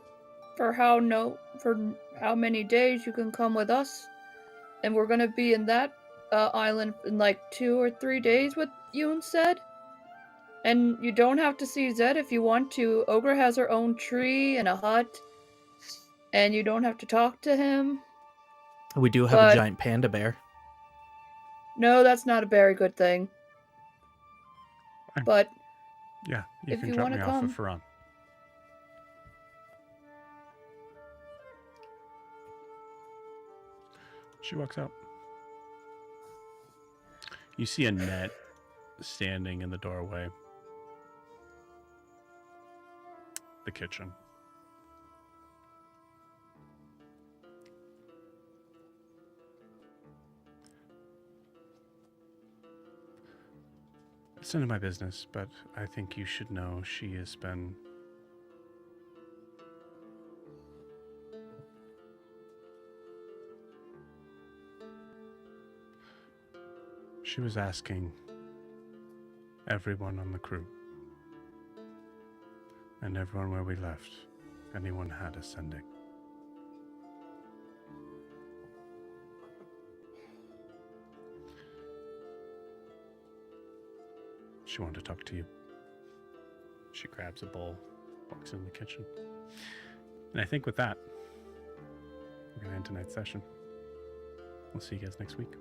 how many days, you can come with us, and we're gonna be in that island in like 2 or 3 days with you and Zed. And you don't have to see Zed if you want to. Ogre has her own tree and a hut, and you don't have to talk to him. We do have a giant panda bear. No, that's not a very good thing. Fine. But Yeah, you if can you drop wanna me off come. with Ferran. She walks out. You see Annette standing in the doorway. The kitchen. It's none of my business, but I think you should know she has been... She was asking everyone on the crew and everyone where we left, anyone had us sending. She wanted to talk to you. She grabs a bowl, walks in the kitchen. And I think with that, we're going to end tonight's session. We'll see you guys next week.